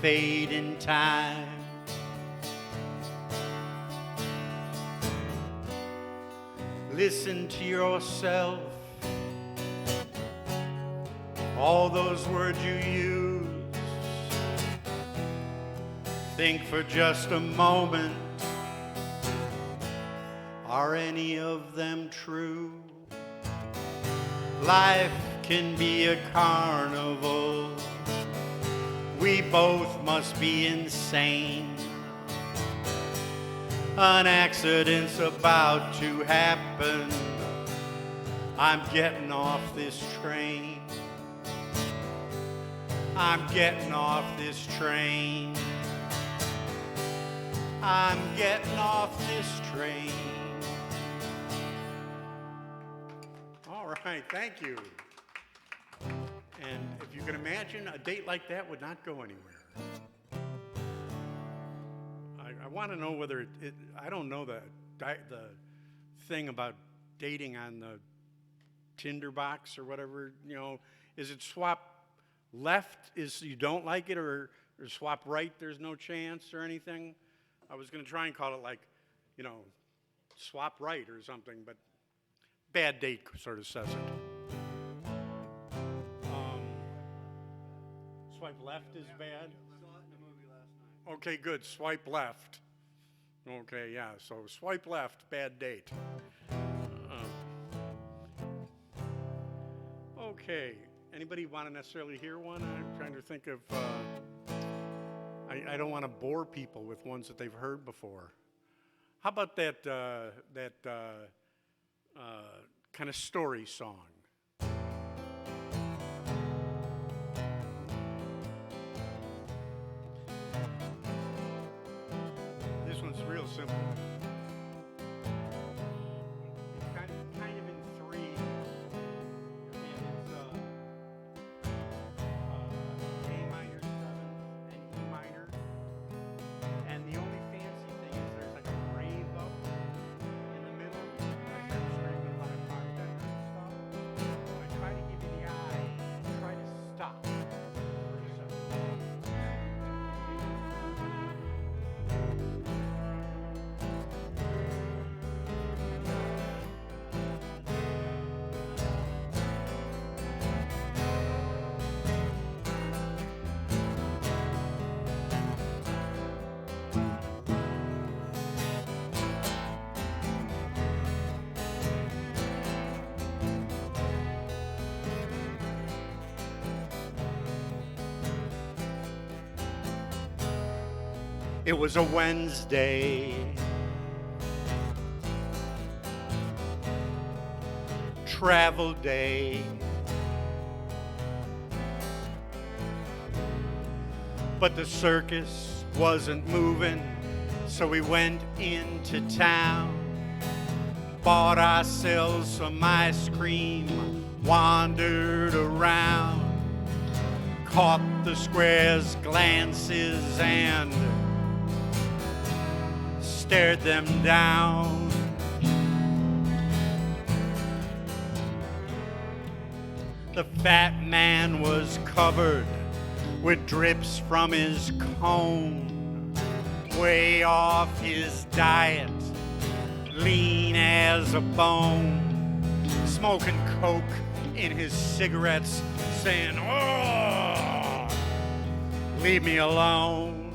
fade in time. Listen to yourself, all those words you use. Think for just a moment, are any of them true? Life can be a carnival. We both must be insane. An accident's about to happen. I'm getting off this train. I'm getting off this train. I'm getting off this train. All right, thank you. And if you can imagine, a date like that would not go anywhere. I want to know whether I don't know the thing about dating on the Tinder box or whatever, you know. Is it swap left is you don't like it, or swap right there's no chance or anything? I was going to try and call it like, you know, swap right or something, but bad date sort of says it. Swipe left is bad? Okay, good. Swipe left. Okay, yeah. So swipe left, bad date. Okay. Anybody want to necessarily hear one? I'm trying to think of. I don't want to bore people with ones that they've heard before. How about that kind of story song? This one's real simple. It's kind of in three, and it's A minor seventh and E minor. And the only fancy thing is there's like a grave up in the middle. I start screaming a lot of bartender and stuff. I try to give you the eye, try to stop for a second. It was a Wednesday. Travel day. But the circus wasn't moving, so we went into town, bought ourselves some ice cream, wandered around, caught the squares' glances and stared them down. The fat man was covered with drips from his cone, way off his diet, lean as a bone, smoking coke in his cigarettes, saying, "Oh, leave me alone."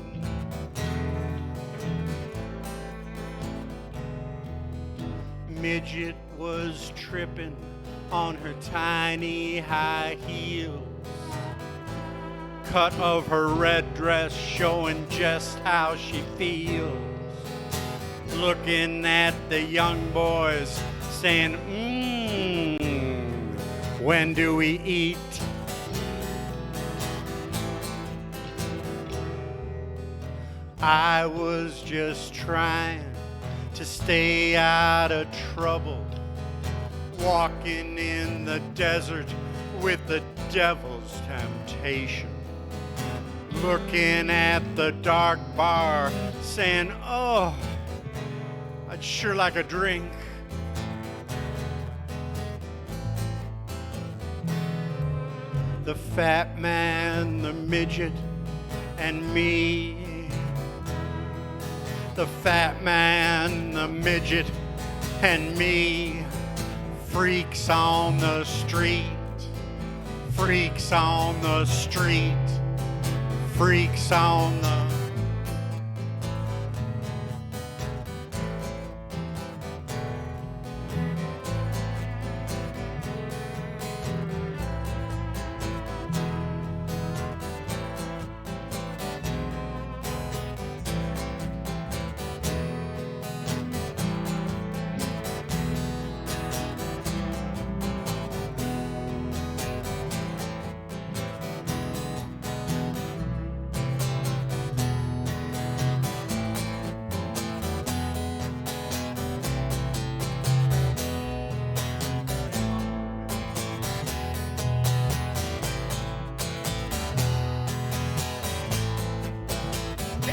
Midget was tripping on her tiny high heels, cut of her red dress showing just how she feels, looking at the young boys saying, when do we eat? I was just trying to stay out of trouble, walking in the desert with the devil's temptation, looking at the dark bar, saying, "Oh, I'd sure like a drink." The fat man, the midget, and me. The fat man, the midget, and me. Freaks on the street, freaks on the street, freaks on the...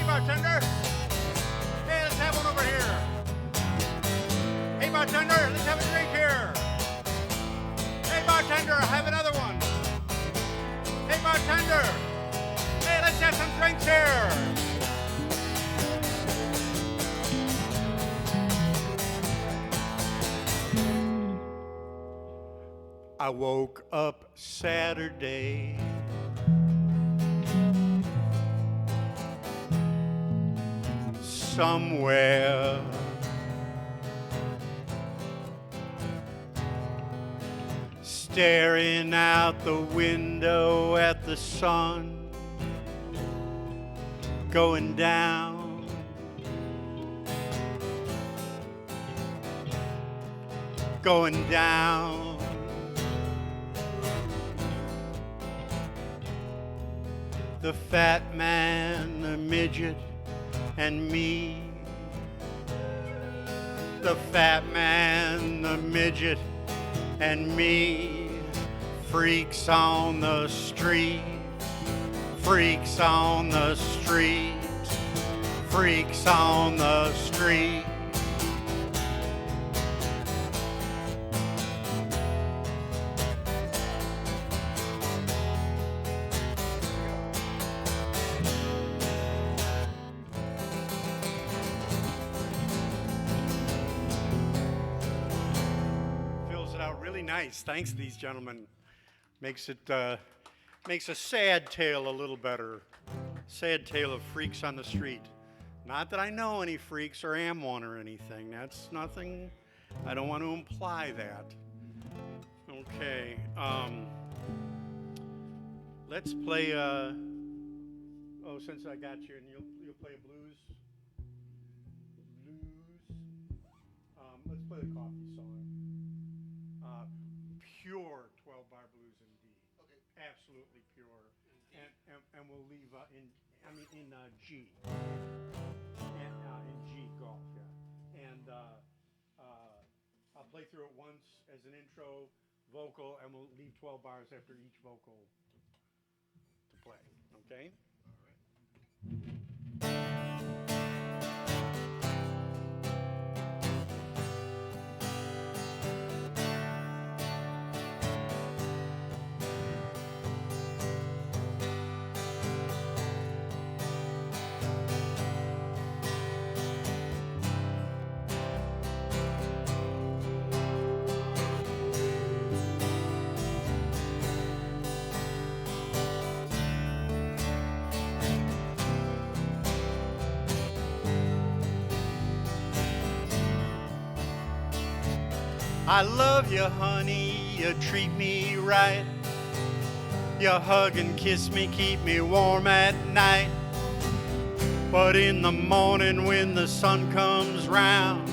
Bartender, hey, let's have one over here. Hey, bartender, let's have a drink here. Hey, bartender, have another one. Hey, bartender, hey, let's have some drinks here. I woke up Saturday. Somewhere staring out the window at the sun going down, going down. The fat man, the midget, and me. The fat man, the midget, and me. Freaks on the street, freaks on the street, freaks on the street. Really nice. Thanks to these gentlemen. Makes a sad tale a little better. Sad tale of freaks on the street. Not that I know any freaks or am one or anything. That's nothing. I don't want to imply that. Okay. Let's play. Since I got you, and you'll play a blues. Let's play the coffee song. Pure 12-bar blues in D. Okay. Absolutely pure. And we'll leave in G. And in G golf, yeah. And I'll play through it once as an intro vocal, and we'll leave 12 bars after each vocal to play. Okay? All right. I love you, honey, you treat me right. You hug and kiss me, keep me warm at night. But in the morning when the sun comes round,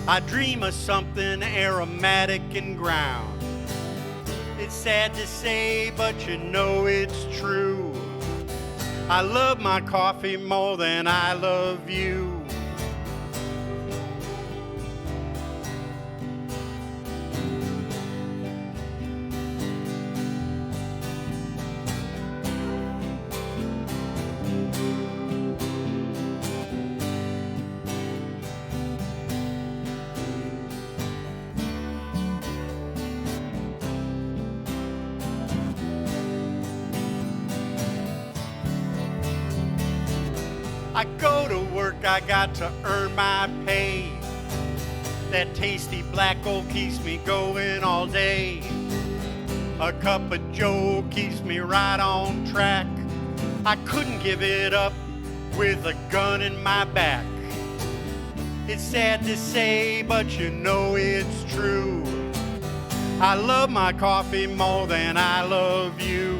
I dream of something aromatic and ground. It's sad to say, but you know it's true. I love my coffee more than I love you. I go to work, I got to earn my pay. That tasty black gold keeps me going all day. A cup of joe keeps me right on track. I couldn't give it up with a gun in my back. It's sad to say, but you know it's true. I love my coffee more than I love you.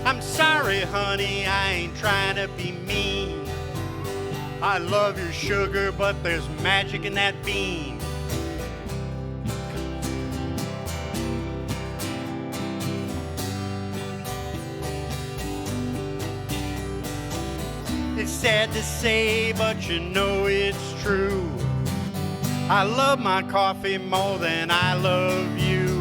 I'm sorry, honey, I ain't trying to be mean. I love your sugar, but there's magic in that bean. It's sad to say, but you know it's true. I love my coffee more than I love you.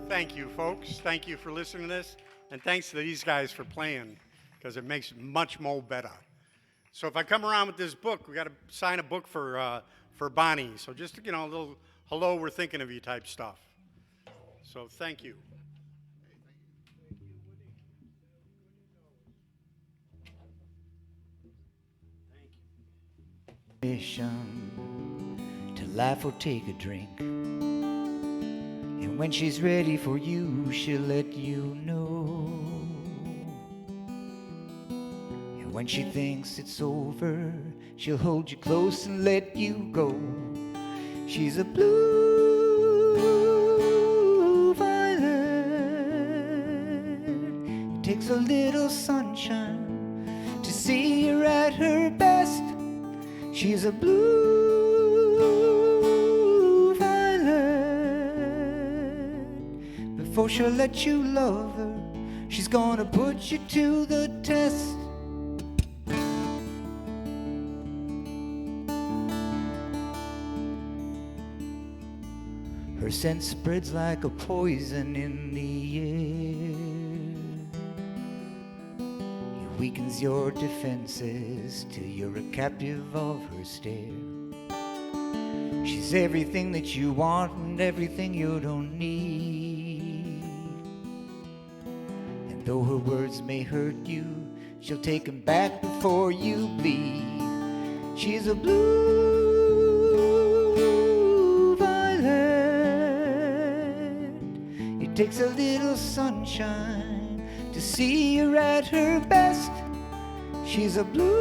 Thank you, folks. Thank you for listening to this. And thanks to these guys for playing, because it makes it much more better. So if I come around with this book, we got to sign a book for Bonnie. So just, a little hello, we're thinking of you type stuff. So thank you. Mission to laugh or take a drink. And when she's ready for you, she'll let you know. And when she thinks it's over, she'll hold you close and let you go. She's a blue violet. It takes a little sunshine to see her at her best. She's a blue violet. Before she'll let you love her, she's gonna put you to the test. Her scent spreads like a poison in the air. It weakens your defenses till you're a captive of her stare. She's everything that you want and everything you don't need. And though her words may hurt you, she'll take them back before you bleed. She's a blue violet. It takes a little sunshine to see her at her best. She's a blue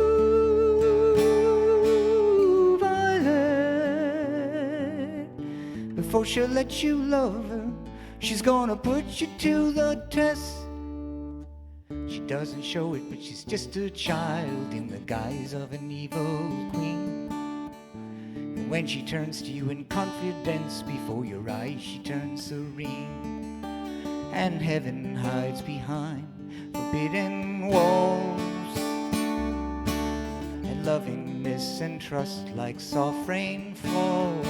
violet. Before she'll let you love her, she's gonna put you to the test. She doesn't show it, but she's just a child in the guise of an evil queen. And when she turns to you in confidence, before your eyes she turns serene. And heaven hides behind forbidden walls. And lovingness and trust like soft rain falls.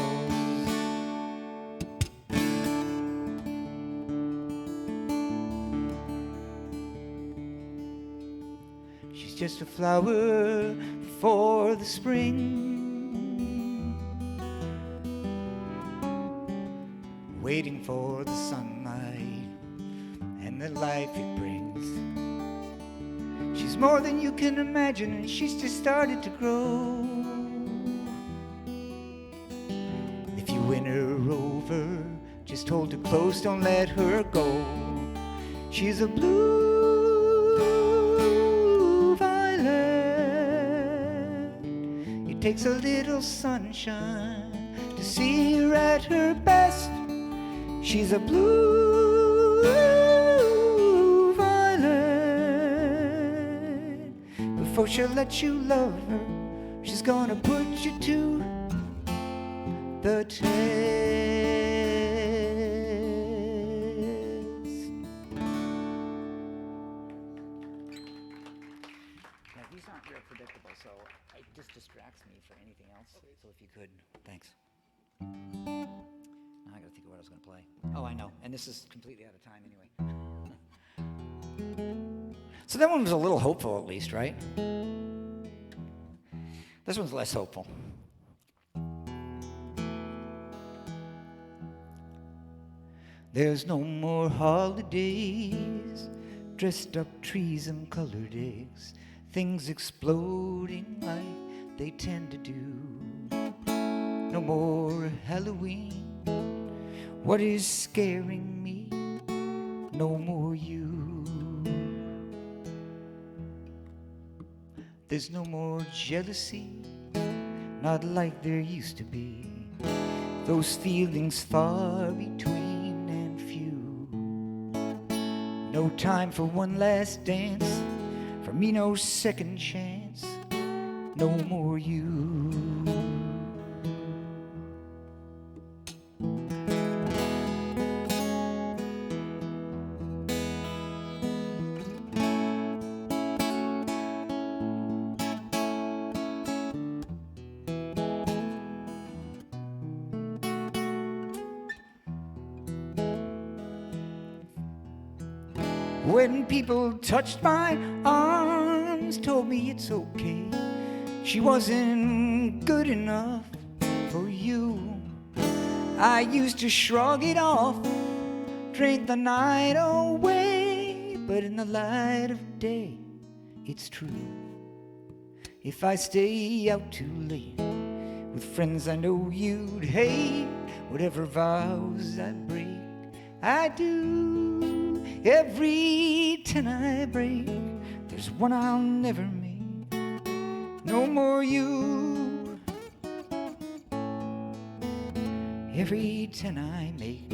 She's just a flower before the spring, waiting for the sunlight and the life it brings. She's more than you can imagine, and she's just started to grow. If you win her over, just hold her close, don't let her go. She's a blue violet. It takes a little sunshine to see her at her best. She's a blue violet. Before she'll let you love her, she's gonna put you to the test. Now, these aren't real predictable, so it just distracts me for anything else. So if you could, thanks. Now I gotta think of what I was gonna play. Oh, I know, and this is completely out of time anyway. So that one was a little hopeful, at least, right? This one's less hopeful. There's no more holidays, dressed up trees and colored eggs, things exploding like they tend to do. No more Halloween, what is scaring me? No more you. There's no more jealousy, not like there used to be. Those feelings far between and few. No time for one last dance, for me no second chance. No more you. When people touched my arms, told me it's okay, she wasn't good enough for you. I used to shrug it off, drink the night away, but in the light of day, it's true. If I stay out too late with friends I know you'd hate, whatever vows I break, I do. Every 10 I break, there's one I'll never make. No more you. Every 10 I make,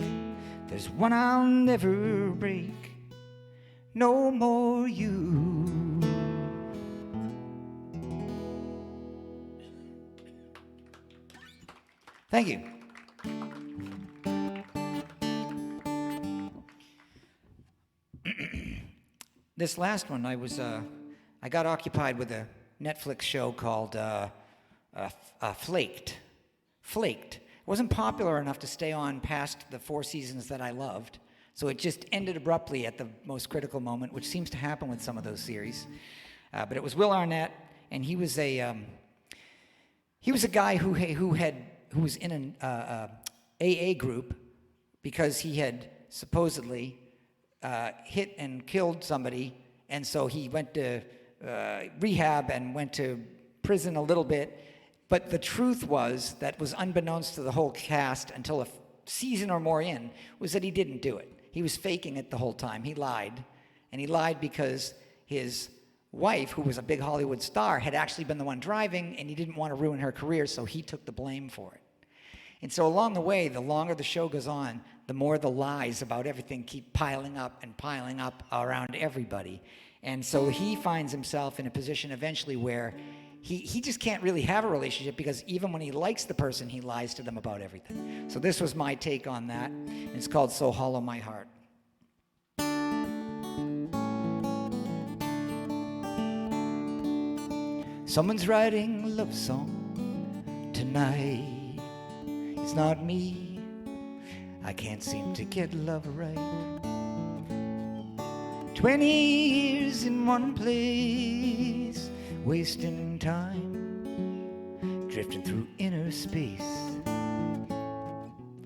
there's one I'll never break. No more you. Thank you. This last one, I got occupied with a Netflix show called Flaked. Flaked. It wasn't popular enough to stay on past the 4 seasons that I loved, so it just ended abruptly at the most critical moment, which seems to happen with some of those series. But it was Will Arnett, and he was a guy who was in an AA group because he had supposedly hit and killed somebody, and so he went to rehab and went to prison a little bit. But the truth was, that was unbeknownst to the whole cast until a season or more in, was that he didn't do it. He was faking it the whole time. He lied. And he lied because his wife, who was a big Hollywood star, had actually been the one driving, and he didn't want to ruin her career, so he took the blame for it. And so along the way, the longer the show goes on, the more the lies about everything keep piling up around everybody. And so he finds himself in a position eventually where he just can't really have a relationship, because even when he likes the person, he lies to them about everything. So this was my take on that, and it's called So Hollow My Heart. Someone's writing a love song tonight. It's not me. I can't seem to get love right. 20 years in one place, wasting time, drifting through inner space.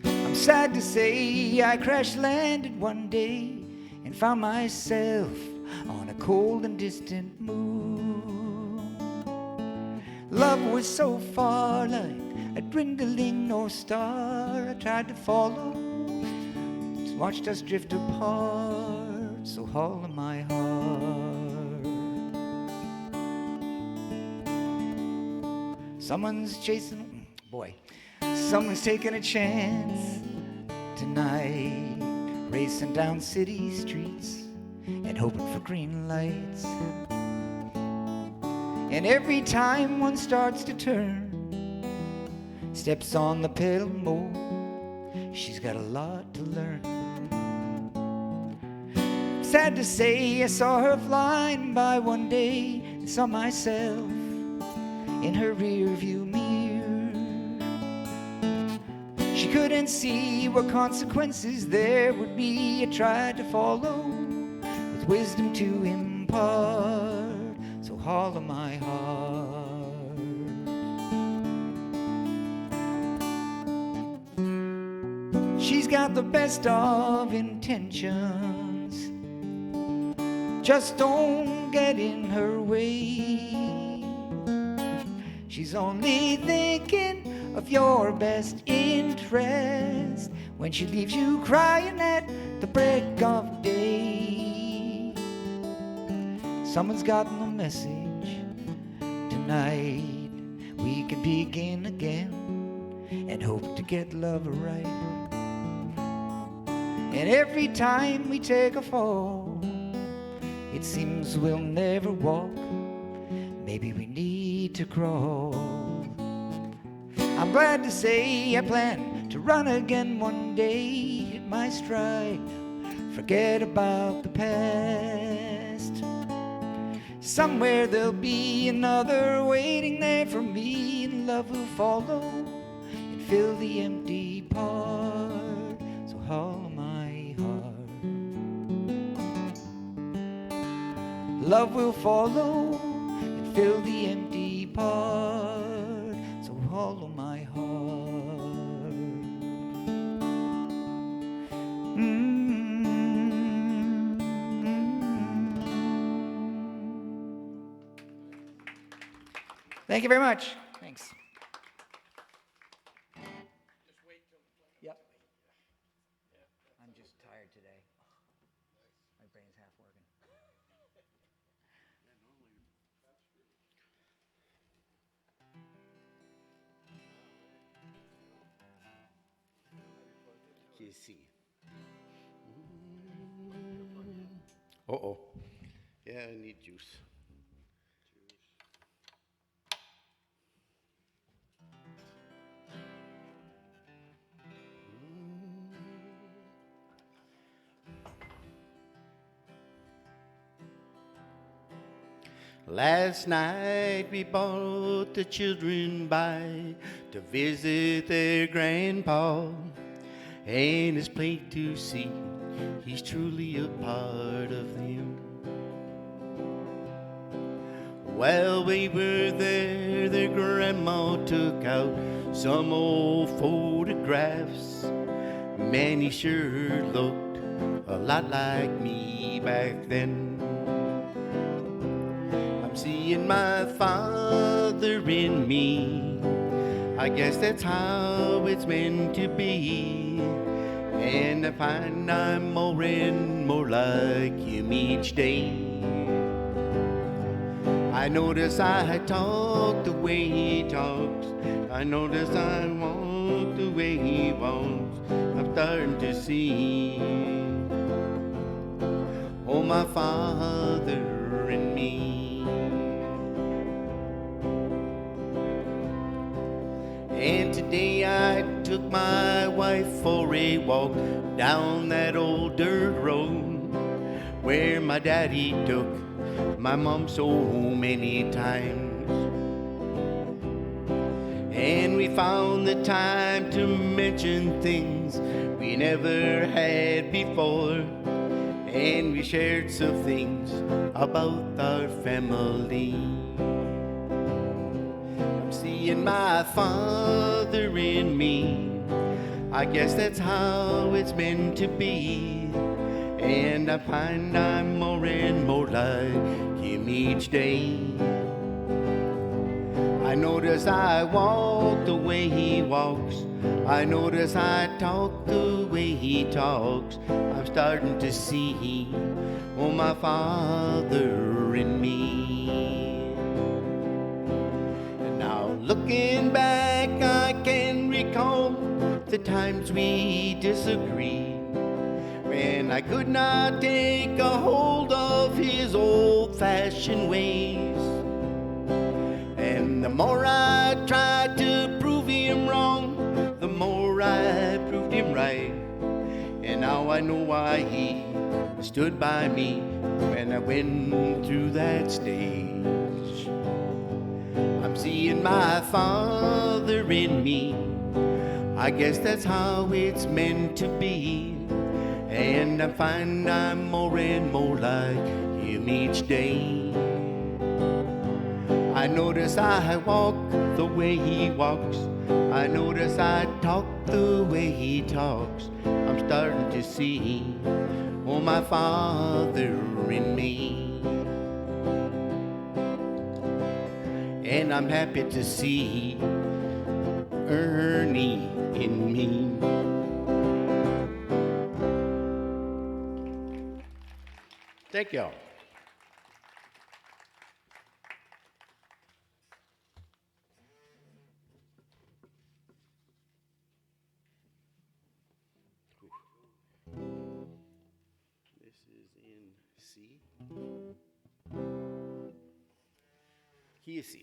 I'm sad to say I crash-landed one day and found myself on a cold and distant moon. Love was so far, like a dwindling North Star I tried to follow, just watched us drift apart, so hollow my heart. Someone's chasing, boy, someone's taking a chance tonight, racing down city streets and hoping for green lights. And every time one starts to turn, steps on the pedal more, she's got a lot to learn. Sad to say, I saw her flying by one day and saw myself in her rear view mirror. She couldn't see what consequences there would be. I tried to follow with wisdom to impart, so hollow my heart. She's got the best of intentions, just don't get in her way. She's only thinking of your best interest when she leaves you crying at the break of day. Someone's gotten the message tonight. We can begin again and hope to get love right. And every time we take a fall, it seems we'll never walk. Maybe we need to crawl. I'm glad to say I plan to run again one day. Hit my stride, forget about the past. Somewhere there'll be another waiting there for me, and love will follow and fill the empty part. So hollow my heart. Love will follow and fill the empty part. So hollow my heart. Thank you very much. Thanks. Yep. I'm just tired today. My brain's half working. You see. Uh-oh. Yeah, I need juice. Last night we brought the children by to visit their grandpa, and it's plain to see he's truly a part of them. While we were there, their grandma took out some old photographs. Man, he sure looked a lot like me back then. Seeing my father in me, I guess that's how it's meant to be. And I find I'm more and more like him each day. I notice I talk the way he talks. I notice I walk the way he walks. I'm starting to see, oh, my father in me. And today I took my wife for a walk down that old dirt road where my daddy took my mom so many times. And we found the time to mention things we never had before. And we shared some things about our family. Seeing my father in me, I guess that's how it's meant to be. And I find I'm more and more like him each day. I notice I walk the way he walks. I notice I talk the way he talks. I'm starting to see, oh, my father in me. Looking back, I can recall the times we disagreed, when I could not take a hold of his old-fashioned ways. And the more I tried to prove him wrong, the more I proved him right. And now I know why he stood by me when I went through that stage. I'm seeing my father in me. I guess that's how it's meant to be. And I find I'm more and more like him each day. I notice I walk the way he walks. I notice I talk the way he talks. I'm starting to see, oh, my father in me. And I'm happy to see Ernie in me. Thank y'all. This is in C. Key is C.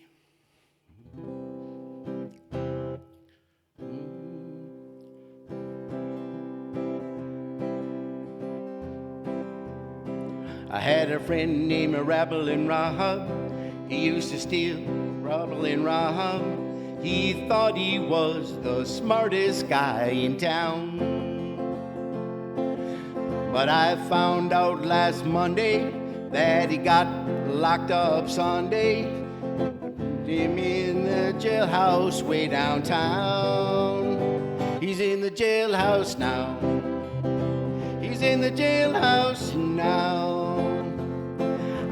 I had a friend named Rabblin' Rob. He used to steal, Rabblin' Rob. He thought he was the smartest guy in town. But I found out last Monday that he got locked up Sunday. Him in the jailhouse way downtown. He's in the jailhouse now. He's in the jailhouse now.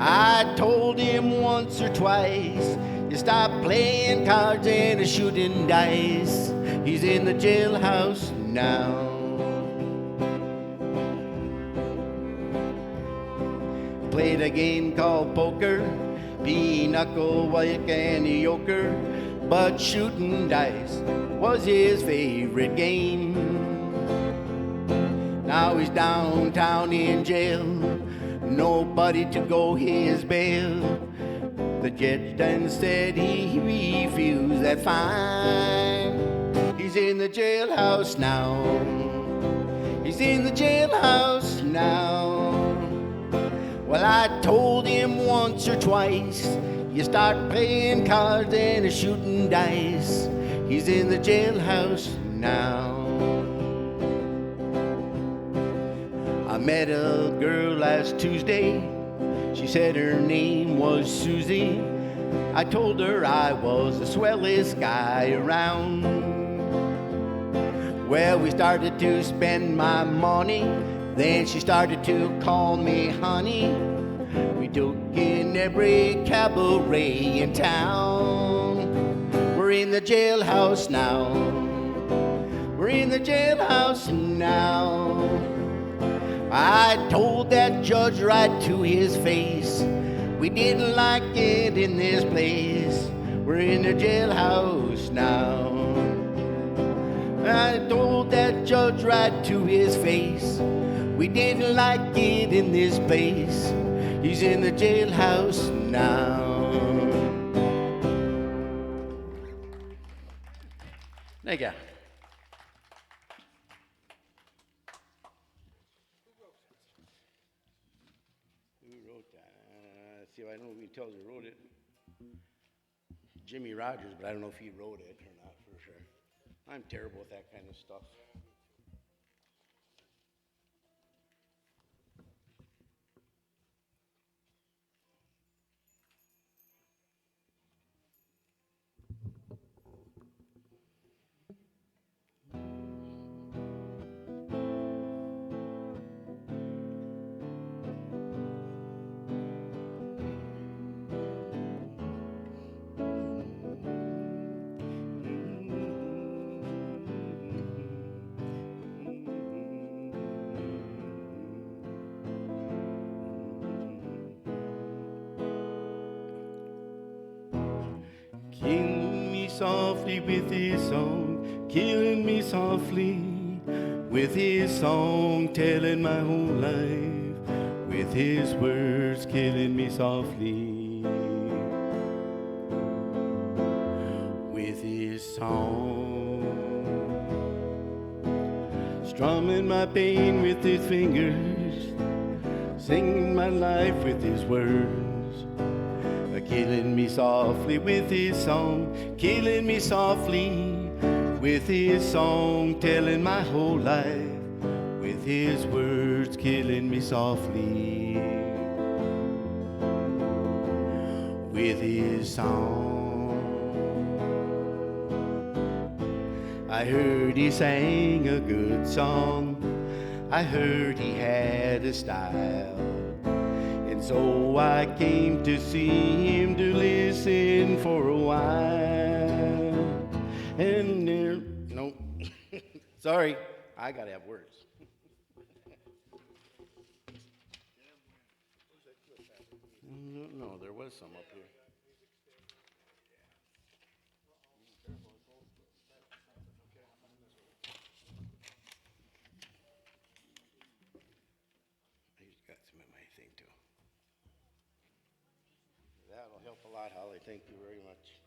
I told him once or twice, you stop playing cards and shooting dice. He's in the jailhouse now. Played a game called poker, pinochle, white and euchre, but shooting dice was his favorite game. Now he's downtown in jail, nobody to go his bail. The judge then said he refused that fine. He's in the jailhouse now. He's in the jailhouse now. Well, I told him once or twice, you start playing cards and shooting dice. He's in the jailhouse now. I met a girl last Tuesday. She said her name was Susie. I told her I was the swellest guy around. Well, we started to spend my money. Then she started to call me honey. We took in every cabaret in town. We're in the jailhouse now. We're in the jailhouse now. I told that judge right to his face, we didn't like it in this place. We're in the jailhouse now. I told that judge right to his face, we didn't like it in this place. He's in the jailhouse now. Thank you. Who wrote that? See, I don't know if he tells who wrote it. Jimmy Rogers, but I don't know if he wrote it or not for sure. I'm terrible with that kind of stuff. softly with his song, killing me softly with his song, telling my whole life, with his words, killing me softly with his song, strumming my pain with his fingers, singing my life with his words, killing me softly with his song, killing me softly with his song, telling my whole life with his words, killing me softly with his song. I heard he sang a good song, I heard he had a style, and so I came to see him, to listen for a while. And there, no, sorry, I gotta have words. No, there was some up here. I just got some in my thing too. That'll help a lot, Holly. Thank you very much.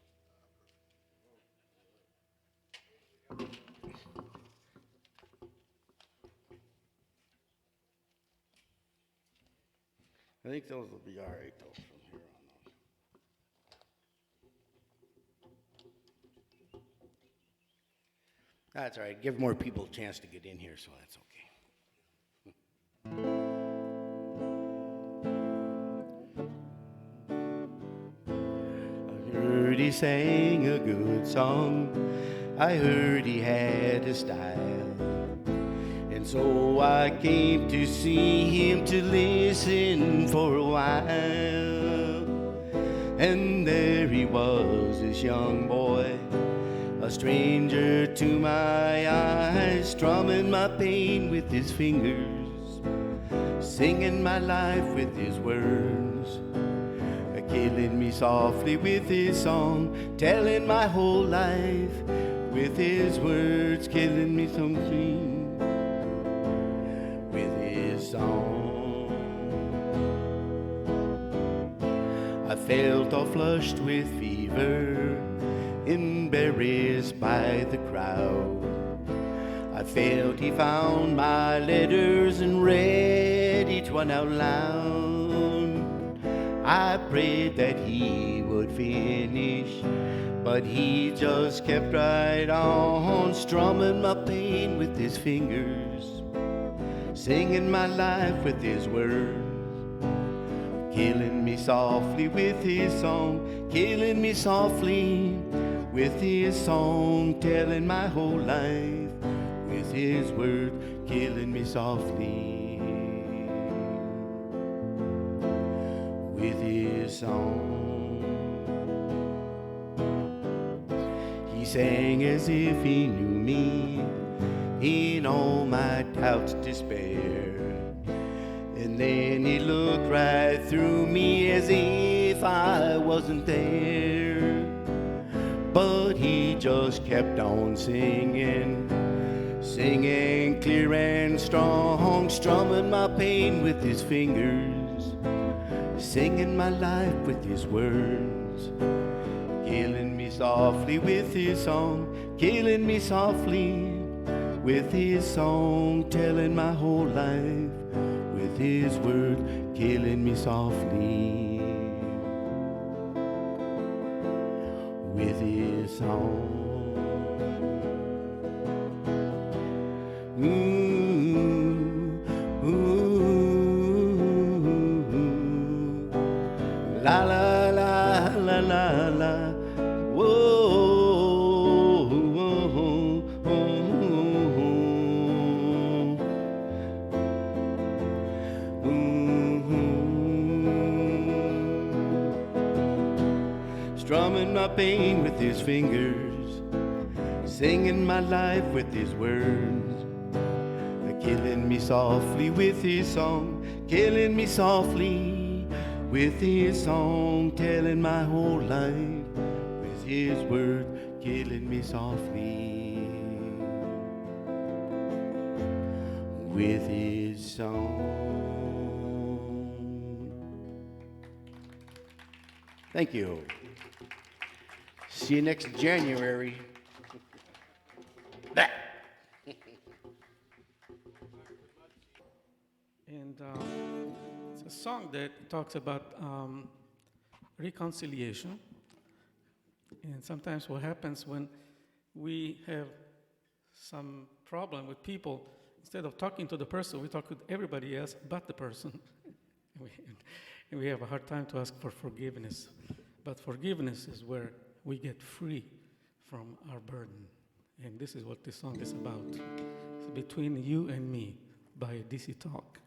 I think those will be all right though from here on out. That's all right. Give more people a chance to get in here, so that's okay. I heard he sang a good song, I heard he had a style, and so I came to see him, to listen for a while. And there he was, this young boy, a stranger to my eyes, strumming my pain with his fingers, singing my life with his words, killing me softly with his song, telling my whole life with his words, killing me softly with his song. I felt all flushed with fever, embarrassed by the crowd. I felt he found my letters and read each one out loud. I prayed that he would finish, but he just kept right on, strumming my pain with his fingers, singing my life with his words, killing me softly with his song, killing me softly with his song, telling my whole life with his word, killing me softly with his song. He sang as if he knew me in all my doubts, despair, and then he looked right through me as if I wasn't there. But he just kept on singing, singing clear and strong, strumming my pain with his fingers, singing my life with his words, killing me softly with his song, killing me softly with his song, telling my whole life with his word, killing me softly with his song. Ooh, ooh, la la la la la la, whoa, strumming my pain with his fingers, singing my life with his words, killing me softly with his song, killing me softly with his song, telling my whole life with his word, killing me softly with his song. Thank you. See you next January. And it's a song that talks about reconciliation. And sometimes what happens when we have some problem with people, instead of talking to the person, we talk with everybody else but the person. and we have a hard time to ask for forgiveness. But forgiveness is where we get free from our burden. And this is what this song is about. It's Between You and Me by DC Talk.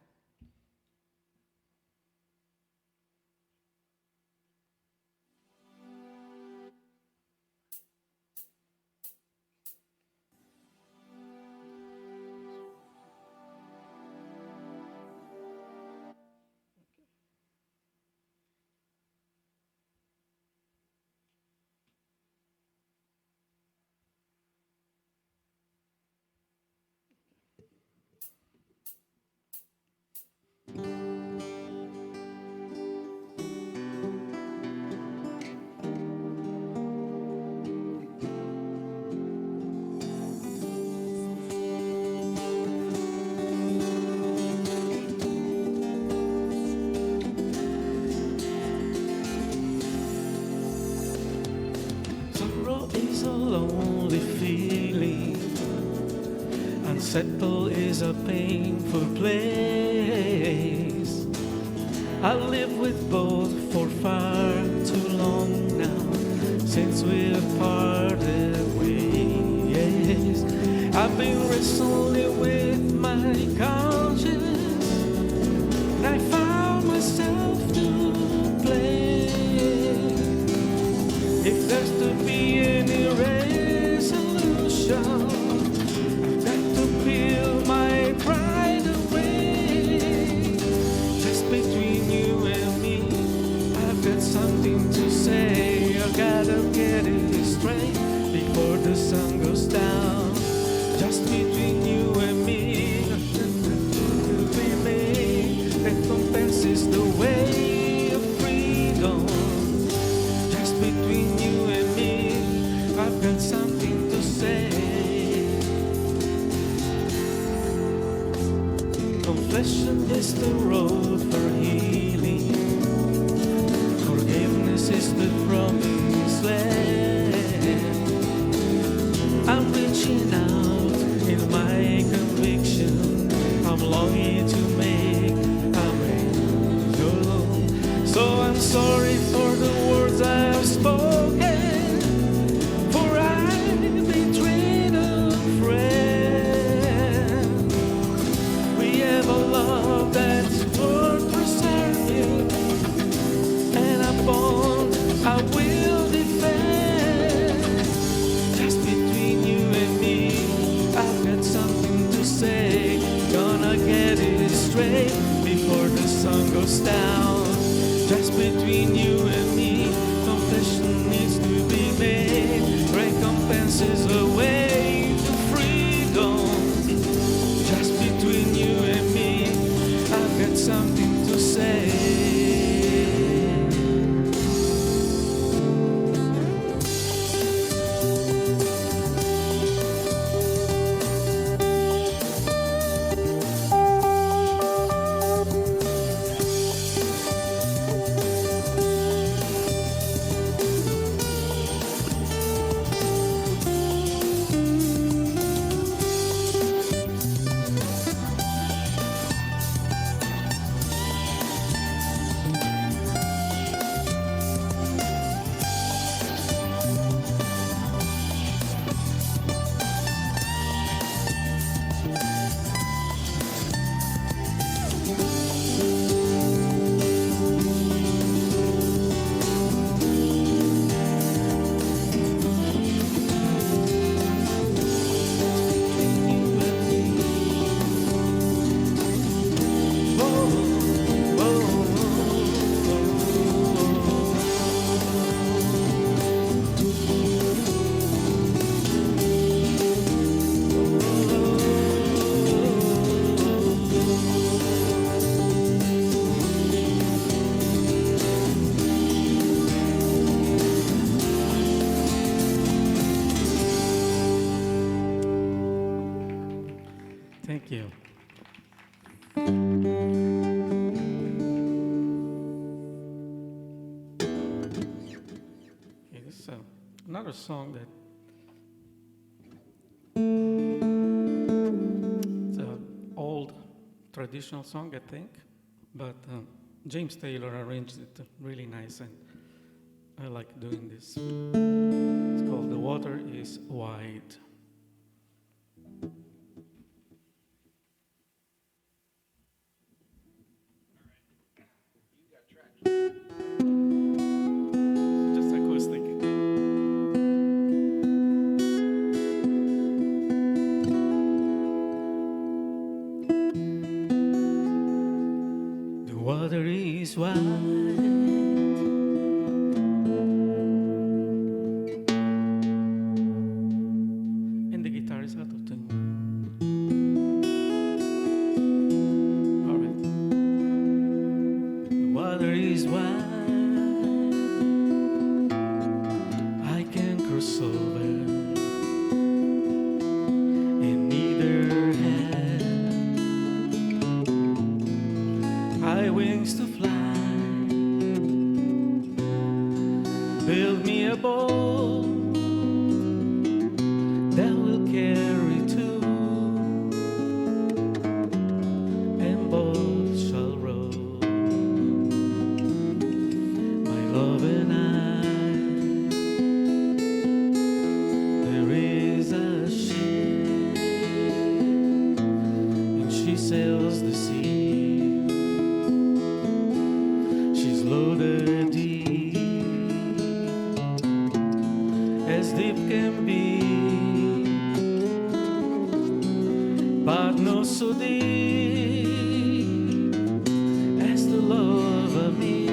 Sorrow is a lonely feeling. Unsettled is a painful place. I live with both for far too long now, since we've parted ways. I've been wrestling with my conscience, and I found myself to blame. If there's to be any resolution, I've got to peel my pride away. Just between you and me, I've got something to say. I gotta get it straight before the sun goes down. Just between you and me, will be made. Recompense is the way of freedom. Just between you and me, I've got something to say. Confession is the road for healing. Forgiveness is the promised land. I'm reaching out in my conviction. I'm longing to make amends. So I'm sorry for the words I have spoken, for I betrayed a friend. We have a love that's worth preserving, and a bond I will defend. Just between you and me, I've got something to say. Gonna get it straight before the sun goes down. Just between you and me, confession needs to be made. Recompense is a way to freedom. Just between you and me, I've got something to say. Thank you. Okay, this is another song that it's an old traditional song, I think, but James Taylor arranged it really nice, and I like doing this. It's called "The Water Is Wide." Just acoustic. The water is wide, and the guitar is out of tune. All right. The water is wide. I can cross over in either hand. High wings to fly. Build me a boat that will carry two, and both shall row. My love and I, there is a ship, and she sails the sea. She's loaded deep, as deep can be, but not so deep as the love of me.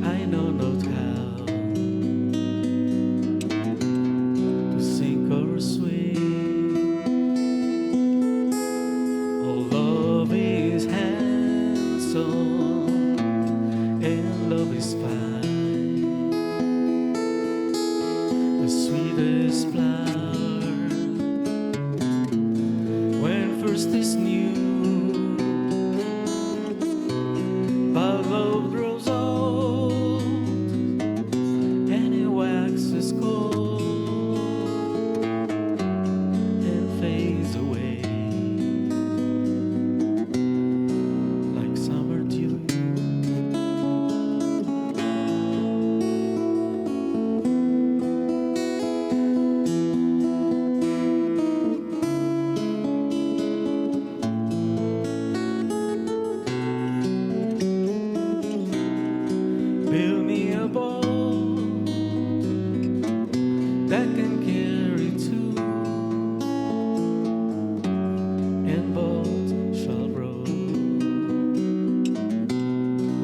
I know not how to sink or swim. Oh, love is handsome and love is fine. The sweetest flower when first is new, but love grows old and it waxes cold and fades away like summer dew. Build me a boat that can carry two, and both shall row.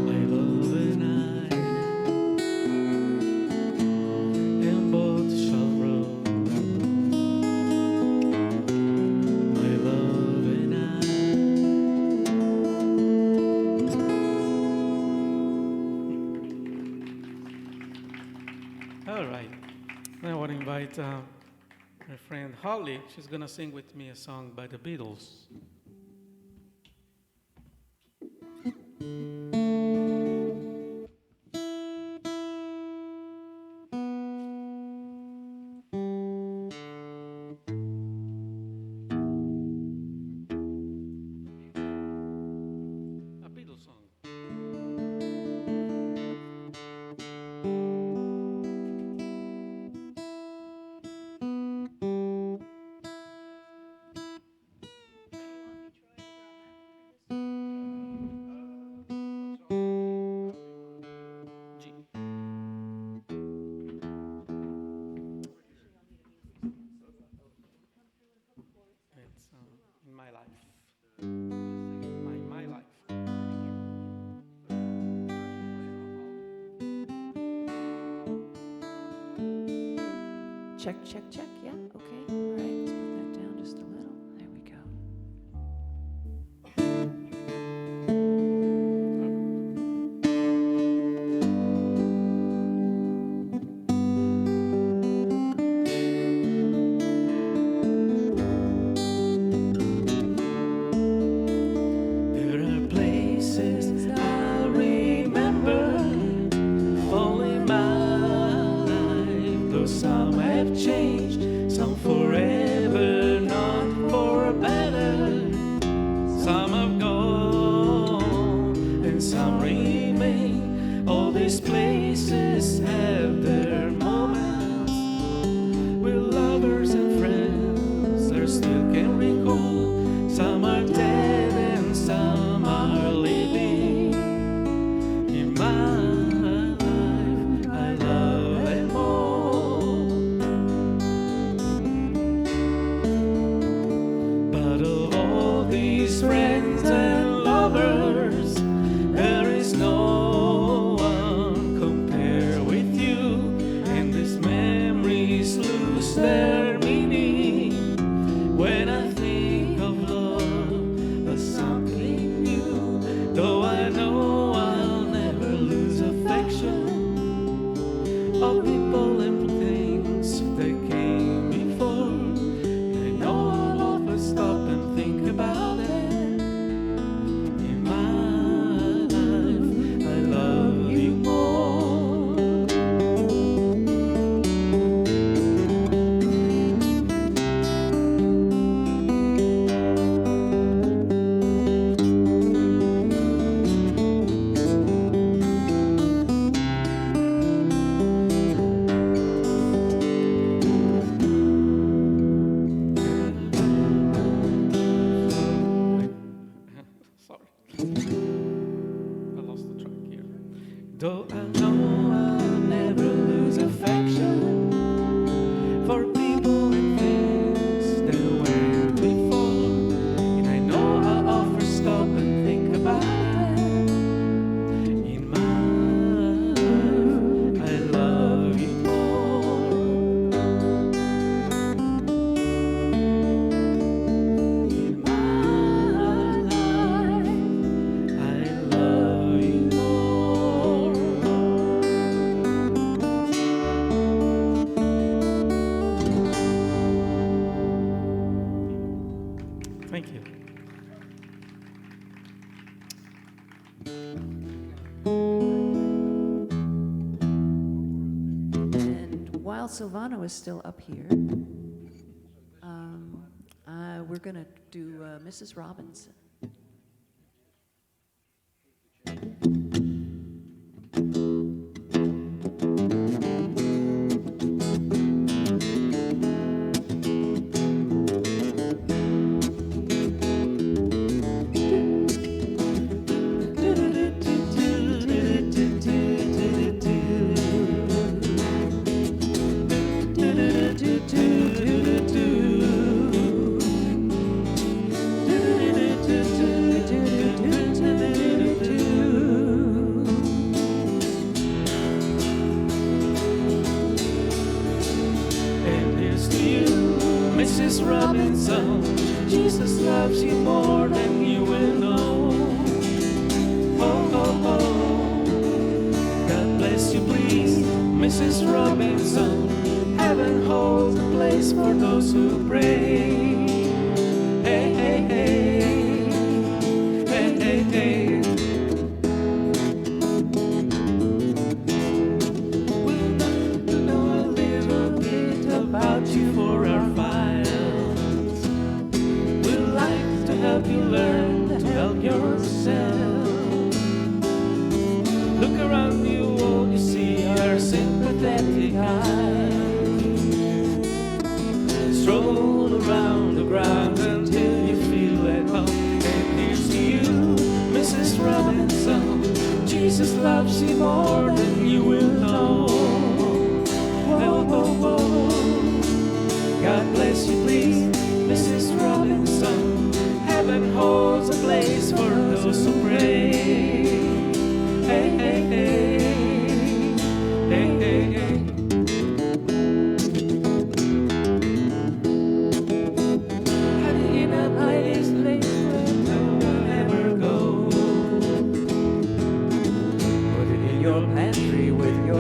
My love and I, and both shall row. My love and I. All right. Now I want to invite my friend Holly. She's going to sing with me a song by the Beatles. A Beatles song. G. It's in my life. My life. Check, check, check. Yeah, okay. All right, let's put that down just a little. There we go. Though some have changed, some forever, not for better. Some have gone and some remain. All these places have their moments with lovers and friends I still can recall. Some are dead and some are living. In my life I love them all. But of all these friends and lovers, there is no one compare with you. And these memories lose their meaning when I think of love as something new. Though I know I'll never lose affection of people and things that came before. I know I'll often stop and think about them. In my life, I love you more. Sorry, I lost the track here. Though I know I'll never lose affection for people and things that were before, and I know I'll often stop and think about them. In my life, I love you more. In my life, I love you more. Thank you. And while Silvano is still up here, we're going to do Mrs. Robinson. And here's to you, Mrs. Robinson. Jesus loves you more than you will know. Oh, oh, oh. God bless you, please, Mrs. Robinson. Heaven holds a place for those who pray. Hey, hey, hey. Hey, hey, hey. We'd like to know a little bit about you for our files. We'd like to help you learn to help yourself. Look around you, all you see are sympathetic eyes. Stroll around the ground until you feel at home. And here's to you, Mrs. Robinson. Jesus loves you more than you will know. Whoa, whoa, whoa. God bless you, please, Mrs. Robinson. Heaven holds a place for those who pray. Hey, hey, hey. Hey, hey, hey. In a place where no one ever goes. Put it in your pantry with your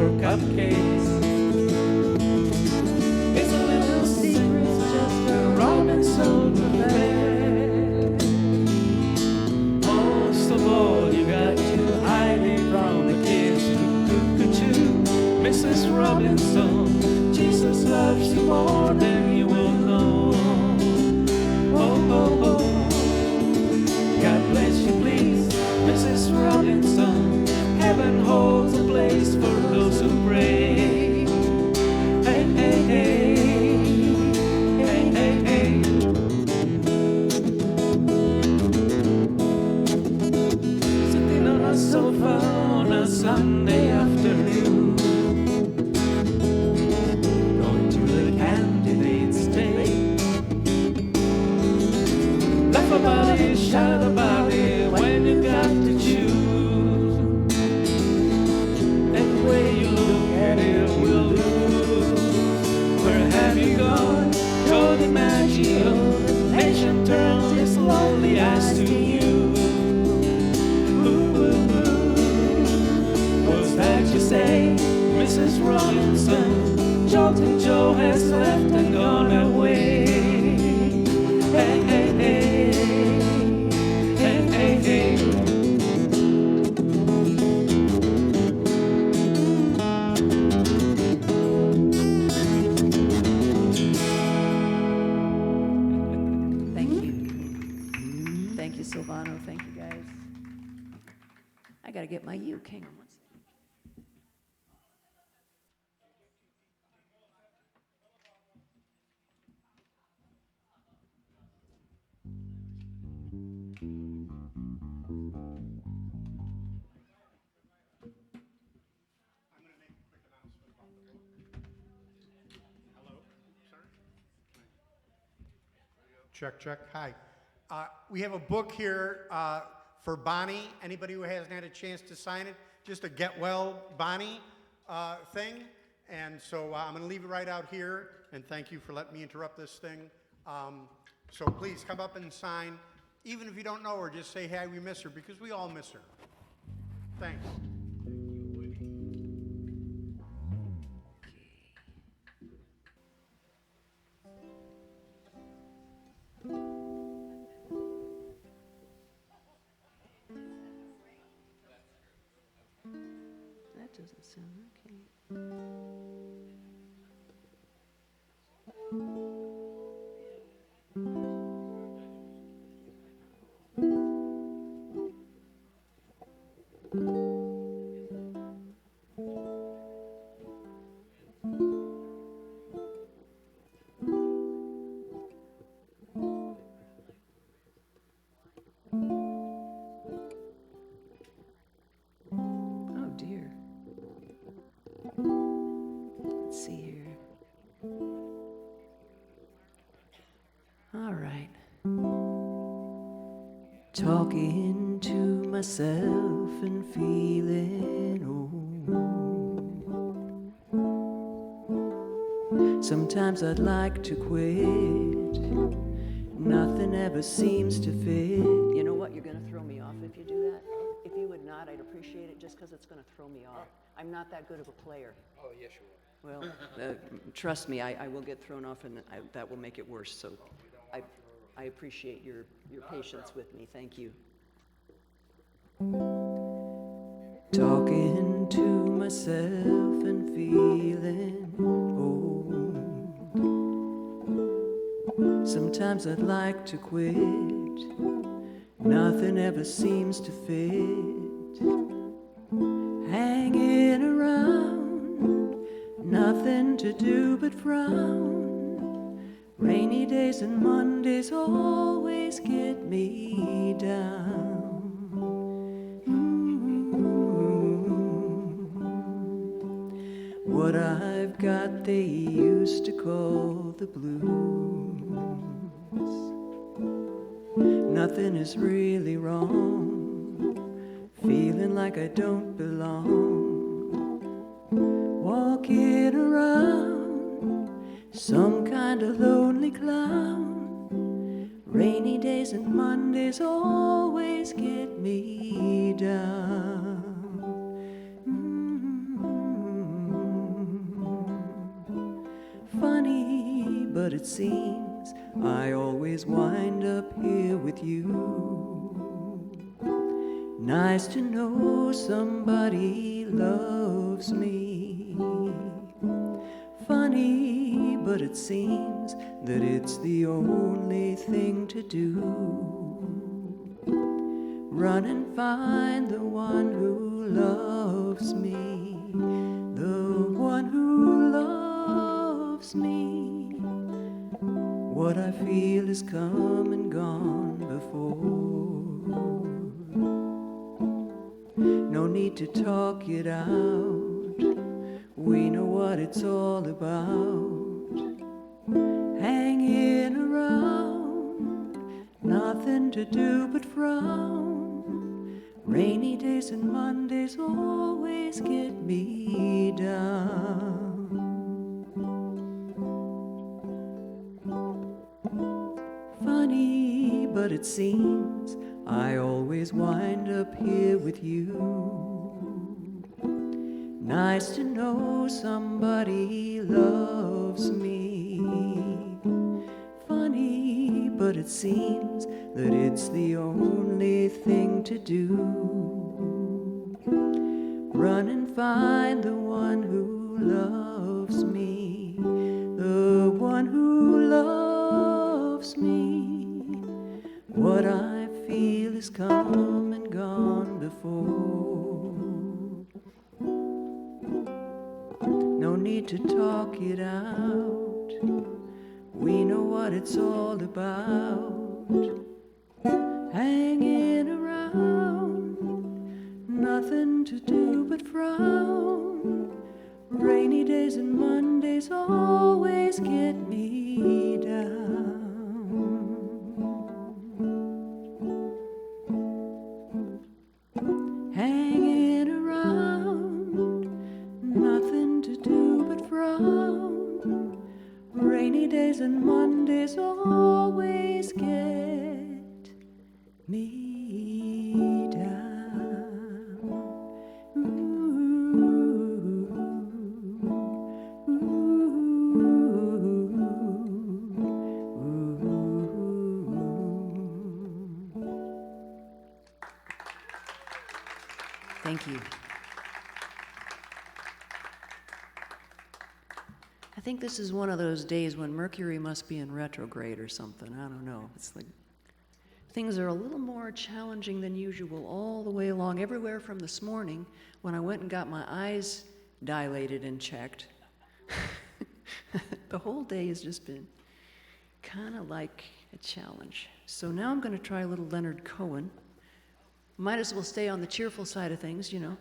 about it, shout about it when you got to choose. And the way you look at it will lose. Where have you gone? You're the magic of the nation turns its lonely eyes to you. What's that you say, Mrs. Robinson? Jolton Joe has left and gone away. Hey, hey, hey, hey, hey, hey. Thank you. Thank you, Silvano. Thank you, guys. I gotta get my uke. Hang on one second. Check, check. Hi. We have a book here for Bonnie. Anybody who hasn't had a chance to sign it, just a Get Well Bonnie thing. And so I'm going to leave it right out here. And thank you for letting me interrupt this thing. So please come up and sign. Even if you don't know her, just say, hey, we miss her, because we all miss her. Thanks. That doesn't sound okay. Oh dear. Let's see here. All right. Talking to myself and feeling old. Sometimes I'd like to quit. Nothing ever seems to fit. You know what? You're going to throw me off if you do that. If you would not, I'd appreciate it just because it's going to throw me off. I'm not that good of a player. Oh, yes, you will. Well, trust me, I will get thrown off, and that will make it worse. So I appreciate your patience with me. Thank you. Talking to myself and feeling old. Sometimes I'd like to quit. Nothing ever seems to fit. Hanging around, nothing to do but frown. Rainy days and Mondays always get me down. What I've got they used to call the blues. Nothing is really wrong, feeling like I don't belong. Walking around, some kind of lonely clown. Rainy days and Mondays always get me down. Funny, but it seems I always wind up here with you. Nice to know somebody loves me. Funny, but it seems that it's the only thing to do. Run and find the one who loves me, the one who loves me. What I feel is come and gone before. No need to talk it out, we know what it's all about. Hanging around, nothing nothing to do but frown. Rainy days and Mondays always get me down. Funny, but it seems I always wind up here with you. Nice to know somebody loves me. Funny, but it seems that it's the only thing to do. Run and find the one who loves me, the one who loves me. What I feel is come and gone before. No need to talk it out. We know what it's all about. Hanging around, nothing to do but frown. Rainy days and Mondays always get me down. Hanging around, nothing to do but frown. Rainy days and Mondays always get me down. Thank you. I think this is one of those days when Mercury must be in retrograde or something. I don't know. It's like things are a little more challenging than usual all the way along, everywhere from this morning when I went and got my eyes dilated and checked. The whole day has just been kind of like a challenge. So now I'm going to try a little Leonard Cohen. Might as well stay on the cheerful side of things, you know.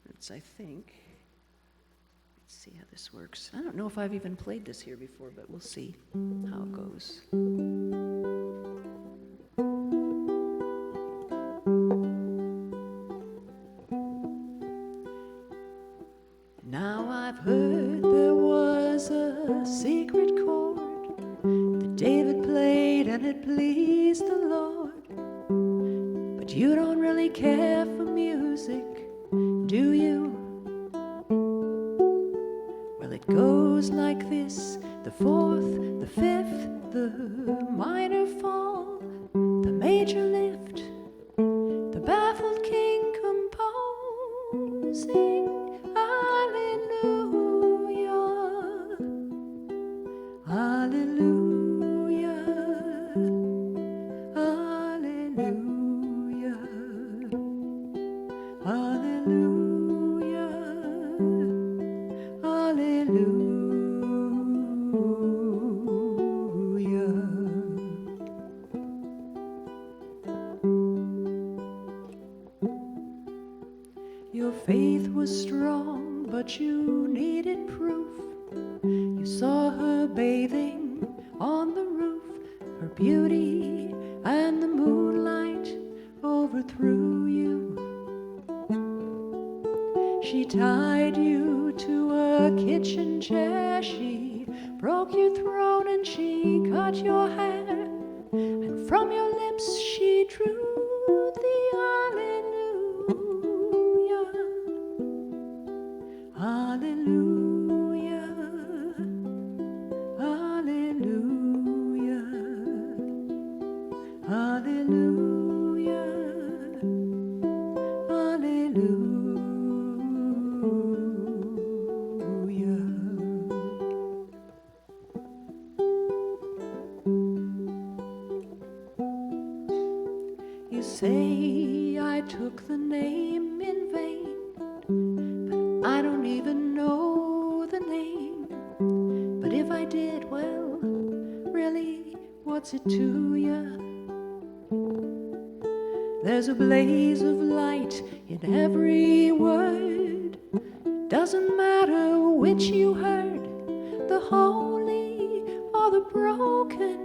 It's, I think, let's see how this works. I don't know if I've even played this here before, but we'll see how it goes. Now I've heard there was a secret chord that David played and it pleased the Lord. But you don't really care for music, do you? Well, it goes like this: the fourth, the fifth, the minor fall, the major lift, the baffled king composing. Hallelujah, hallelujah, hallelujah, hallelujah, hallelujah. Your faith was strong, but you needed proof. You saw her bathing on the roof, her beauty and the moonlight overthrew you. She tied you to a kitchen chair, she broke your throne and she cut your hair, and from your lips she drew the hallelujah, hallelujah, hallelujah, hallelujah, hallelujah. You say I took the name in vain, but I don't even know the name. But if I did, well, really, what's it to ya? There's a blaze of light in every word. Doesn't matter which you heard, the holy or the broken.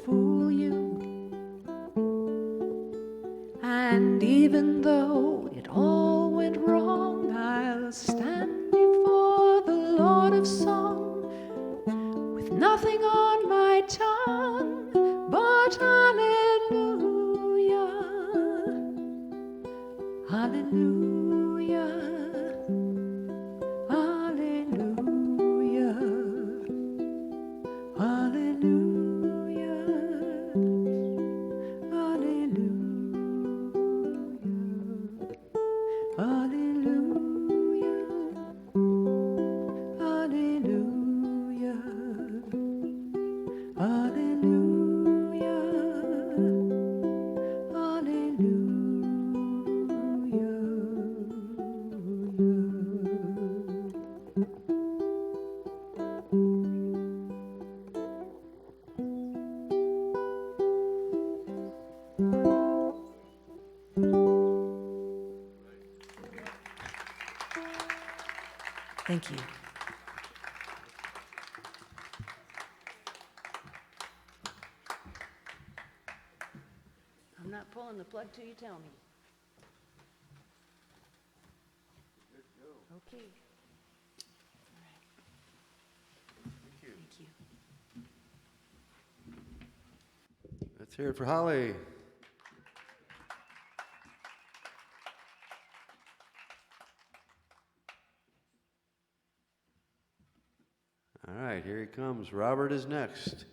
fool you. And even though it all went wrong, I'll stand before the Lord of Song with nothing on my tongue but hallelujah, hallelujah, hallelujah, hallelujah, hallelujah, hallelujah, hallelujah, hallelujah, hallelujah. Thank you. I'm not pulling the plug till you tell me. Okay. All right. Thank you. Let's hear it for Holly. All right, here he comes. Robert is next.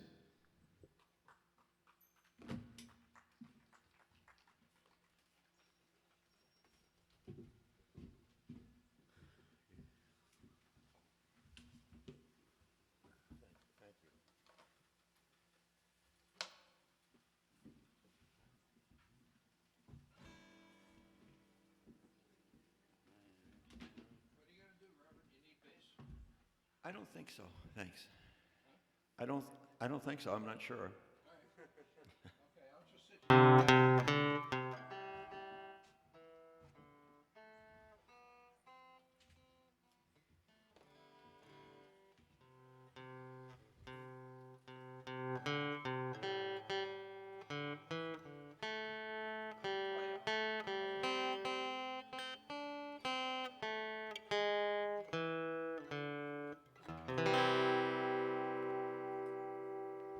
I don't think so, thanks. I don't think so, I'm not sure.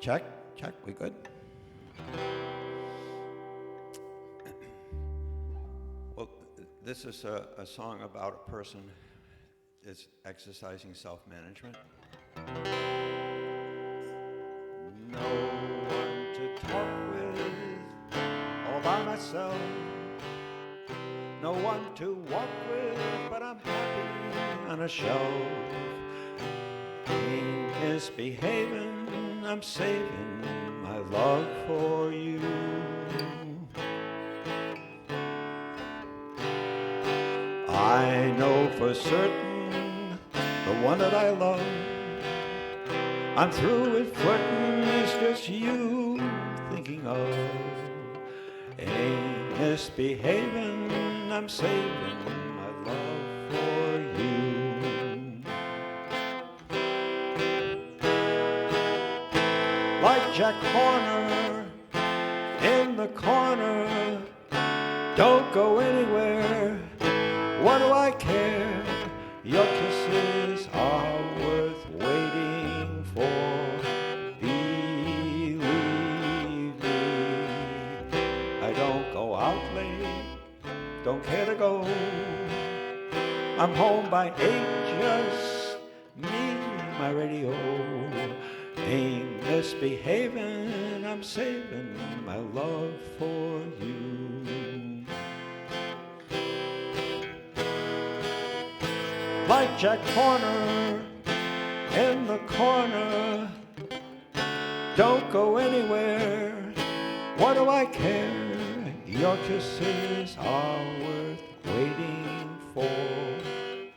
Check, we good? Well, this is a song about a person that's exercising self-management. No one to talk with, all by myself. No one to walk with, but I'm happy on a shelf. Ain't misbehaving, I'm saving my love for you. I know for certain the one that I love, I'm through with flirting, it's just you thinking of. Ain't misbehaving, I'm saving my love for you. Like Jack Horner in the corner, don't go anywhere, what do I care? Your kisses are worth waiting for. Believe me, I don't go out late, don't care to go. I'm home by 8, just me and my radio. Ain't misbehaving, I'm saving my love for you. Like Jack Horner in the corner, don't go anywhere, what do I care? Your kisses are worth waiting for.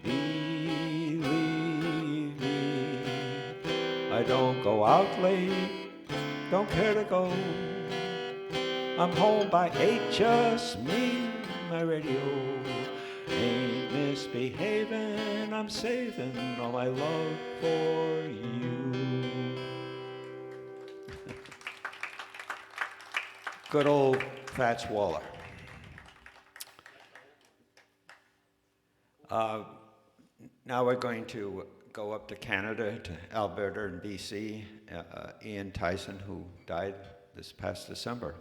Believe me, I don't go out late, don't care to go. I'm home by 8, just me, my radio. Ain't misbehaving, I'm saving all my love for you. Good old Fats Waller. Now we're going to go up to Canada, to Alberta and BC. Ian Tyson, who died this past December.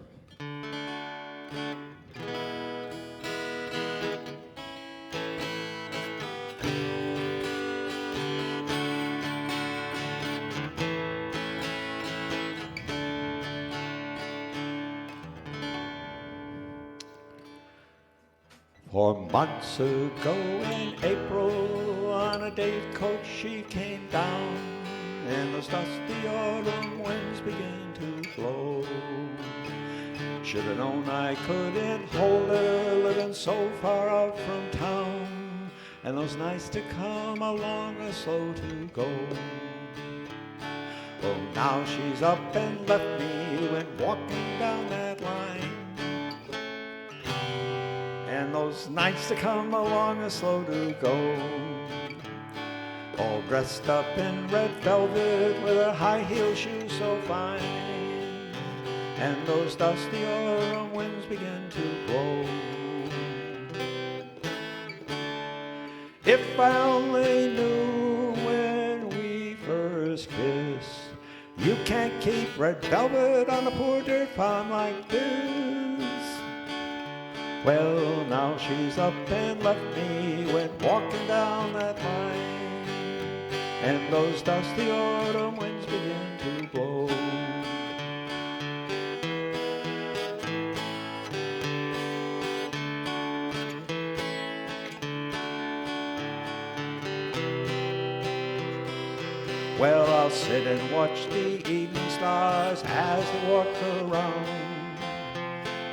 For months ago in April, on a date coach she came down, and those dusty autumn winds began to blow. Should've known I couldn't hold her, living so far out from town, and those nights to come along are slow to go. Well, now she's up and left me, went walking down that line, and those nights to come along are slow to go. All dressed up in red velvet with her high heel shoes so fine, and those dusty autumn winds begin to blow. If I only knew when we first kissed, you can't keep red velvet on a poor dirt farm like this. Well, now she's up and left me, went walking down that line, and those dusty autumn winds begin to blow. Well, I'll sit and watch the evening stars as they walk around,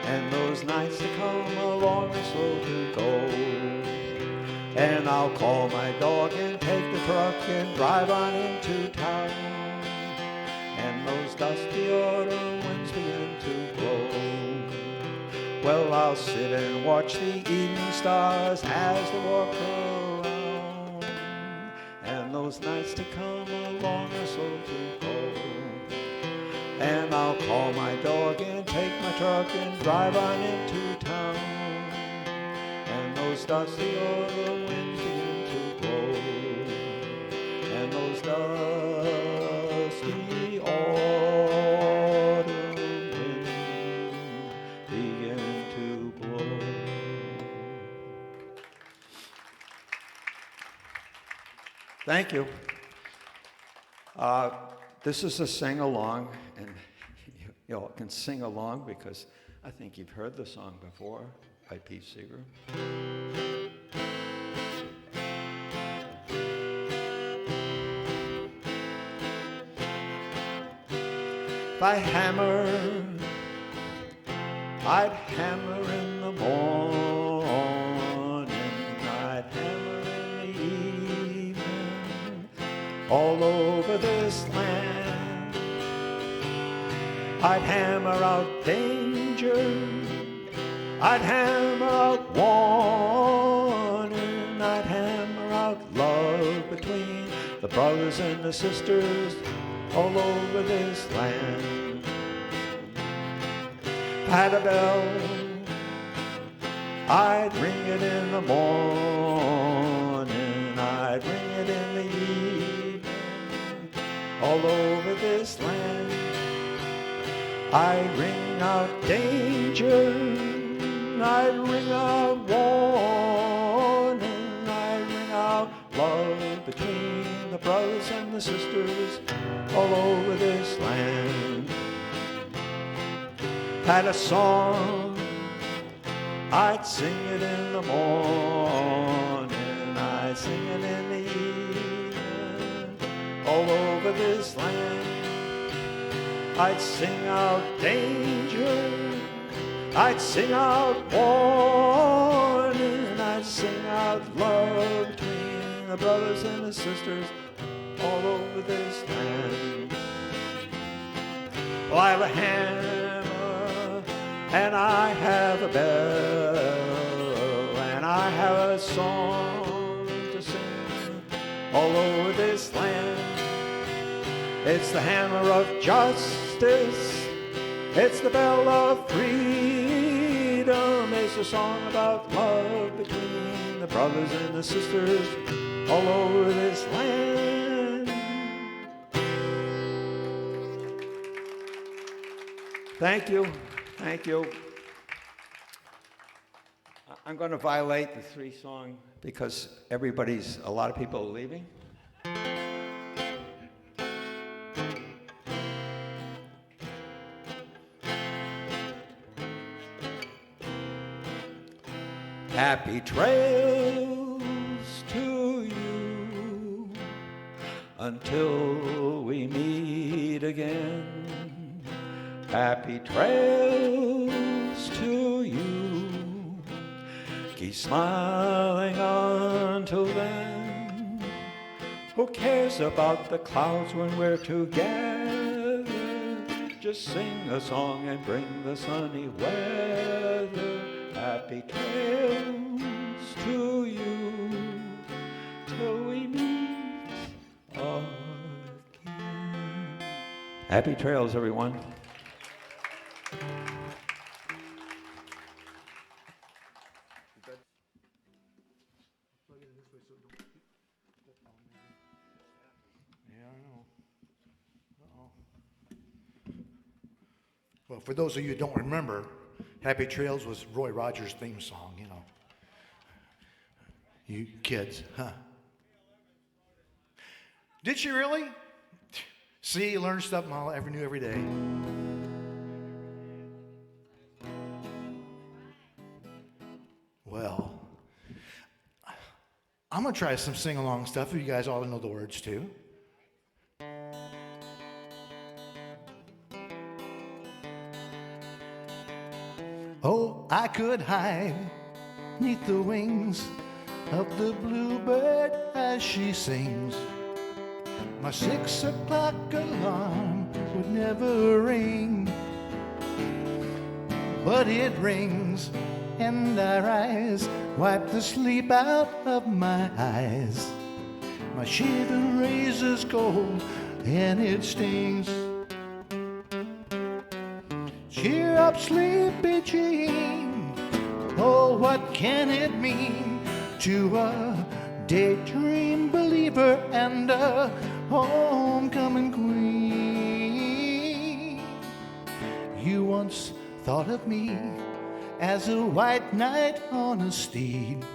and those nights to come along are slow to go. And I'll call my dog and take the truck and drive on into town, and those dusty autumn winds begin to blow. Well, I'll sit and watch the evening stars as they walk around, and those nights to come along are slow to go. And I'll call my dog and take my truck and drive on into town, and those dusty autumn winds begin to blow, and those dusty autumn winds begin to blow. Thank you. This is a sing-along, and you all can sing along because I think you've heard the song before by Pete Seeger. If I hammer, I'd hammer in the morning, I'd hammer in the evening, all over this land. I'd hammer out danger, I'd hammer out warning, I'd hammer out love between the brothers and the sisters all over this land. If I had a bell, I'd ring it in the morning, I'd ring it in the evening, all over this land. I'd ring out danger, I'd ring out warning, I'd ring out love between the brothers and the sisters all over this land. Had a song, I'd sing it in the morning, I'd sing it in the evening, all over this land. I'd sing out danger, I'd sing out warning, I'd sing out love between the brothers and the sisters all over this land. Well, I have a hammer, and I have a bell, and I have a song to sing all over this land. It's the hammer of justice, It's the bell of freedom. It's a song about love between the brothers and the sisters all over this land. Thank you. Thank you. I'm going to violate the 3-song because a lot of people are leaving. Happy trails to you until we meet again. Happy trails to you. Keep smiling until then. Who cares about the clouds when we're together? Just sing a song and bring the sunny weather. Happy trails to you till we meet again. Happy trails, everyone. Well, for those of you who don't remember, Happy Trails was Roy Rogers' theme song, you know. You kids, huh? Did she really? See, you learn stuff new every day. Well, I'm going to try some sing-along stuff. You guys all know the words, too. Oh, I could hide neath the wings of the bluebird as she sings. My 6 o'clock alarm would never ring, but it rings and I rise, wipe the sleep out of my eyes. My shaven razor's cold and it stings. Cheer up, sleepy Jean. Oh, what can it mean to a daydream believer and a homecoming queen? You once thought of me as a white knight on a steed.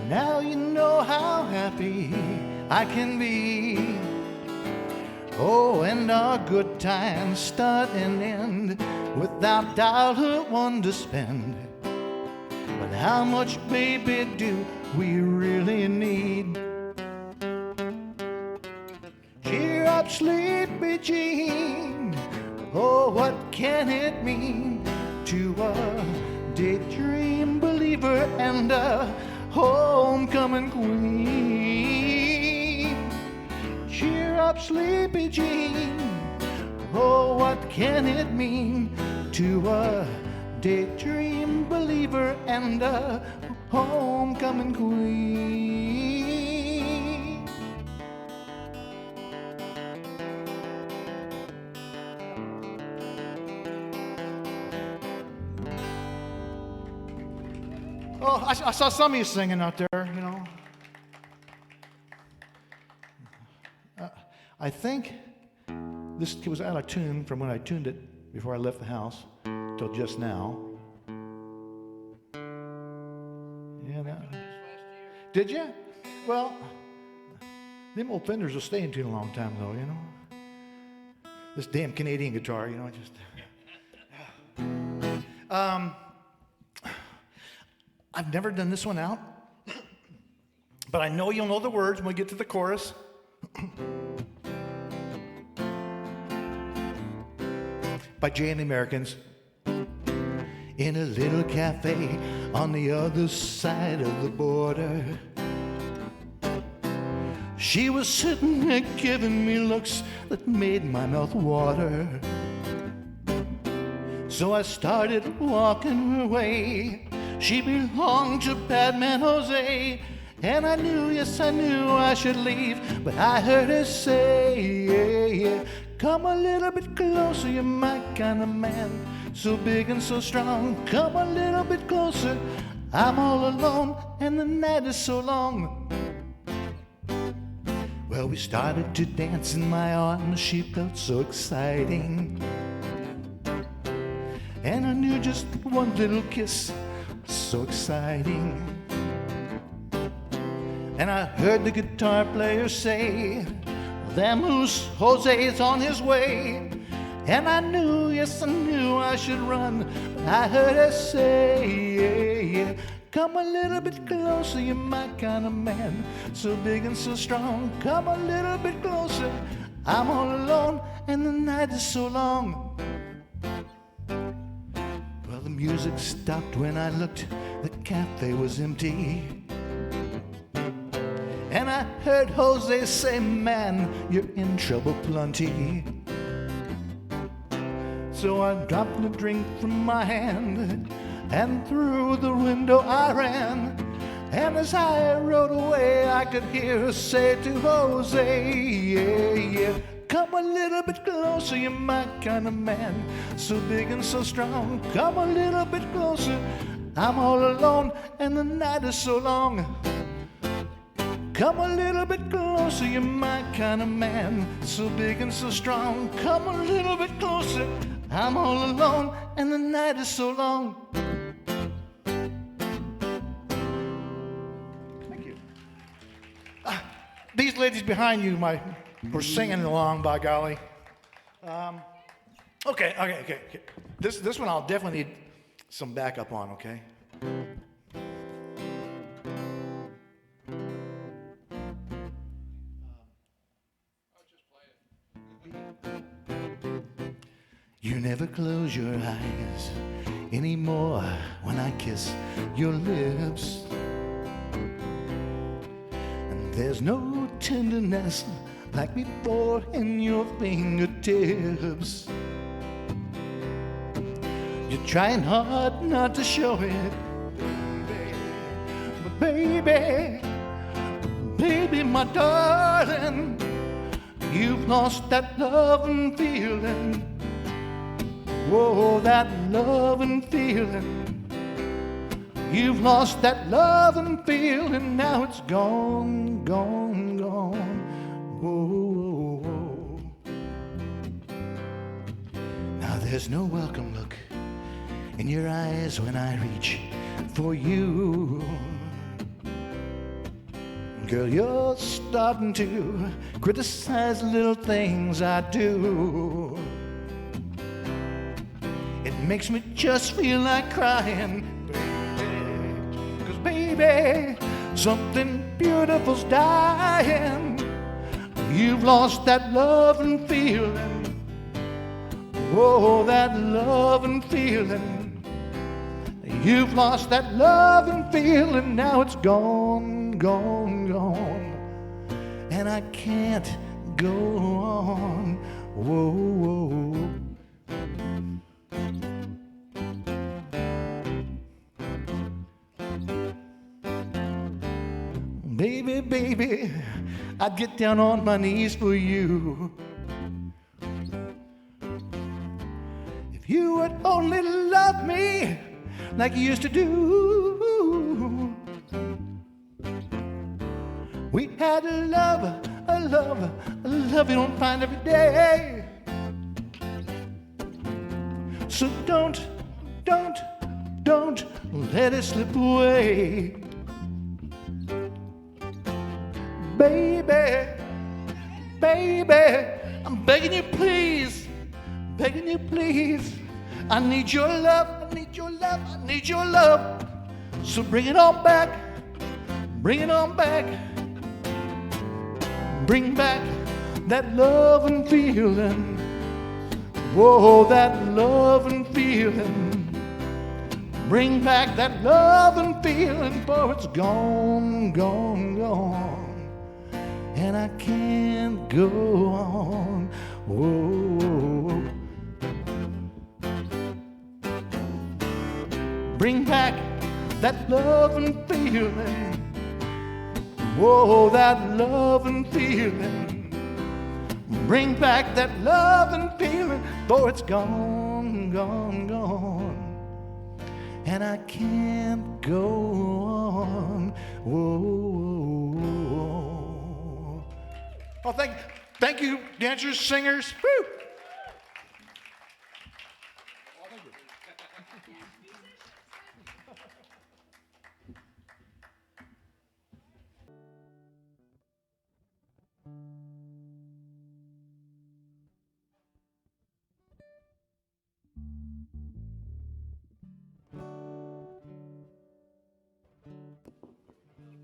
Now you know how happy I can be. Oh, and our good times start and end without $1 to spend. But how much, baby, do we really need? Cheer up, sleepy Jean. Oh, what can it mean to a daydream believer and a homecoming queen? Cheer up, sleepy Jean. Oh, what can it mean to a daydream believer and a homecoming queen? Oh, I saw some of you singing out there, you know. I think this was out of tune from when I tuned it before I left the house till just now. Yeah, did you? Well, them old Fenders will stay in tune a long time, though, you know. This damn Canadian guitar, you know, just. I've never done this one out, but I know you'll know the words when we get to the chorus. By Jay and the Americans. In a little cafe on the other side of the border, she was sitting there giving me looks that made my mouth water. So I started walking her way. She belonged to Batman Jose, And I knew, yes, I knew I should leave, but I heard her say, come a little bit closer, you're my kind of man, so big and so strong. Come a little bit closer, I'm all alone, and the night is so long. Well, we started to dance in my arms, she felt so exciting. And I knew just one little kiss, so exciting. And I heard the guitar player say, them whose Jose's on his way. And I knew, yes, I knew I should run, but I heard her say, come a little bit closer, you're my kind of man, so big and so strong. Come a little bit closer, I'm all alone, and the night is so long. Well, the music stopped when I looked, the cafe was empty. And I heard Jose say, man, you're in trouble plenty. So I dropped the drink from my hand, and through the window I ran. And as I rode away, I could hear her say to Jose, come a little bit closer, you're my kind of man, so big and so strong. Come a little bit closer, I'm all alone, and the night is so long. Come a little bit closer, you're my kind of man, so big and so strong. Come a little bit closer, I'm all alone, and the night is so long. Thank you. These ladies behind you were singing along, by golly. Okay. This one I'll definitely need some backup on, okay? You never close your eyes anymore when I kiss your lips. And there's no tenderness like before in your fingertips. You're trying hard not to show it, but baby, my darling, you've lost that love and feeling. Whoa, that love and feeling. You've lost that love and feeling. Now it's gone, gone, gone. Whoa, whoa. Now there's no welcome look in your eyes when I reach for you. Girl, you're starting to criticize little things I do. It makes me just feel like crying, baby. 'Cause baby, something beautiful's dying. You've lost that love and feeling. Oh, that love and feeling. You've lost that love and feeling. Now it's gone, gone, gone. And I can't go on. Whoa, whoa. Baby, I'd get down on my knees for you. If you would only love me like you used to do. We had a love you don't find every day. So don't let it slip away. Baby, I'm begging you please, I need your love, I need your love. So bring it on back, bring back that love and feeling. Whoa, that love and feeling. Bring back that love and feeling, for it's gone, gone, gone. And I can't go on. Whoa. Bring back that love and feeling. Whoa, that love and feeling. Bring back that love and feeling. Though it's gone, gone, gone. And I can't go on. Whoa. Oh, thank you, dancers, singers. Woo.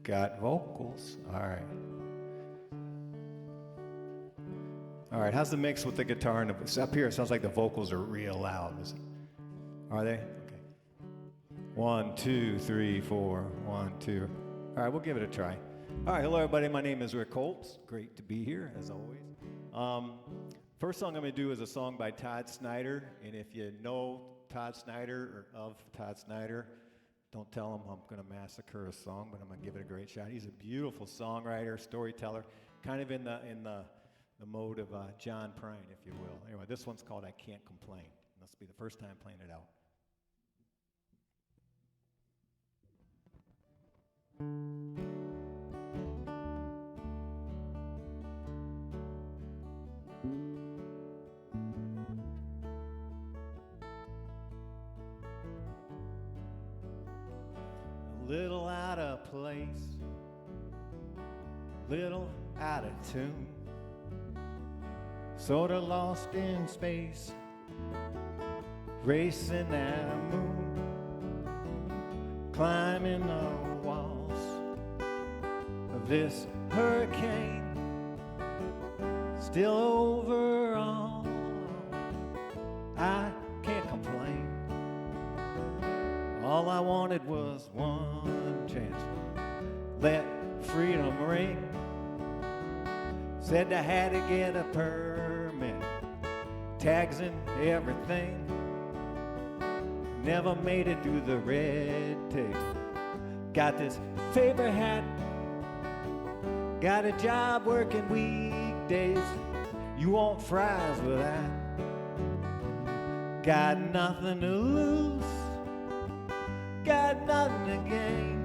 Got vocals. All right. All right, how's the mix with the guitar and it's up here? It sounds like the vocals are real loud. Are they? Okay. 1, 2, 3, 4. 1, 2. All right, we'll give it a try. All right, hello everybody. My name is Rick Holtz. Great to be here as always. First song I'm going to do is a song by Todd Snyder, and if you know Todd Snyder or of Todd Snyder, don't tell him I'm going to massacre a song, but I'm going to give it a great shot. He's a beautiful songwriter, storyteller, kind of in the mode of John Prine, if you will. Anyway, this one's called I Can't Complain. This will be the first time playing it out. A little out of place, little out of tune, sort of lost in space, racing that moon, climbing the walls of this hurricane, still overall, I can't complain. All I wanted was one chance, let freedom ring. Said I had to get a permit, tags and everything. Never made it through the red tape. Got this favor hat, got a job working weekdays. You want fries with that? Got nothing to lose, got nothing to gain.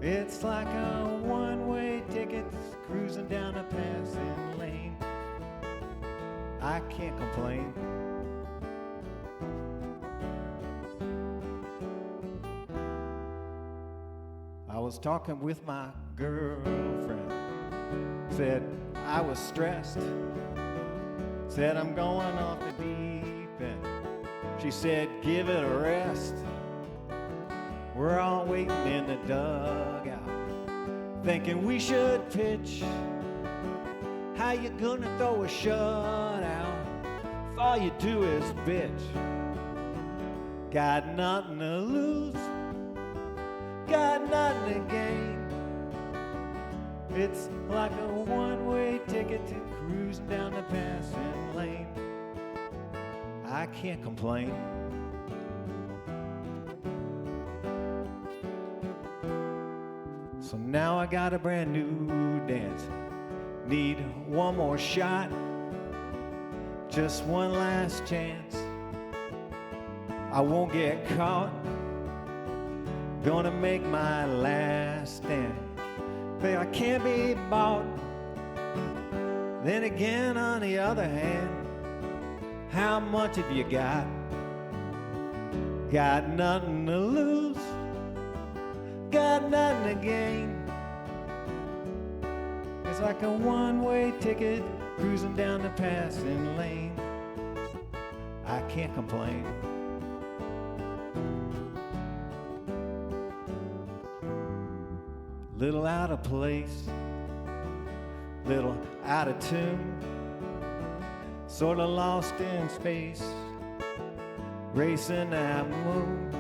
It's like a one-way ticket cruising down a passing lane. I can't complain. I was talking with my girlfriend, said I was stressed, said I'm going off the deep end. She said give it a rest. We're all waiting in the dugout, thinking we should pitch. How you gonna throw a shutout if all you do is bitch? Got nothing to lose, got nothing to gain. It's like a one-way ticket to cruising down the passing lane. I can't complain. So now I got a brand new dance. Need one more shot, just one last chance. I won't get caught, gonna make my last stand. But I can't be bought. Then again, on the other hand, how much have you got? Got nothing to lose, got nothing to gain. It's like a one-way ticket cruising down the passing lane. I can't complain. Little out of place, little out of tune, sort of lost in space, racing that moon,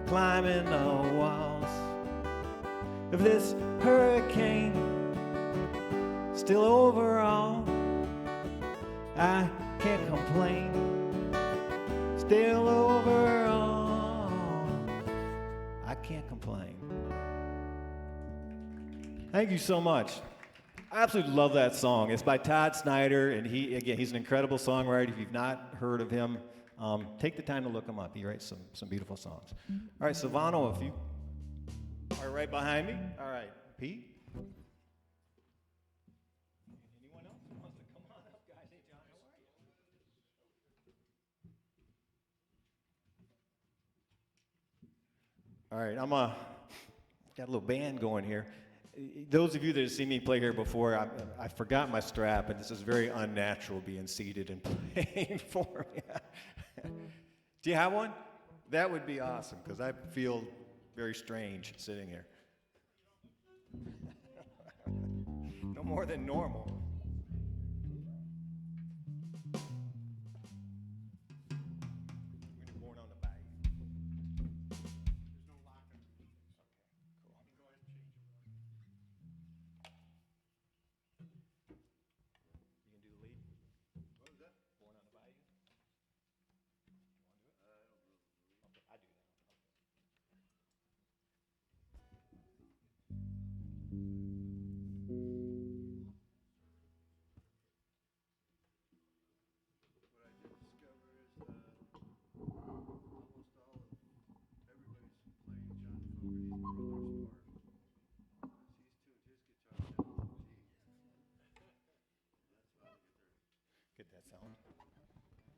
climbing the walls of this hurricane. Still overall, I can't complain. Still overall, I can't complain. Thank you so much. I absolutely love that song. It's by Todd Snyder, and he's an incredible songwriter. If you've not heard of him, take the time to look him up. He writes some beautiful songs. All right, Silvano, if you are right behind me. All right, Pete. Anyone else who wants to come on up, guys? Hey, John, how are you? All right, got a little band going here. Those of you that have seen me play here before, I forgot my strap, and this is very unnatural being seated and playing for me. Do you have one? That would be awesome, because I feel very strange sitting here. No more than normal. Born on the bayou. There's no lock on it. Okay, cool. Go ahead and change it. You can do the lead? What was that? Born on the Bayou? You want to do it? I don't know. Okay, I do that. What I did discover is almost all of everybody's playing John Fogerty's brother's part. He's tuned his guitar down to G. That's why I get Get that sound. double everything, basically.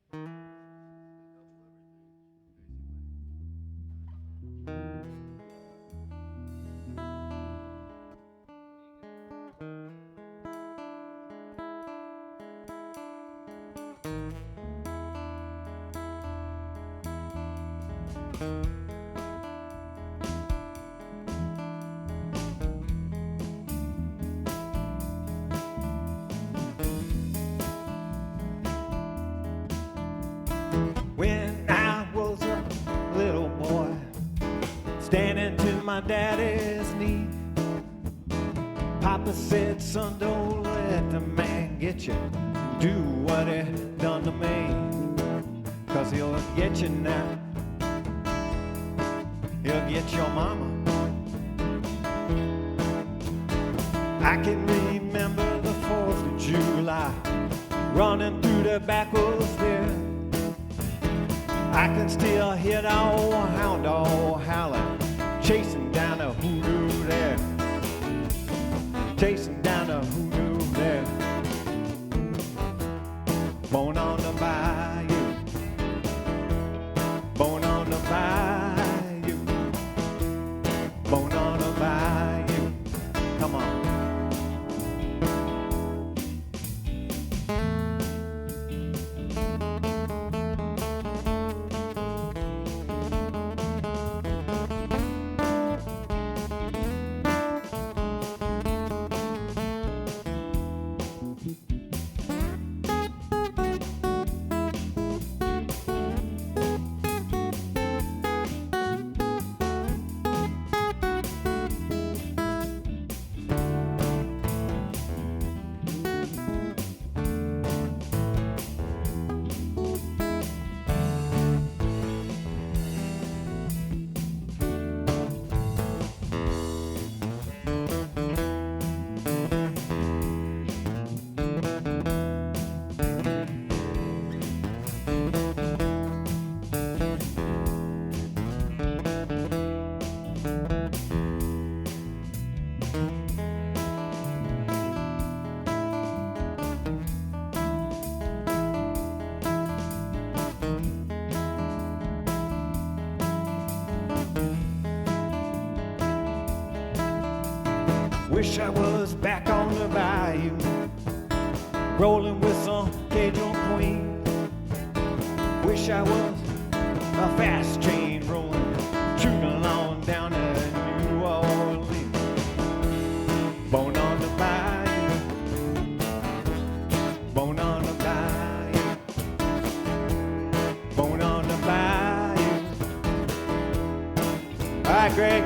When I was a little boy, standing to my daddy's knee, Papa said, son, don't let the man get you. Do what he done to me, 'cause he'll get you now. He'll get your mama. I can remember the 4th of July, running through the backwoods there. I can still hear the old hound dog howling, chasing down a hoodoo there, chasing down a hoodoo there. Born on the bayou, born on the bayou, born on the bayou. Come on. Wish I was back on the bayou, rolling with some Cajun queen. Wish I was a fast train rolling, shooting along down to New Orleans. Born on the bayou, born on the bayou, born on the bayou. All right, Greg.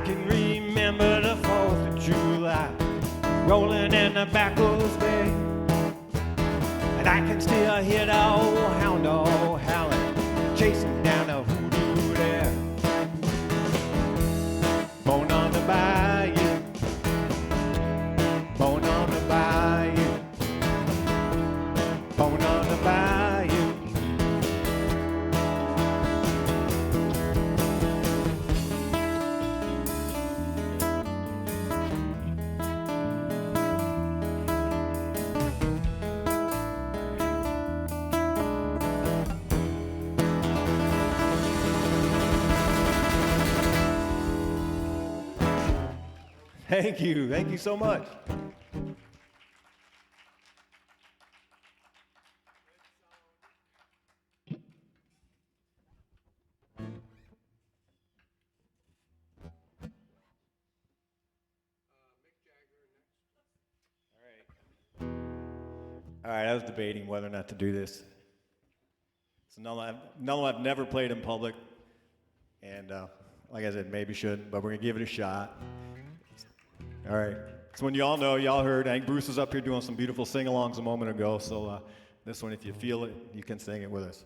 can remember the 4th of July, rolling in the back of Bay. And I can still hear the old hound dog howling, chasing down the hoodoo there. Born on the bayou, born on the bayou, born on the bayou. Thank you so much. All right, I was debating whether or not to do this. It's another one I've never played in public, and like I said, maybe should, but we're gonna give it a shot. All right, so when y'all know, y'all heard, I think Bruce was up here doing some beautiful sing-alongs a moment ago, so this one, if you feel it, you can sing it with us.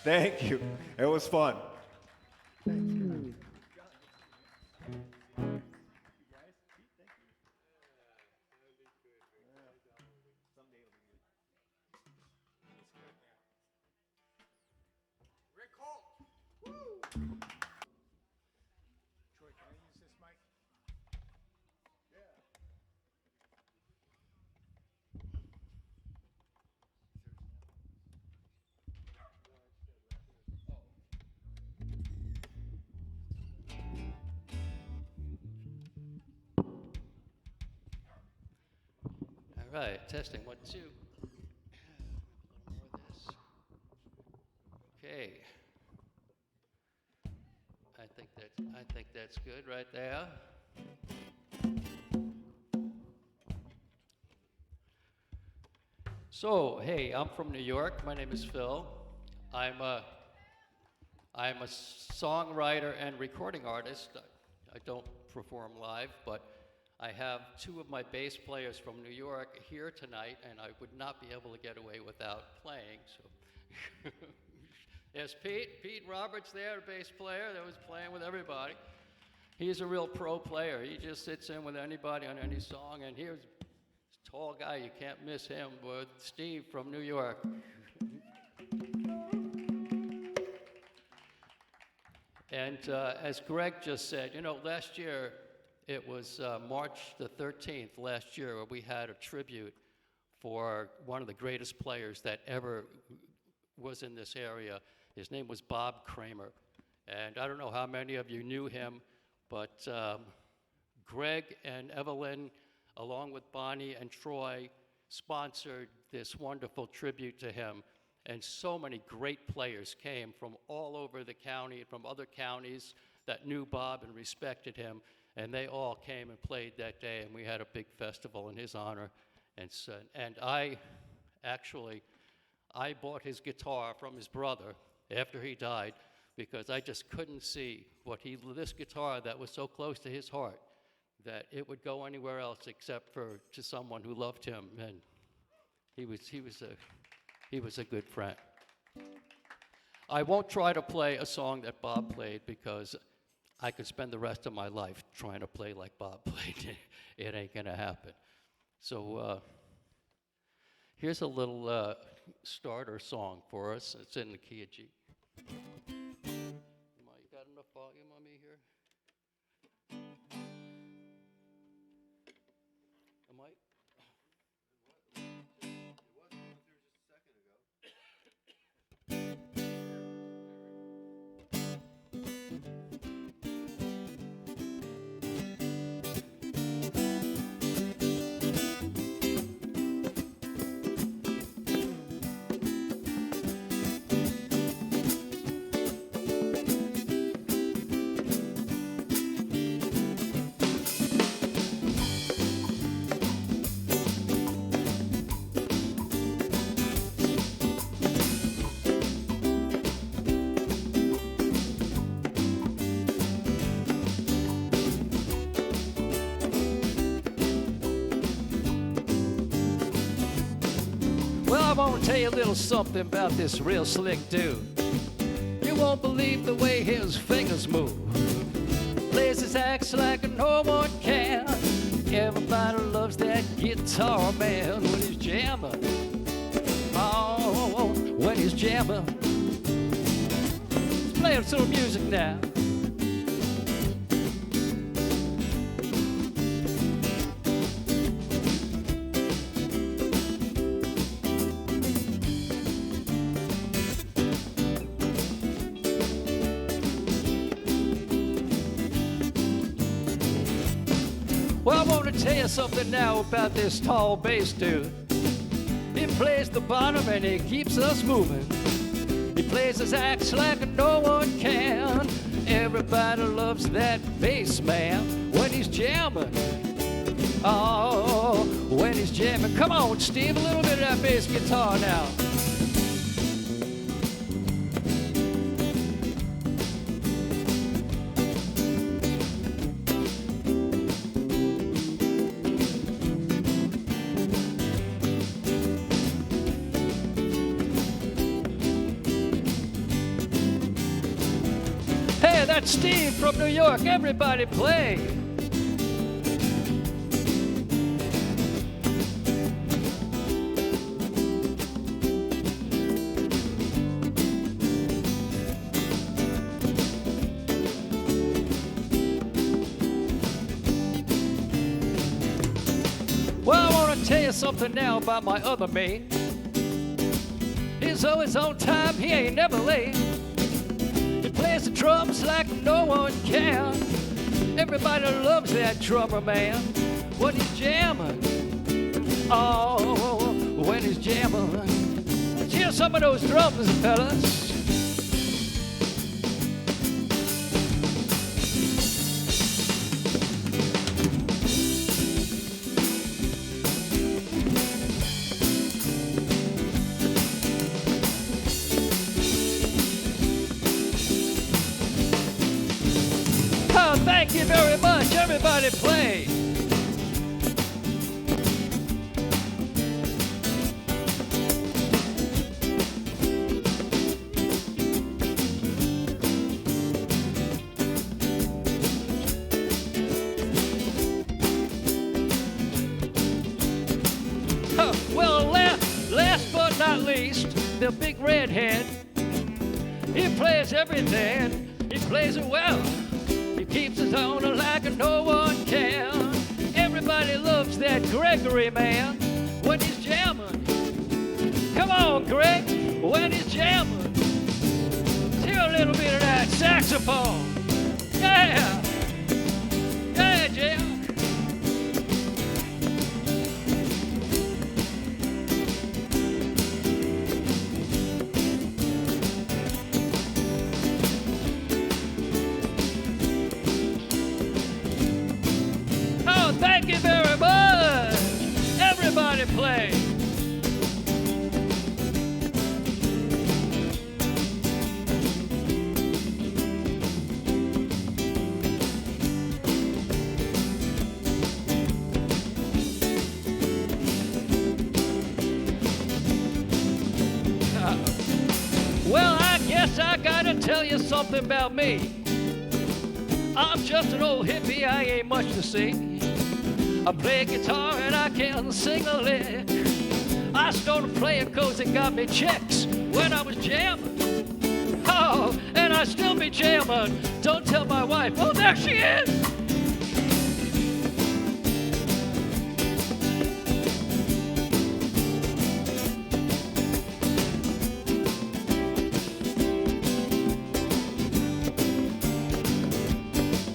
Thank you. It was fun. All right, testing 1, 2. A little more of this. Okay. I think that's good right there. So, hey, I'm from New York. My name is Phil. I'm a songwriter and recording artist. I don't perform live, but I have two of my bass players from New York here tonight, and I would not be able to get away without playing. So, there's Pete Roberts there, the bass player that was playing with everybody. He's a real pro player. He just sits in with anybody on any song, and here's this tall guy, you can't miss him, with Steve from New York. And as Greg just said, you know, last year, it was March the 13th last year where we had a tribute for one of the greatest players that ever was in this area. His name was Bob Kramer. And I don't know how many of you knew him, but Greg and Evelyn, along with Bonnie and Troy, sponsored this wonderful tribute to him. And so many great players came from all over the county, from other counties that knew Bob and respected him. And they all came and played that day, and we had a big festival in his honor. And I bought his guitar from his brother after he died because I just couldn't see this guitar that was so close to his heart, that it would go anywhere else except to someone who loved him. And he was a good friend. I won't try to play a song that Bob played because I could spend the rest of my life trying to play like Bob played. It ain't gonna happen. So here's a little starter song for us. It's in the key of G. You got enough volume on me here? Am I? I want to tell you a little something about this real slick dude. You won't believe the way his fingers move. Plays his axe like no one can. Everybody loves that guitar man when he's jamming. Oh, when he's jamming. Let's play some music now. Well, I want to tell you something now about this tall bass dude. He plays the bottom and he keeps us moving. He plays his axe like no one can. Everybody loves that bass man when he's jamming. Oh, when he's jamming. Come on, Steve, a little bit of that bass guitar now. about Steve from New York? Everybody play. Well, I want to tell you something now about my other mate. He's always on time, he ain't never late. He plays the drums like no one can. Everybody loves that drummer, man. When he's jamming, oh, when he's jamming. Let's hear some of those drums, fellas. Oh, thank you very much. Everybody play. Well, last but not least, the big redhead. He plays everything. He plays it well. He keeps his own like no one can. Everybody loves that Gregory man when he's jamming. Come on, Greg, when he's jamming. Let's hear a little bit of that saxophone. Yeah, yeah, Jim. Thank you very much. Everybody play. Well, I guess I gotta tell you something about me. I'm just an old hippie, I ain't much to see. I play guitar and I can sing a lick. I started playing 'cause it got me chicks when I was jamming. Oh, and I still be jamming. Don't tell my wife. Oh, there she is.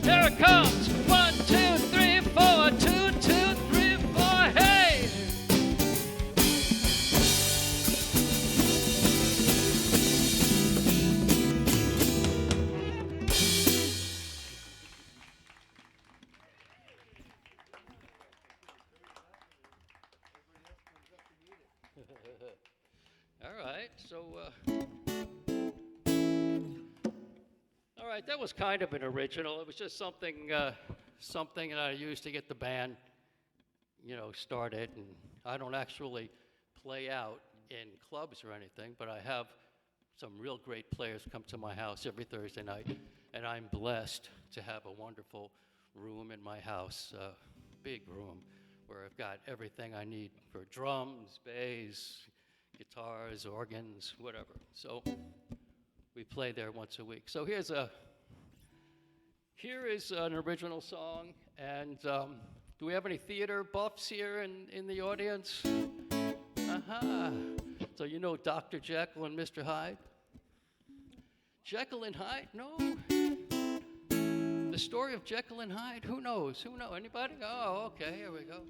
Here it comes. 1, 2, 3, 4. 2, 2, 3, 4. Hey! All right, so all right, that was kind of an original. It was just something something that I used to get the band, started. And I don't actually play out in clubs or anything, but I have some real great players come to my house every Thursday night, and I'm blessed to have a wonderful room in my house, big room, where I've got everything I need for drums, bass, guitars, organs, whatever. So we play there once a week. So here is an original song, and do we have any theater buffs here in the audience? Uh-huh. So you know Dr. Jekyll and Mr. Hyde? Jekyll and Hyde? No. The story of Jekyll and Hyde? Who knows? Who knows? Anybody? Oh, okay, here we go.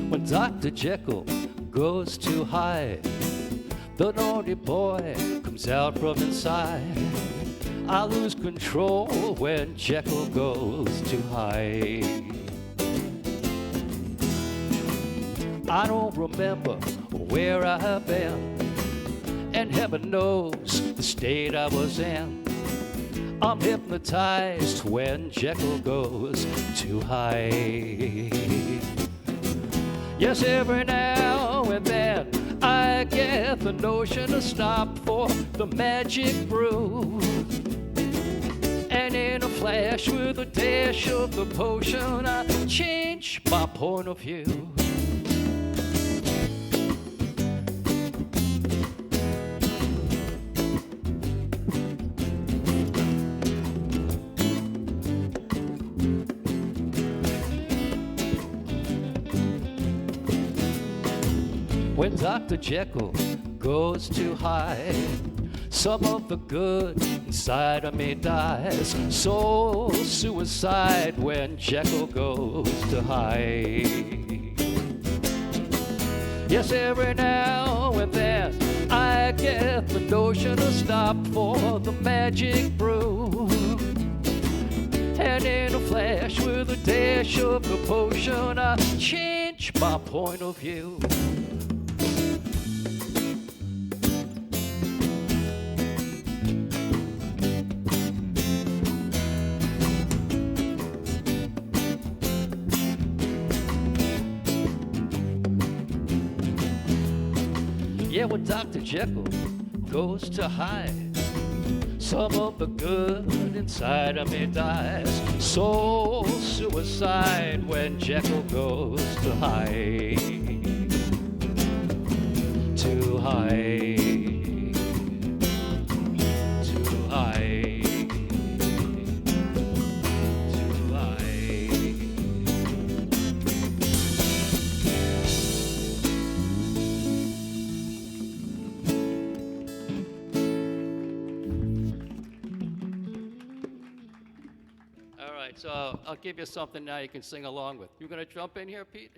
When Dr. Jekyll goes to Hyde, The naughty boy comes out from inside. I lose control when Jekyll goes to hide. I don't remember where I have been, and heaven knows the state I was in. I'm hypnotized when Jekyll goes to hide. Yes, every now and then I get the notion to stop for the magic brew. And in a flash with a dash of the potion, I change my point of view. When Dr. Jekyll goes to hide, some of the good inside of me dies. So suicide when Jekyll goes to hide. Yes, every now and then I get the notion to stop for the magic brew. And in a flash with a dash of the potion, I change my point of view. Yeah, when Dr. Jekyll goes to hide, some of the good inside of me dies. So suicide when Jekyll goes to hide. To hide. To hide. To hide. All right, so I'll give you something now you can sing along with. You gonna jump in here, Pete?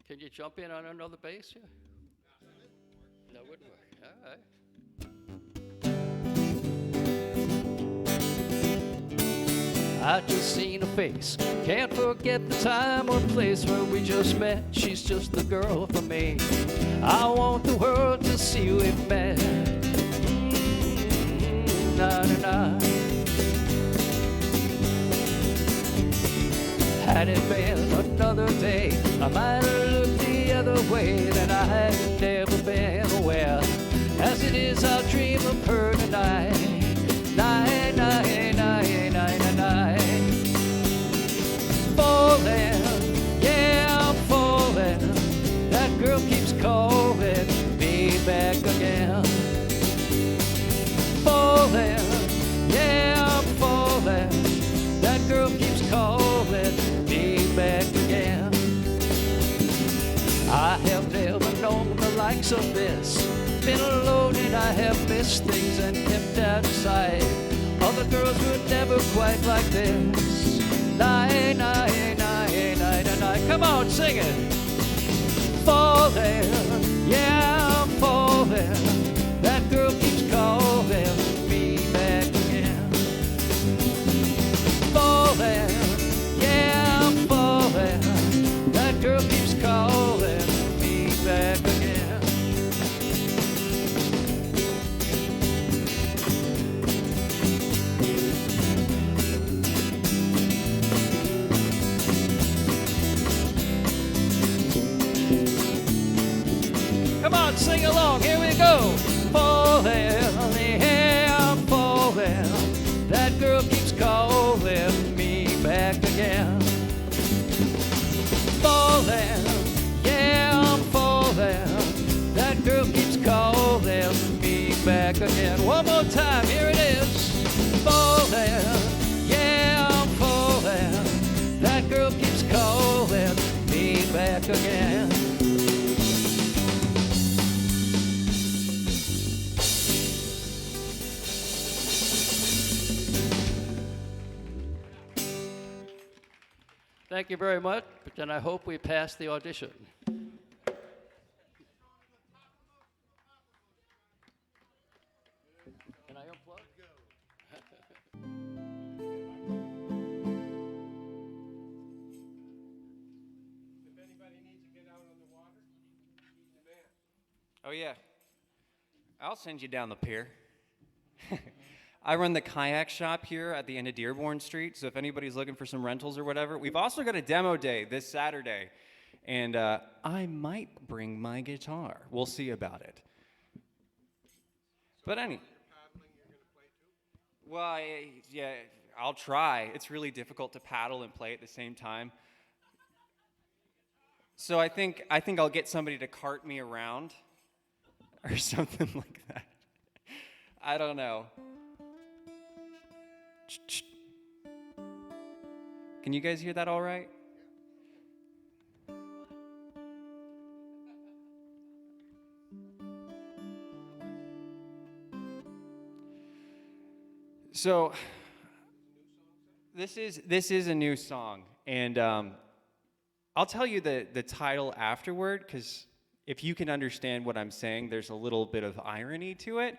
Can you jump in on another bass here? That wouldn't work. All right. I just seen her face. Can't forget the time or place where we just met. She's just the girl for me. I want the world to see we've met. Na na na. Had it been another day, I might have looked the other way, then I had never been aware. As it is, I'll dream of her tonight. Night, night, night, night, night. Falling, yeah, I'm falling. That girl keeps calling me back again. Falling, yeah, I'm falling. That girl keeps calling me back again. I have never known the likes of this. Been alone and I have missed things and kept out of sight. Other girls were never quite like this. Night, night, night, night, night. Come on, sing it. Falling, yeah, I'm falling. That girl keeps calling me back again. Falling, yeah, I'm falling. That girl keeps calling me back again. Come on, sing along, here we go. Falling, yeah, I'm falling. That girl keeps calling me back again. Falling, yeah, I'm falling. That girl keeps calling me back again. One more time, here it is. Falling, yeah, I'm falling. That girl keeps calling me back again. Thank you very much, and I hope we pass the audition. Oh, yeah. I'll send you down the pier. I run the kayak shop here at the end of Dearborn Street, so if anybody's looking for some rentals or whatever, we've also got a demo day this Saturday, and I might bring my guitar. We'll see about it. But well, yeah, I'll try. It's really difficult to paddle and play at the same time. So I think I'll get somebody to cart me around or something like that. I don't know. Can you guys hear that all right? So this is a new song, and I'll tell you the title afterward, because if you can understand what I'm saying, there's a little bit of irony to it,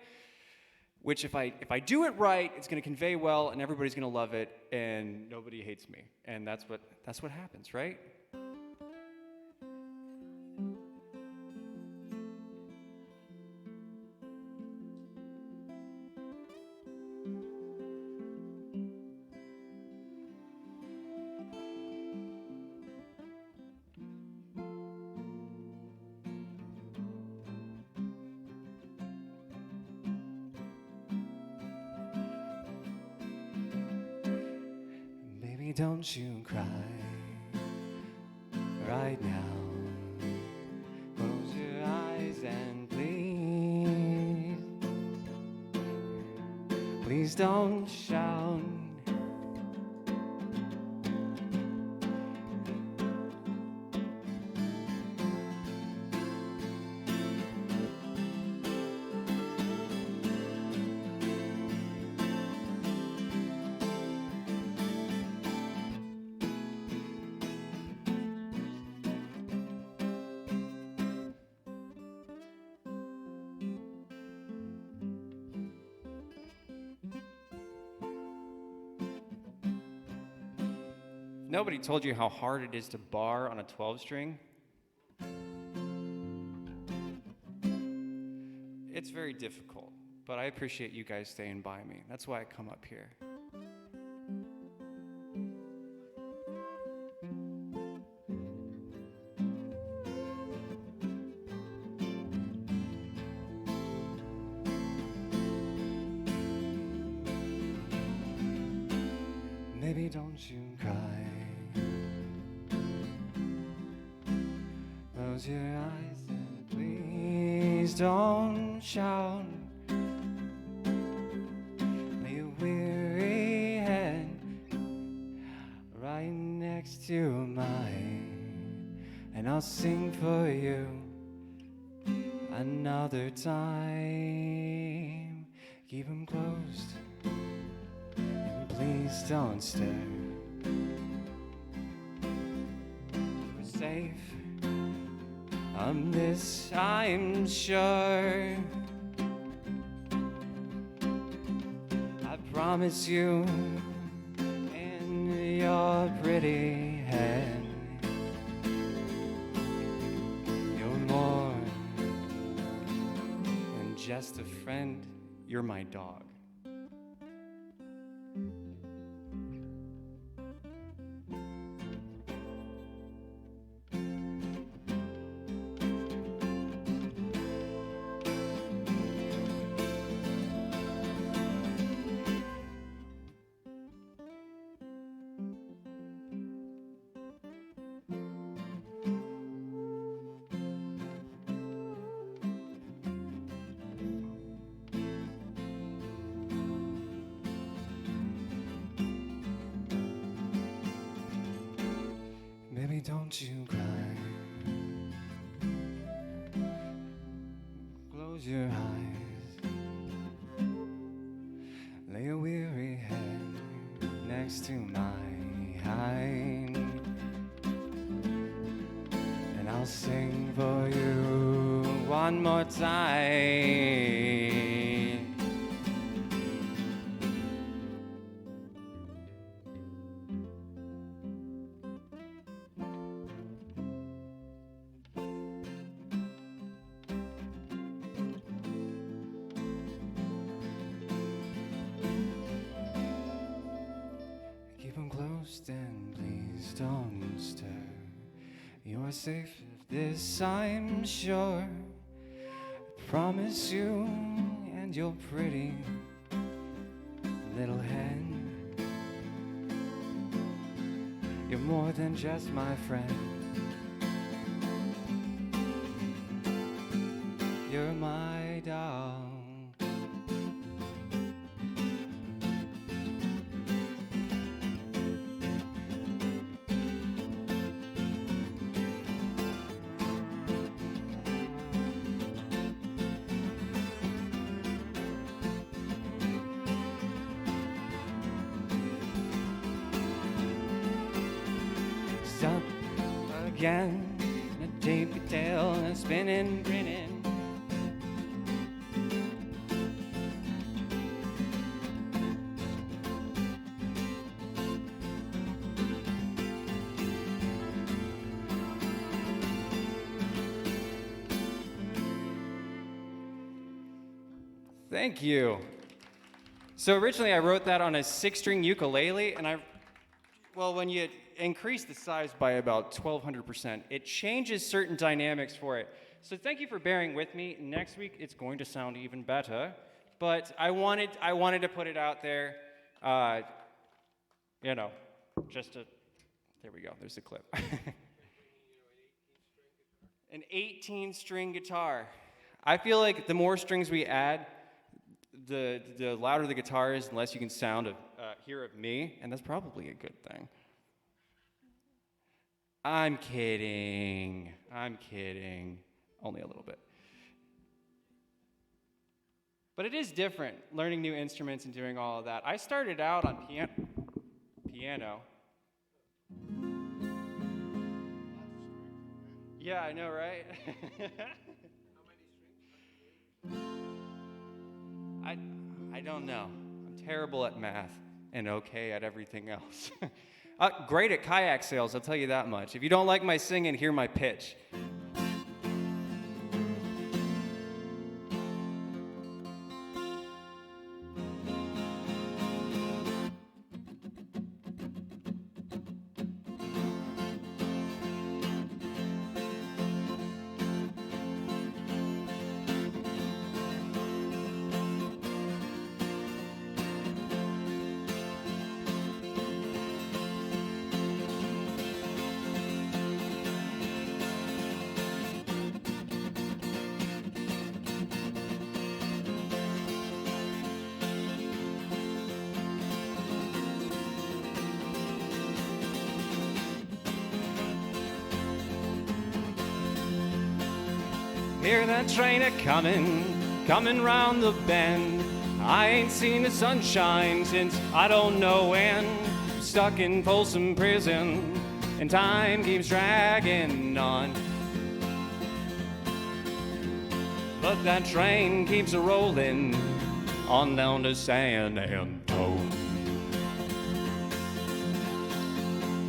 which if I do it right, it's going to convey well, and everybody's going to love it, and nobody hates me, and that's what happens, right? Baby, don't you cry right now. Close your eyes and please don't shout. Nobody told you how hard it is to bar on a 12-string. It's very difficult, but I appreciate you guys staying by me. That's why I come up here. Baby, don't you cry. Close your eyes and please don't shout. Lay your weary head right next to mine, and I'll sing for you another time. Keep 'em closed, and please don't stare. We're safe on this, I'm sure. I promise you, in your pretty head, you're more than just a friend, you're my dog. Baby, don't you cry. Close your eyes. Lay a weary head next to mine, and I'll sing for you one more time. them closed and please don't stir. You are safe if this I'm sure. I promise you and your pretty little hen. You're more than just my friend. You're my doll. Up again, a dainty tail spinning, grinning. Thank you. So originally I wrote that on a 6-string ukulele, and well, when you increase the size by about 1,200%, it changes certain dynamics for it. So thank you for bearing with me. Next week it's going to sound even better, but I wanted to put it out there, you know, just to. There we go. There's the clip. An 18-string guitar. I feel like the more strings we add, the louder the guitar is, the less you can hear of me, and that's probably a good thing. I'm kidding. Only a little bit. But it is different, learning new instruments and doing all of that. I started out on piano. Yeah, I know, right? I don't know. I'm terrible at math and okay at everything else. Great at kayak sales, I'll tell you that much. If you don't like my singing, hear my pitch. Hear that train coming round the bend. I ain't seen the sunshine since I don't know when. Stuck in Folsom Prison, and time keeps dragging on. But that train keeps a-rolling on down to San Antone.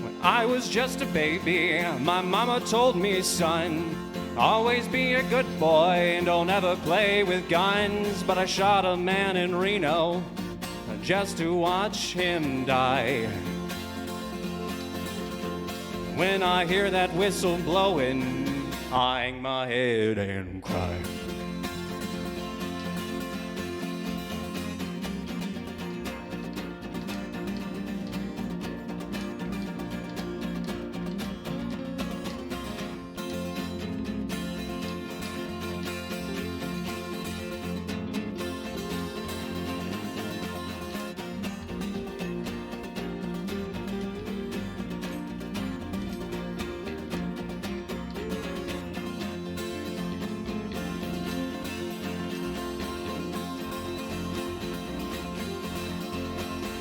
When I was just a baby, my mama told me, son, always be a good boy and don't ever play with guns. But I shot a man in Reno just to watch him die. When I hear that whistle blowing, I hang my head and cry.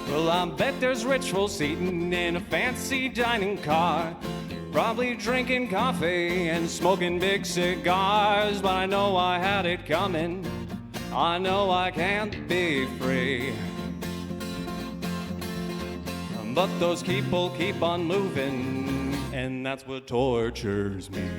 Well, I bet there's rich folks eating in a fancy dining car, probably drinking coffee and smoking big cigars. But I know I had it coming, I know I can't be free. But those people keep on moving, and that's what tortures me.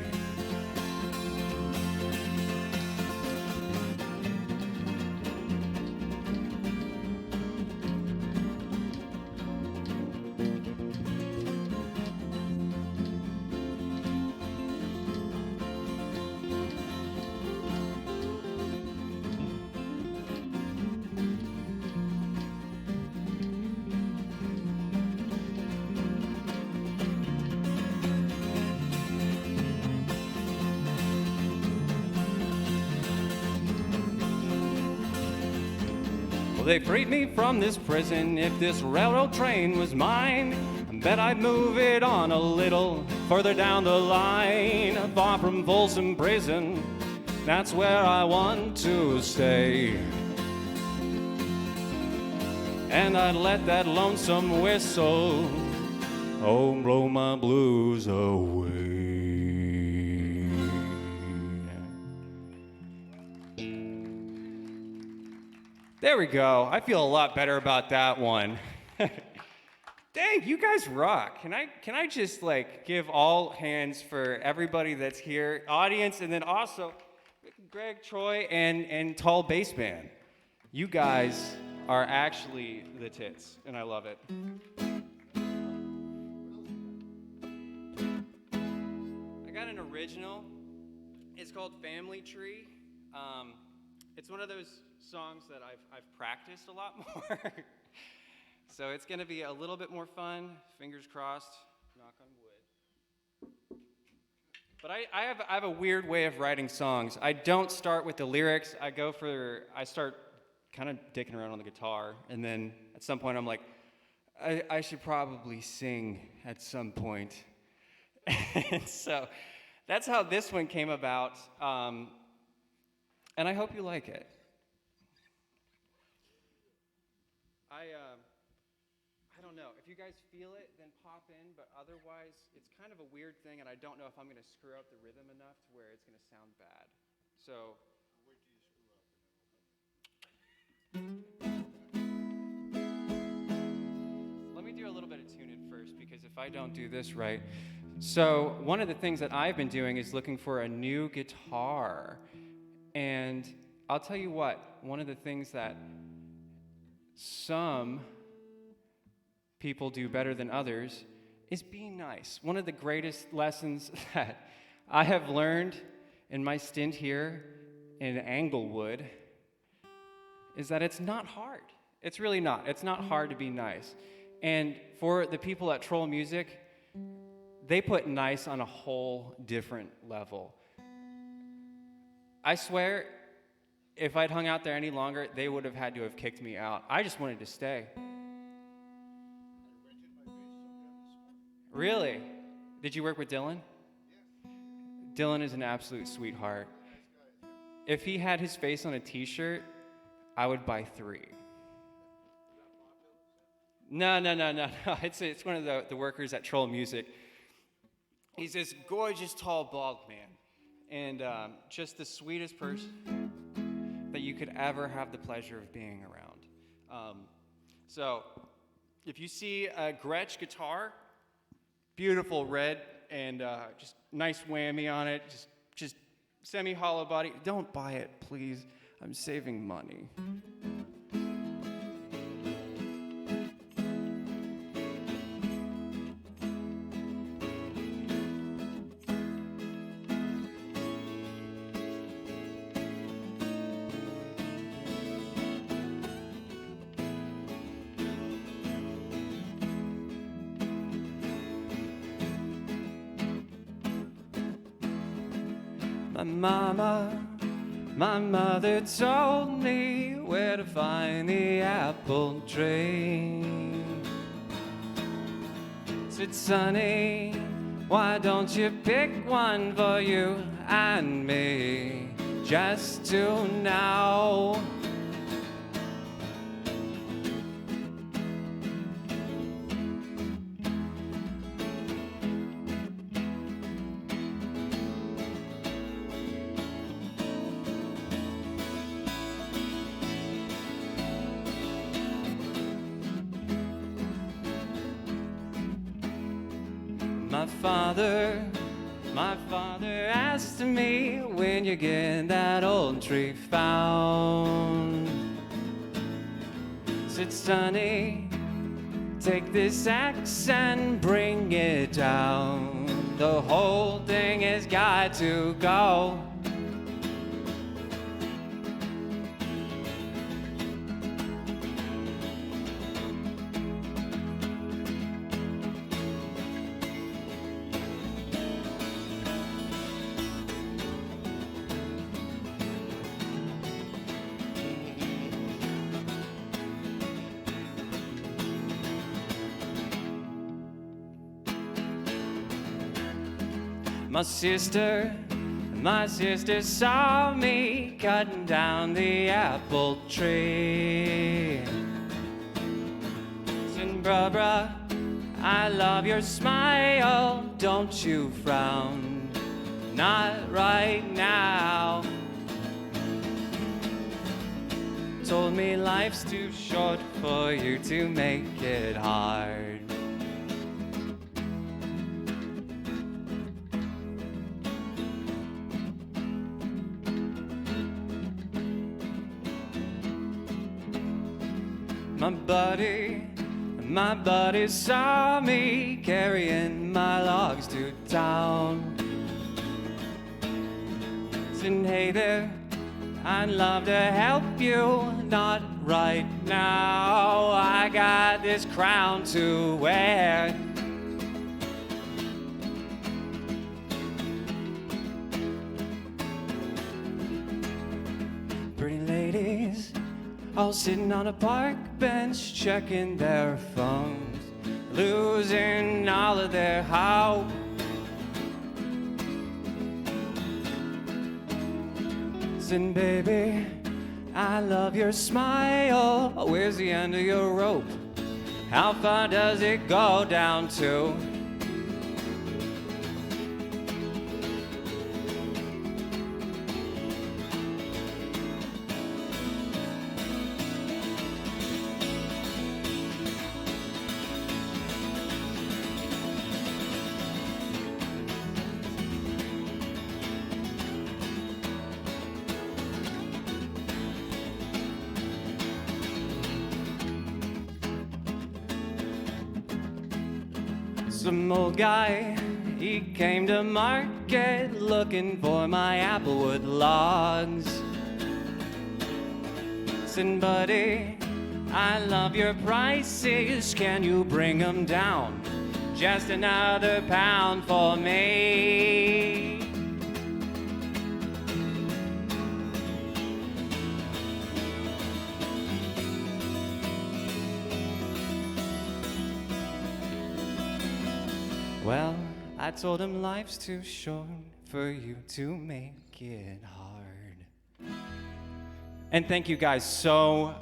they freed me from this prison. If this railroad train was mine, I bet I'd move it on a little further down the line. Far from Folsom Prison, that's where I want to stay. And I'd let that lonesome whistle, oh, blow my blues away. There we go. I feel a lot better about that one. Dang, you guys rock. Can I just like give all hands for everybody that's here, audience, and then also Greg, Troy, and tall bass band. You guys are actually the tits, and I love it. I got an original. It's called Family Tree. It's one of those songs that I've practiced a lot more. So it's gonna be a little bit more fun, fingers crossed, knock on wood. But I have a weird way of writing songs. I don't start with the lyrics. I start kind of dicking around on the guitar, and then at some point I'm like, I should probably sing at some point. And so that's how this one came about, and I hope you like it. I don't know. If you guys feel it, then pop in, but otherwise, it's kind of a weird thing, and I don't know if I'm going to screw up the rhythm enough to where it's going to sound bad. So let me do a little bit of tune-in first, because if I don't do this right. So one of the things that I've been doing is looking for a new guitar. And I'll tell you what, one of the things that some people do better than others is being nice. One of the greatest lessons that I have learned in my stint here in Englewood is that it's not hard. It's really not. It's not hard to be nice. And for the people at Troll Music, they put nice on a whole different level. I swear, if I'd hung out there any longer, they would have had to have kicked me out. I just wanted to stay. Really? Did you work with Dylan? Dylan is an absolute sweetheart. If he had his face on a t-shirt, I would buy 3. No. It's one of the workers at Troll Music. He's this gorgeous, tall, bald man. And just the sweetest person that you could ever have the pleasure of being around. So, if you see a Gretsch guitar, beautiful red and just nice whammy on it, just semi-hollow body. Don't buy it, please. I'm saving money. My mother told me where to find the apple tree. Said, Sonny, why don't you pick one for you and me just to know? My father asked me when you get that old tree found. Said, Sonny, take this axe and bring it down. The whole thing has got to go. My sister saw me cutting down the apple tree. Said, bruh, I love your smile, don't you frown, not right now. Told me life's too short for you to make it hard. My buddy saw me carrying my logs to town. Said, hey there, I'd love to help you, not right now. I got this crown to wear. Pretty ladies all sitting on a park bench checking their phones, losing all of their hope. Saying, baby, I love your smile. Where's the end of your rope? How far does it go down to? Some old guy, he came to market looking for my applewood logs. Said, buddy, I love your prices, can you bring them down? Just another pound for me. Well, I told him life's too short for you to make it hard. And thank you guys so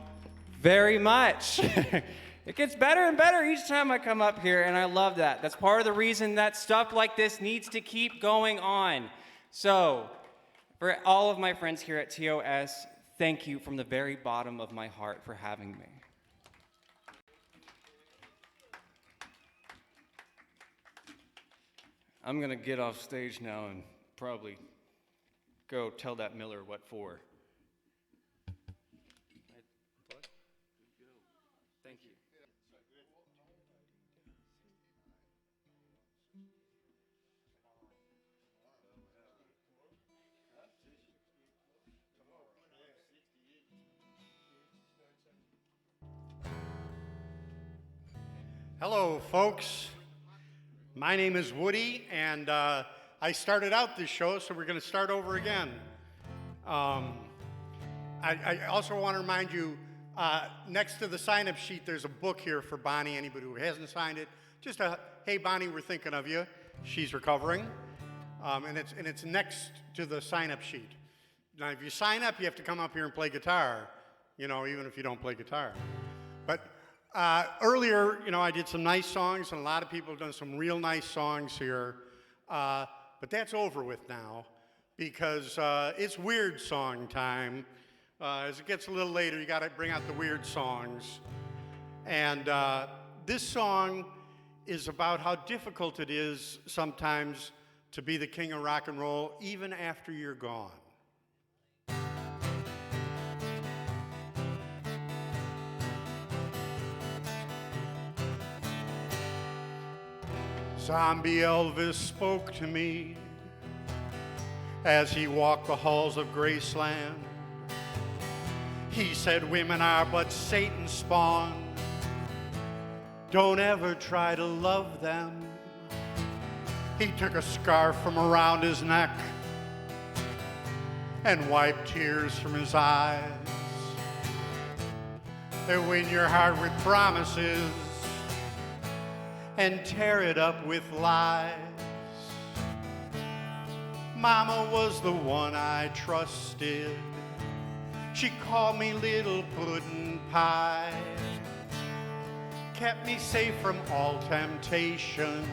very much. It gets better and better each time I come up here, and I love that. That's part of the reason that stuff like this needs to keep going on. So, for all of my friends here at TOS, thank you from the very bottom of my heart for having me. I'm gonna get off stage now and probably go tell that Miller what for. Thank you. Hello, folks. My name is Woody, and I started out this show, so we're going to start over again. I also want to remind you, next to the sign-up sheet, there's a book here for Bonnie. Anybody who hasn't signed it, just a, hey, Bonnie, we're thinking of you. She's recovering, and it's next to the sign-up sheet. Now, if you sign up, you have to come up here and play guitar, you know, even if you don't play guitar. But earlier, you know, I did some nice songs, and a lot of people have done some real nice songs here. But that's over with now, because it's weird song time. As it gets a little later, you got to bring out the weird songs. And this song is about how difficult it is sometimes to be the king of rock and roll, even after you're gone. Zombie Elvis spoke to me as he walked the halls of Graceland. He said, women are but Satan's spawn. Don't ever try to love them. He took a scarf from around his neck and wiped tears from his eyes. They win your heart with promises and tear it up with lies. Mama was the one I trusted. She called me little puddin' pie, kept me safe from all temptation.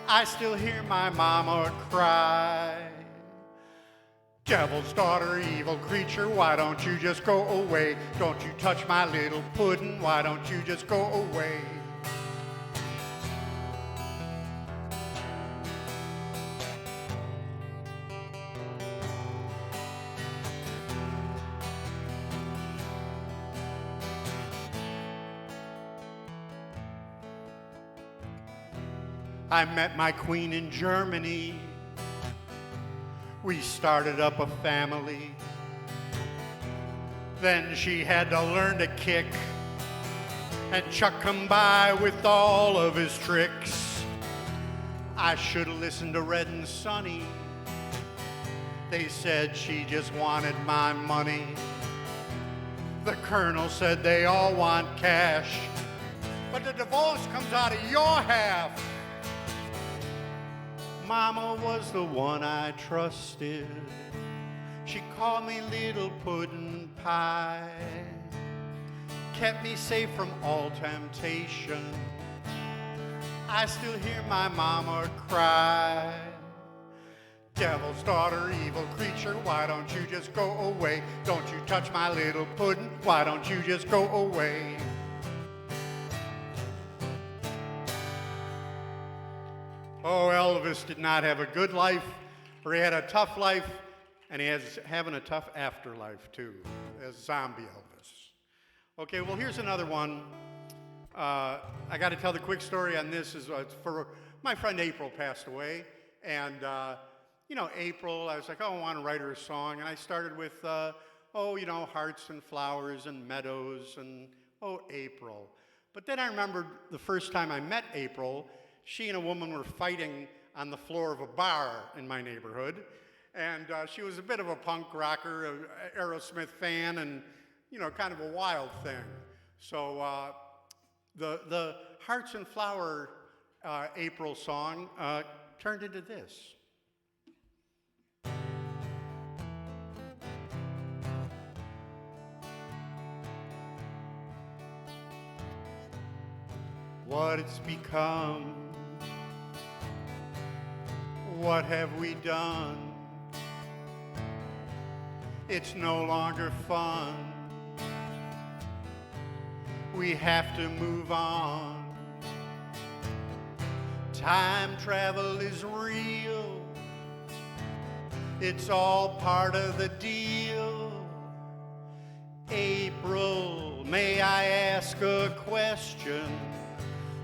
I still hear my mama cry. Devil's daughter, evil creature, why don't you just go away? Don't you touch my little puddin', why don't you just go away? I met my queen in Germany. We started up a family. Then she had to learn to kick, and Chuck come by with all of his tricks. I should have listened to Red and Sunny. They said she just wanted my money. The colonel said they all want cash, but the divorce comes out of your half. Mama was the one I trusted. She called me little puddin' pie, kept me safe from all temptation. I still hear my mama cry. Devil's daughter, evil creature, why don't you just go away? Don't you touch my little puddin', why don't you just go away? Oh, Elvis did not have a good life, or he had a tough life, and he has having a tough afterlife too, as zombie Elvis. Okay, well here's another one. I got to tell the quick story on this. Is for my friend April passed away, and you know, April, I was like, oh, I want to write her a song, and I started with, oh, you know, hearts and flowers and meadows, and oh, April. But then I remembered the first time I met April, she and a woman were fighting on the floor of a bar in my neighborhood, and she was a bit of a punk rocker, an Aerosmith fan, and, you know, kind of a wild thing. So the Hearts and Flower April song turned into this. What it's become, what have we done? It's no longer fun. We have to move on. Time travel is real. It's all part of the deal. April, may I ask a question?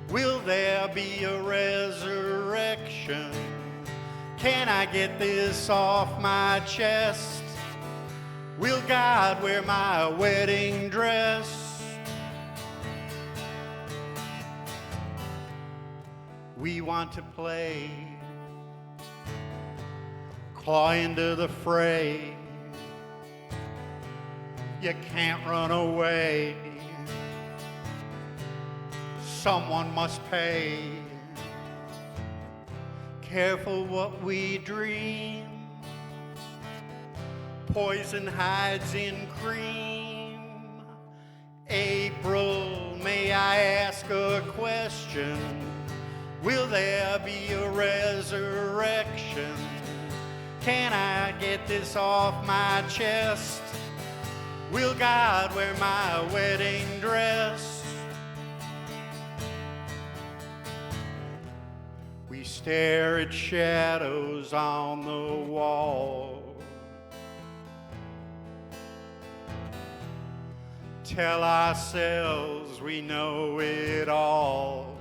Will there be a resurrection? Can I get this off my chest? Will God wear my wedding dress? We want to play, claw into the fray. You can't run away. Someone must pay. Careful what we dream. Poison hides in cream. April, may I ask a question? Will there be a resurrection? Can I get this off my chest? Will God wear my wedding dress? We stare at shadows on the wall. Tell ourselves we know it all.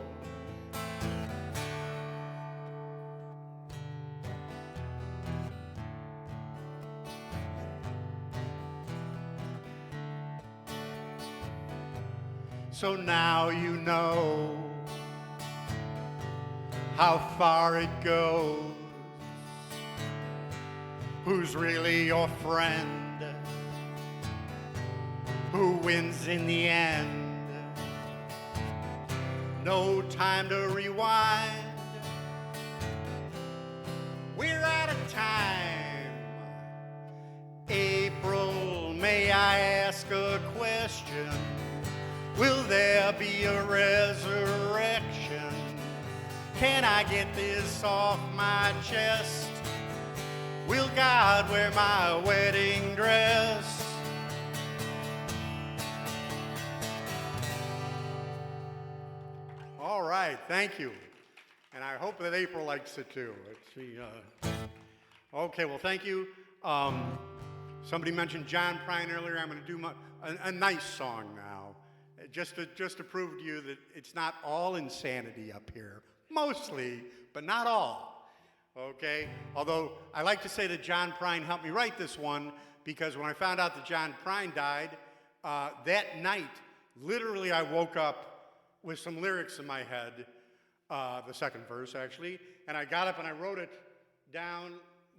So now you know how far it goes. Who's really your friend? Who wins in the end? No time to rewind. We're out of time. April, may I ask a question? Will there be a resurrection? Can I get this off my chest? Will God wear my wedding dress? All right, thank you. And I hope that April likes it too. Okay, well, thank you. Somebody mentioned John Prine earlier. I'm going to do a nice song now, just to prove to you that it's not all insanity up here. Mostly, but not all. Okay? Although I like to say that John Prine helped me write this one, because when I found out that John Prine died, that night, literally I woke up with some lyrics in my head, the second verse actually, and I got up and I wrote it down,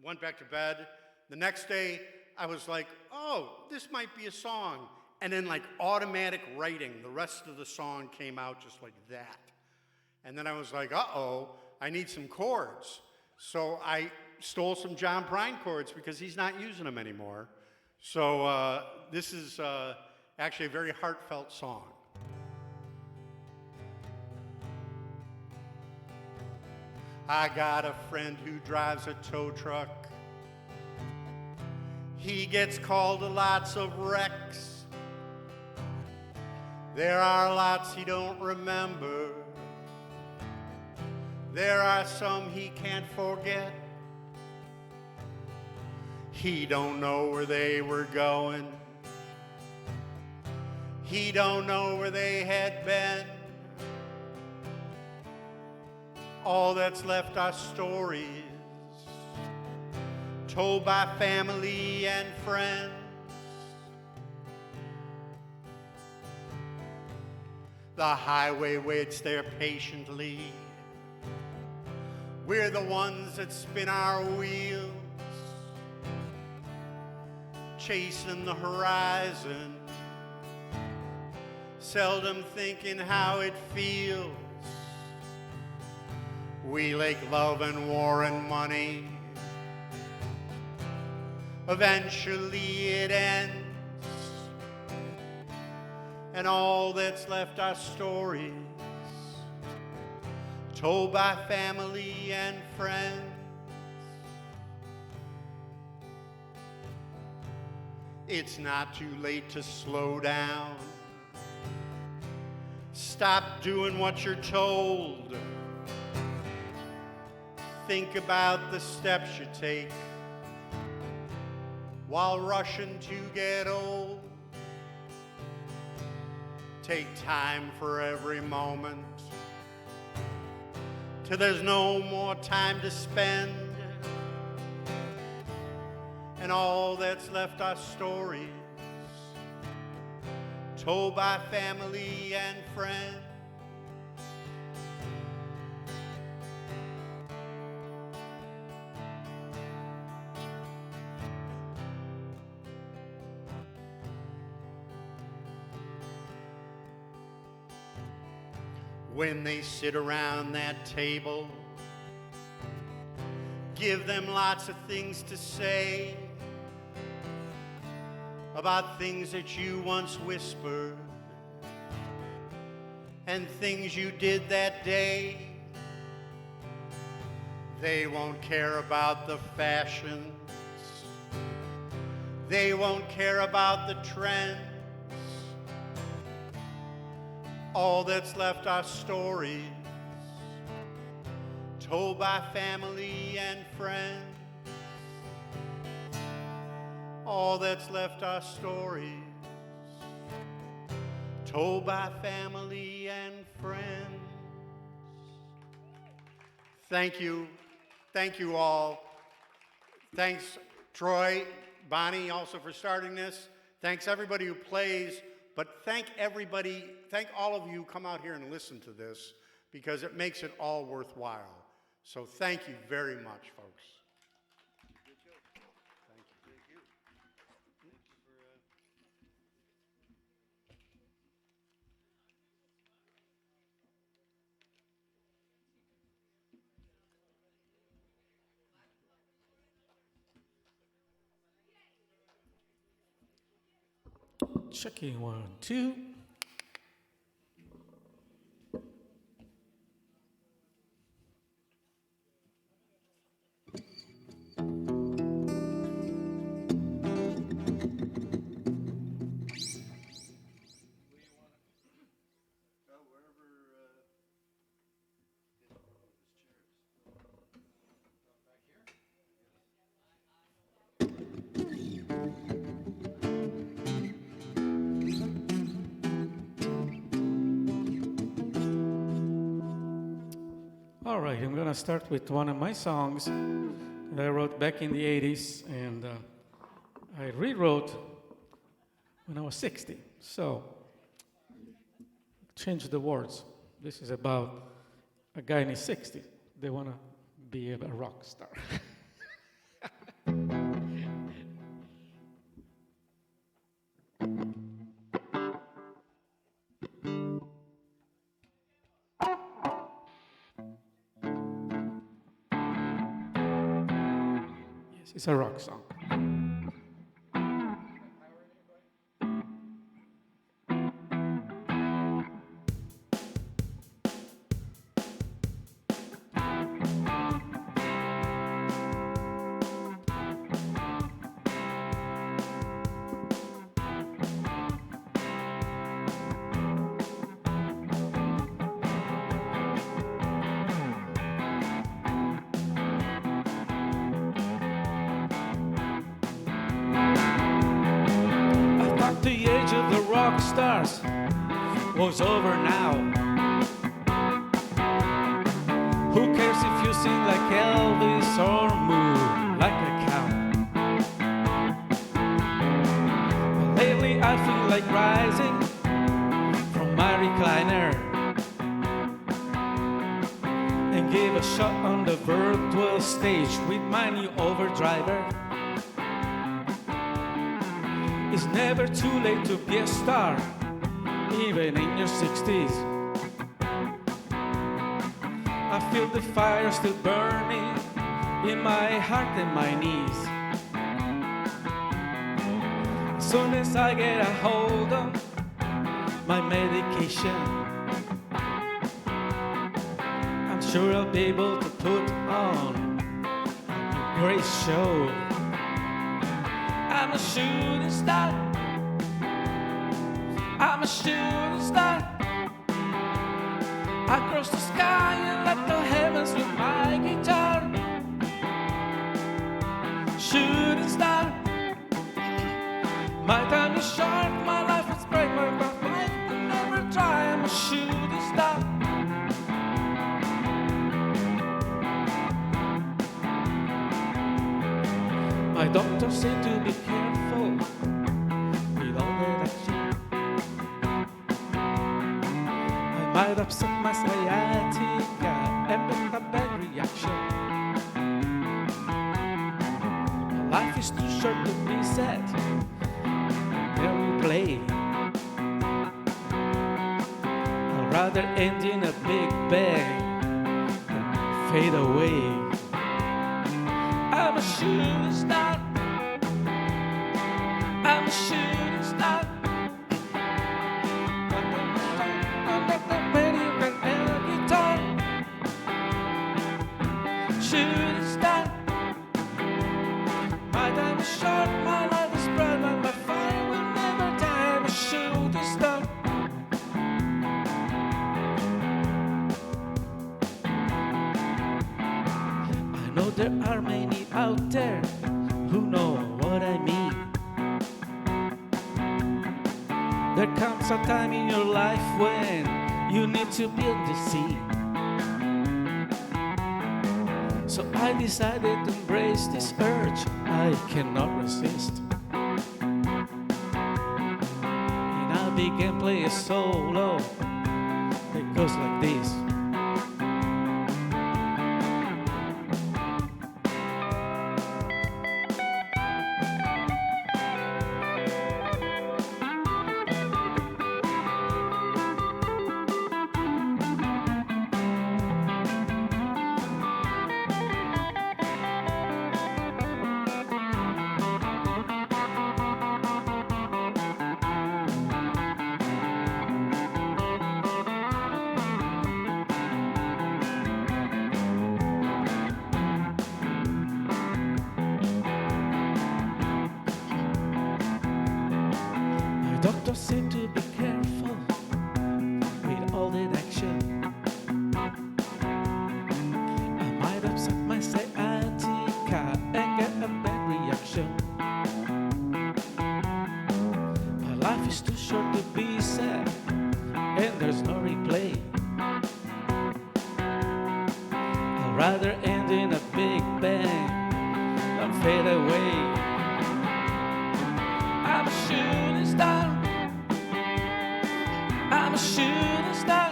went back to bed. The next day, I was like, oh, this might be a song. And then like automatic writing, the rest of the song came out just like that. And then I was like, uh-oh, I need some chords. So I stole some John Prine chords because he's not using them anymore. So this is actually a very heartfelt song. I got a friend who drives a tow truck. He gets called to lots of wrecks. There are lots he don't remember. There are some he can't forget. He don't know where they were going. He don't know where they had been. All that's left are stories told by family and friends. The highway waits there patiently. We're the ones that spin our wheels, chasing the horizon, seldom thinking how it feels. We like love and war and money. Eventually it ends, and all that's left are stories told by family and friends. It's not too late to slow down. Stop doing what you're told. Think about the steps you take while rushing to get old. Take time for every moment till there's no more time to spend, and all that's left are stories told by family and friends. When they sit around that table, give them lots of things to say about things that you once whispered and things you did that day. They won't care about the fashions. They won't care about the trends. All that's left are stories told by family and friends. All that's left are stories told by family and friends. Thank you. Thank you all. Thanks, Troy, Bonnie, also for starting this. Thanks everybody who plays. But thank all of you who come out here and listen to this, because it makes it all worthwhile. So thank you very much, folks. Checking 1, 2. All right, I'm going to start with one of my songs that I wrote back in the 80s, and I rewrote when I was 60. So, change the words. This is about a guy in his 60s. They want to be a rock star. Yes, it's a rock song. I thought the age of the rock stars was over now. Who cares if you sing like Elvis or moo like a cow? But lately I feel like rising from my recliner and give a shot on the virtual stage with my new overdriver. It's never too late to be a star, even in your 60s. I feel the fire still burning in my heart and my knees. As soon as I get a hold of my medication, I'm sure I'll be able to put on a great show. I'm a shooting star. I'm a shooting star. I cross the sky and let the heavens with my guitar. Shooting star. My time is short, my life is bright, my life can never try. I'm a shooting star. My doctor said to be careful with all that action. I might upset my sciatica and make a bad reaction. My life is too short to be sad. There we play. I'd rather end in a big bang than fade away. I'm a shooting star. I'm a shooting star. And a guitar. Shooting star. My time is short, my life is bright, but my fire will never die. I'm a shooting star. I know there are many out there who know what I mean. There comes a time in your life when you need to build the scene. So I decided to embrace this urge I cannot resist. And I began playing solo. It goes like this. The doctor said to be careful with all that action. I might upset my sciatica and get a bad reaction. My life is too short to be sad, and there's no replay. I'd rather end in a big bang than fade away. I'm a shooting star. I'm a shooting star.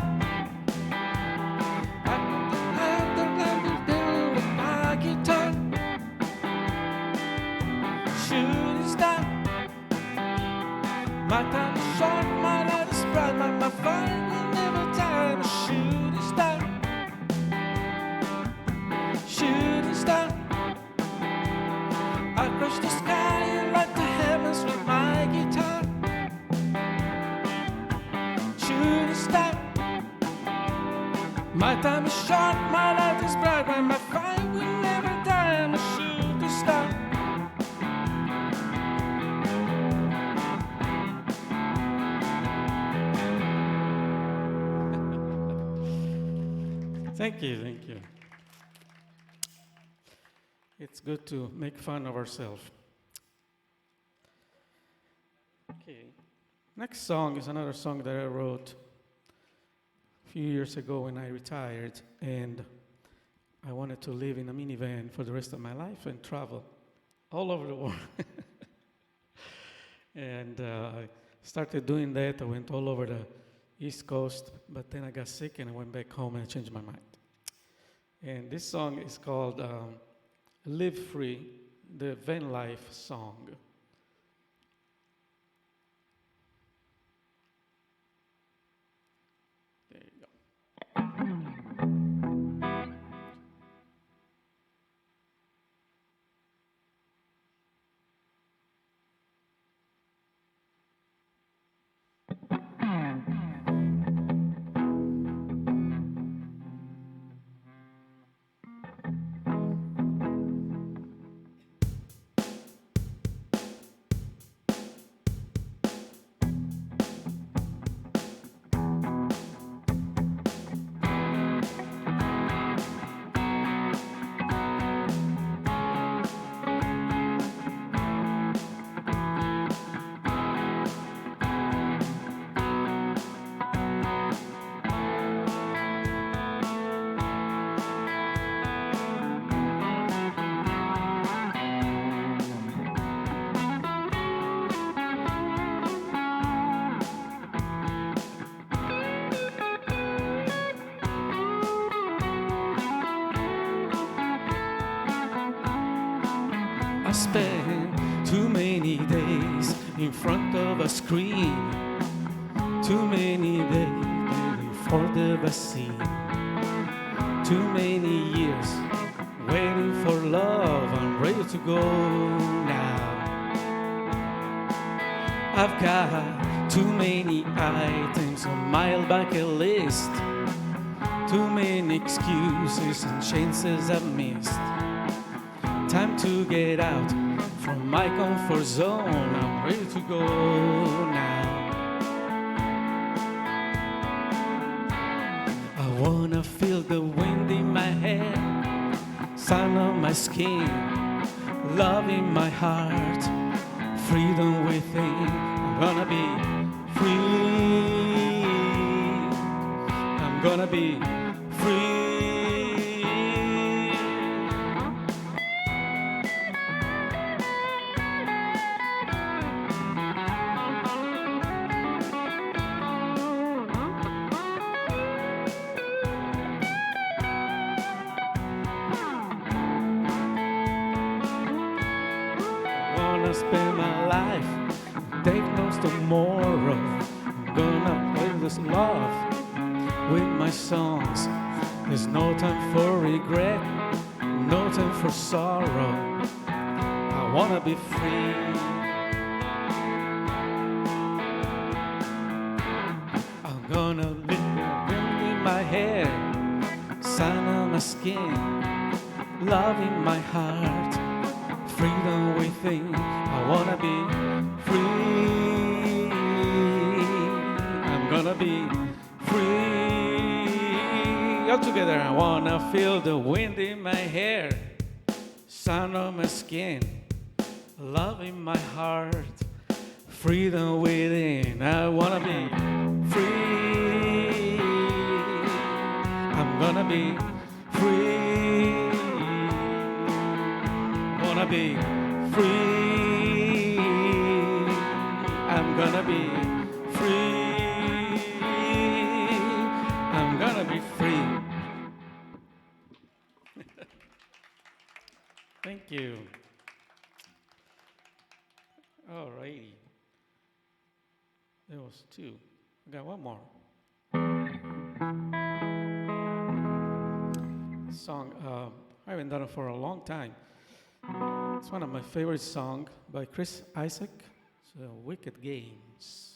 I do with my guitar. Shooting star. My time is short, my life is bright, my fire will never die. I'm a shooting star. Shooting star. I crush the sky and light the heavens with my guitar. Shooting star. My time is short, my life is bright, but my fire will never die. I'm a shooting star. Thank you, thank you. It's good to make fun of ourselves. Okay. Next song is another song that I wrote a few years ago when I retired, and I wanted to live in a minivan for the rest of my life and travel all over the world. And I started doing that. I went all over the East Coast, but then I got sick and I went back home and I changed my mind. And this song is called Live Free, the van life song. There you go. I spent too many days in front of a screen, too many days waiting for the vaccine, too many years waiting for love. I'm ready to go now. I've got too many items on my bucket list, too many excuses and chances I've missed. Time to get out from my comfort zone. I'm ready to go now. I wanna feel the wind in my hair, sun on my skin, love in my heart, freedom within. I'm gonna be free. I'm gonna be free. Spend my life, take notes tomorrow. I'm gonna play this love with my songs. There's no time for regret, no time for sorrow. I wanna be free. I'm gonna live wind in my hair, sun on my skin, love in my heart, freedom within. I wanna be free. gonna be free. All together, I wanna feel the wind in my hair, sun on my skin, love in my heart, freedom within. I wanna be free. I'm gonna be free. Wanna be free. I'm gonna be free. I'm gonna be free. Thank you. All righty. There was two. I got one more. Song, I haven't done it for a long time. It's one of my favorite songs by Chris Isaac. It's Wicked Games.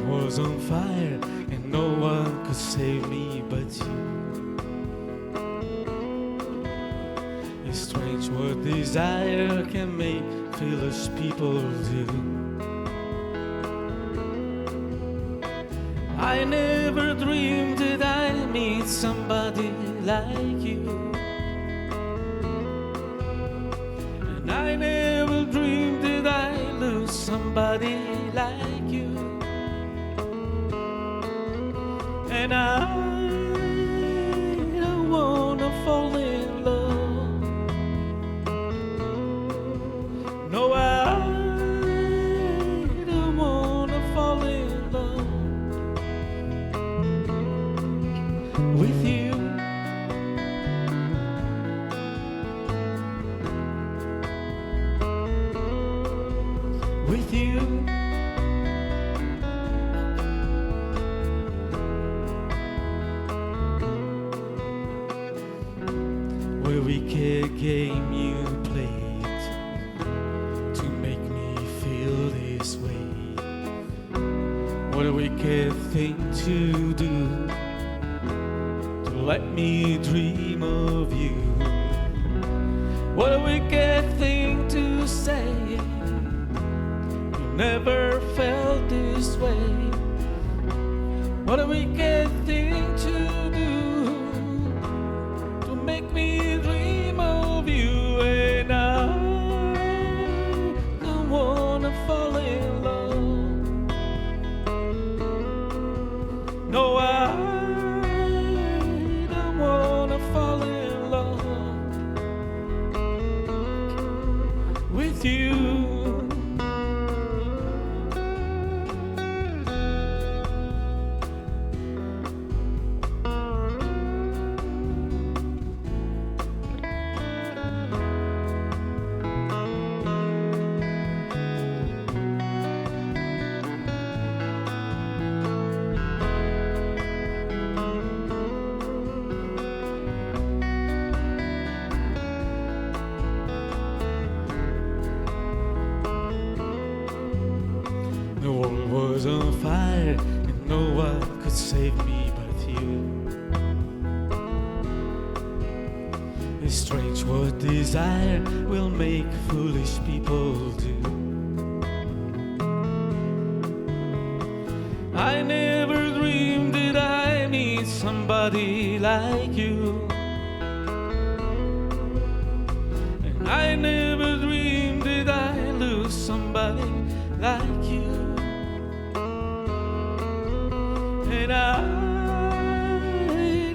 Was on fire and no one could save me but you. It's strange what desire can make foolish people do. I never dreamed that I'd meet somebody like you, and I never dreamed that I'd lose somebody like you. And I don't wanna fall in love. No, I don't wanna fall in love with you. With you. What wicked game you played to make me feel this way? What a wicked thing to do, to let me dream of you. What a wicked thing to say, you never felt this way. What a wicked thing to do, to make me dream of you. And I don't wanna fall in love. No, I don't wanna fall in love with you. desire, and no one could save me but you. It's strange what desire will make foolish people do. I never dreamed that I need somebody like you. And I never dreamed that I lose somebody like you. And I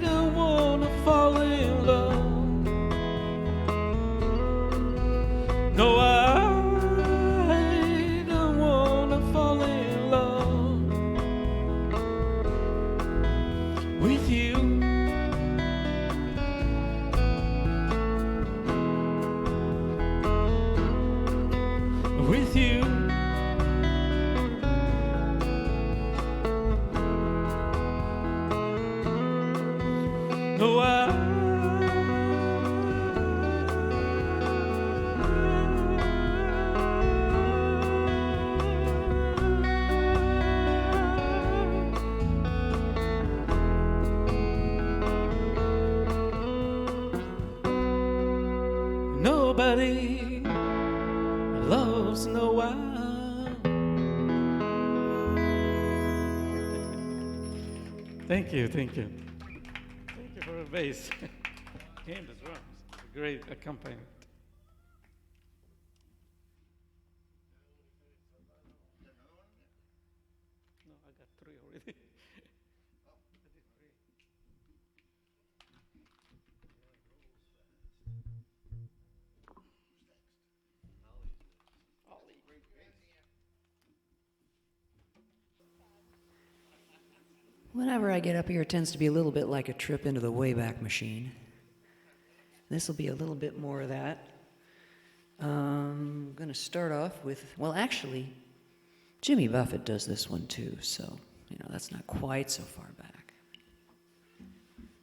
don't wanna fall in love. No, I don't wanna fall in love with you. With you. No, nobody loves no one. Thank you, thank you. Thank you for the bass and the drums. A great accompaniment. No, I got 3 already. Whenever I get up here, it tends to be a little bit like a trip into the Wayback Machine. This will be a little bit more of that. I'm going to start off with, well, actually, Jimmy Buffett does this one too, so, that's not quite so far back.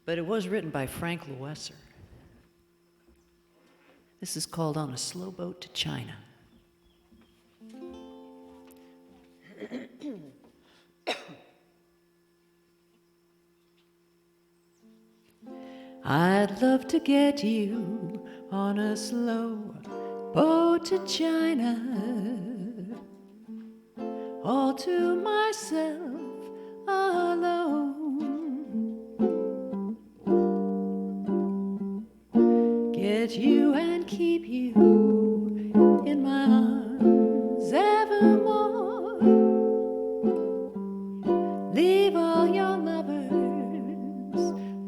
But it was written by Frank Loesser. This is called On a Slow Boat to China. I'd love to get you on a slow boat to China, all to myself alone. Get you and keep you in my arms evermore. Leave all your lovers,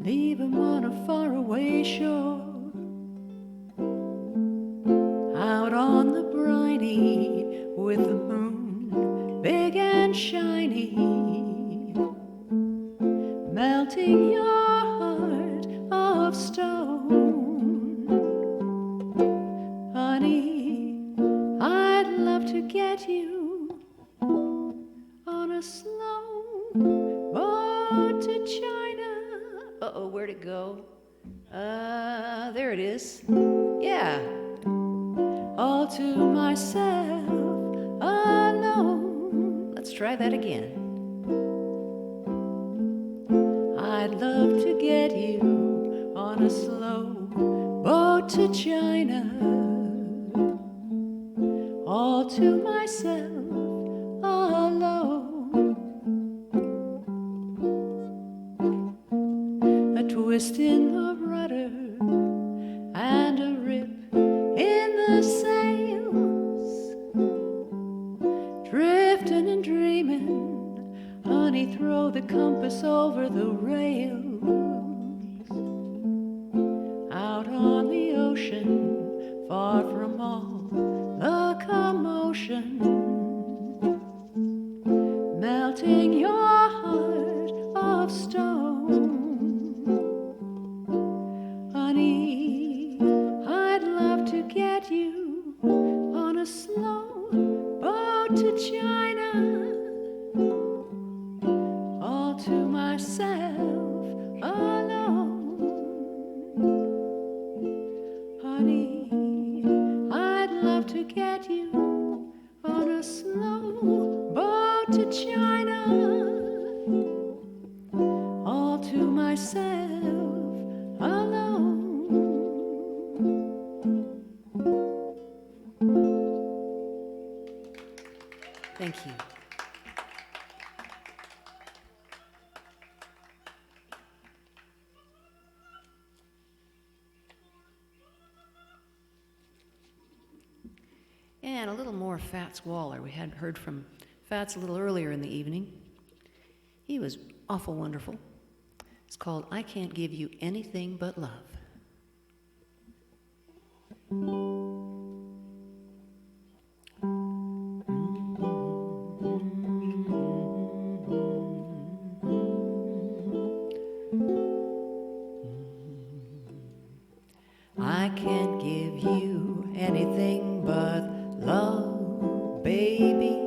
leave them on a faraway shore. Out on the briny with the moon big and shiny, melting your heart of stone. Honey, I'd love to get you on a slow boat to China. Uh-oh, where'd it go? There it is. Yeah. All to myself alone. Let's try that again. I'd love to get you on a slow boat to China, all to myself alone. A twist in the rudder and a rip in the sails, drifting and dreaming. Honey, throw the compass over the rails. Out on the ocean, far from all the commotion, melting your heart of stone. Honey, I'd love to get you on a slow boat to China, all to myself alone. Honey, I'd love to get you on a slow boat to China, Thank you. And a little more Fats Waller. We had heard from Fats a little earlier in the evening. He was awful wonderful. It's called I Can't Give You Anything But Love. I can't give you anything but love, baby.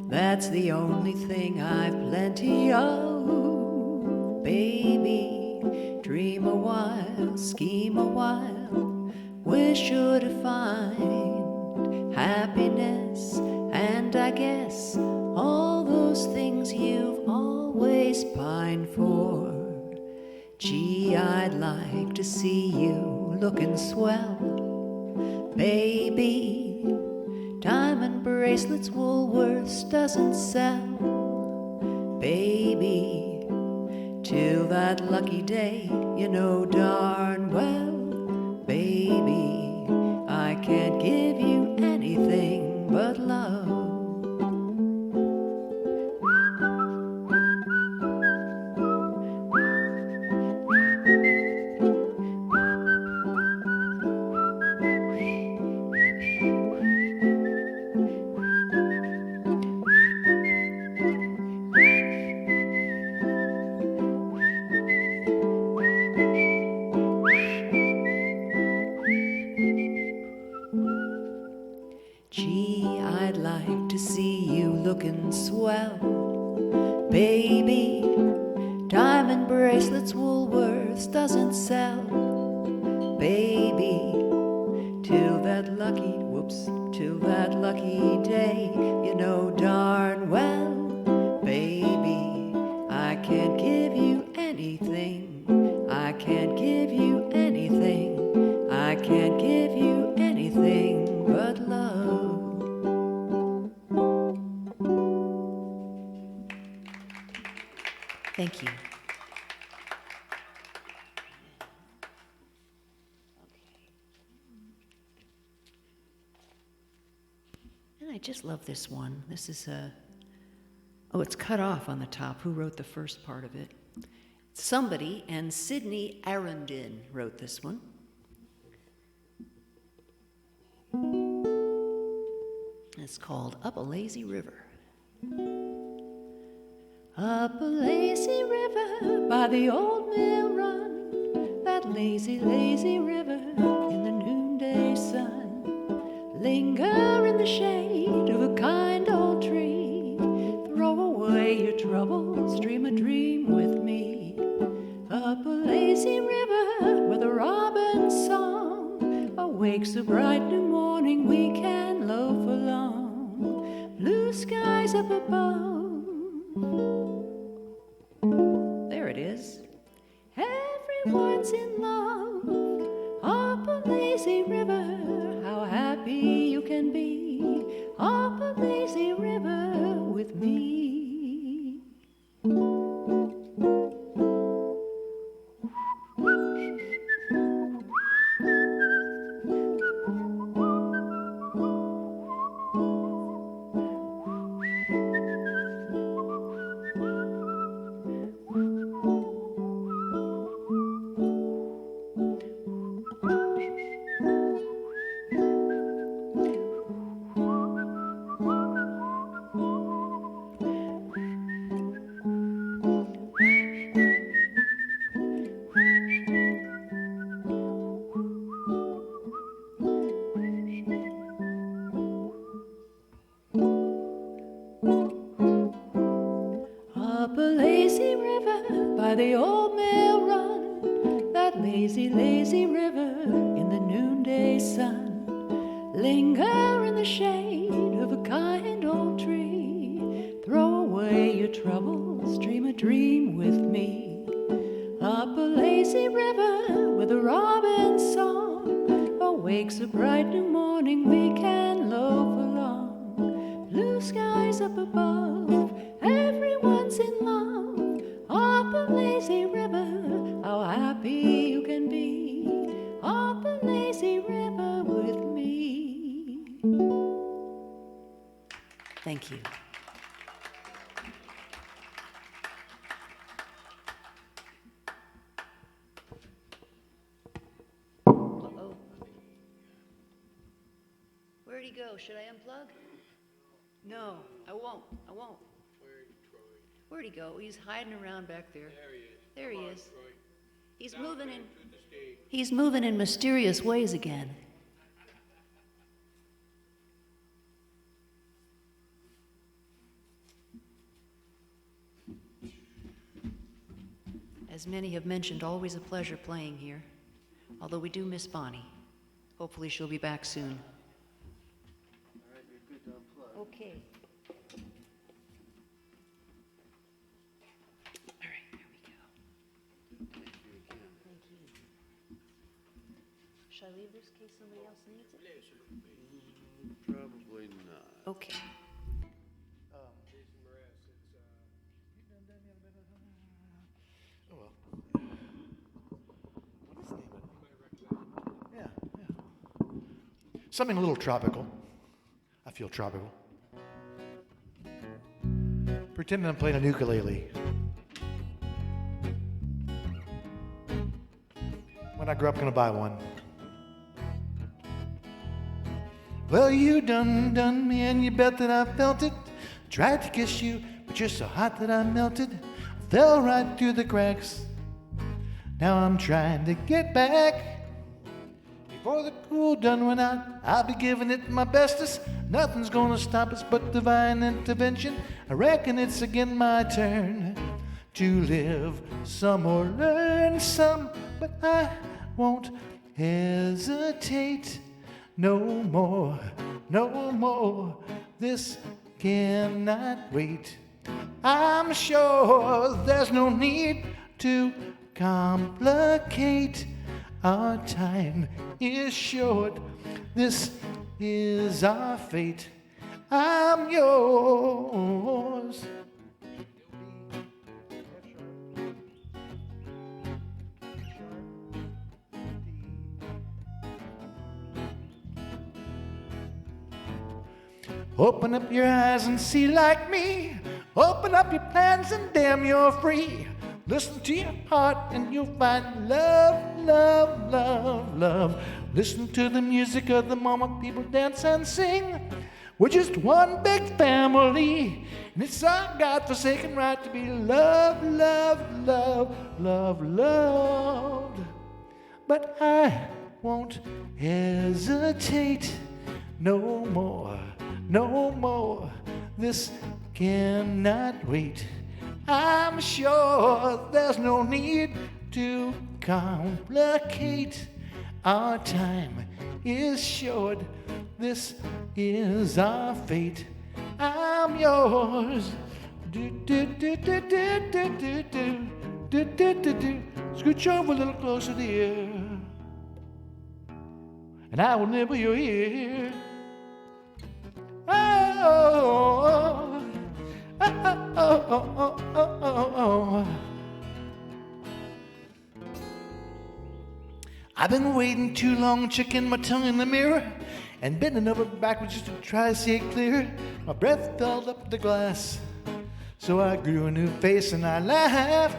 That's the only thing I've plenty of, baby. Dream a while, scheme a while, we're sure to find happiness, and I guess all those things you've always pined for. Gee, I'd like to see you looking swell, baby. Diamond bracelets Woolworths doesn't sell, baby. Till that lucky day, you know darn well, baby, I can't give you anything but love. Gee, I'd like to see you looking swell, baby. Diamond bracelets Woolworths doesn't sell, baby. Till that lucky day, you know darn well, baby, I can't give you anything. I can't give you anything. I can't give you anything but love. Thank you. And I just love this one. This is it's cut off on the top. Who wrote the first part of it? Somebody, and Sidney Arundin wrote this one. It's called Up a Lazy River. Up a lazy river by the old mill run, that lazy, lazy river in the noonday sun. Linger in the shade of a kind old tree, throw away your troubles, dream a dream with me. Up a lazy river where the robin's song awakes a bright new morning, we can loaf along. Blue skies up above. There it is. Everyone's in love. Up a lazy river, how happy you can be. Up a lazy river with me. Up a lazy river by the old mill run, that lazy, lazy river in the noonday sun. Linger in the shade of a kind old tree, throw away your troubles, dream a dream with me. Up a lazy river where the robin's song awakes a bright new morning, we can loaf along. Blue sky stars up above, everyone's in love. Up a lazy river, how happy you can be. Up a lazy river with me. Thank you. Uh-oh. Where'd he go? Should I unplug? No, I won't. I won't. Where'd he go? He's hiding around back there. There he is. He's moving in. He's moving in mysterious ways again. As many have mentioned, always a pleasure playing here. Although we do miss Bonnie. Hopefully she'll be back soon. All right, you're good to unplug. Okay. All right, there we go. Thank you. Should I leave this in case somebody else needs it? Probably not. Okay. Oh well. What is the name of it? Yeah, yeah. Something a little tropical. I feel tropical. Pretending I'm playing a ukulele. When I grow up, gonna buy one. Well, you done me, and you bet that I felt it. Tried to kiss you, but you're so hot that I melted. Fell right through the cracks. Now I'm trying to get back. Before the cool done went out, I'll be giving it my bestest. Nothing's gonna stop us but divine intervention. I reckon it's again my turn to live some or learn some, but I won't hesitate no more, no more. This cannot wait. I'm sure there's no need to complicate. Our time is short. This is our fate. I'm yours. Open up your eyes and see like me. Open up your plans and damn, you're free. Listen to your heart and you'll find love, love, love, love. Listen to the music of the moment, people dance and sing. We're just one big family, and it's our God-forsaken right to be loved, loved, loved, loved, loved. But I won't hesitate no more, no more. This cannot wait. I'm sure there's no need to complicate. Our time is short. This is our fate. I'm yours. Do do do do do do do do do do do do. Scooch over a little closer, dear, and I will nibble your ear. Oh, oh, oh, oh, oh, oh, oh. I've been waiting too long, checking my tongue in the mirror and bending over backwards just to try to see it clear. My breath filled up the glass, so I grew a new face and I laughed.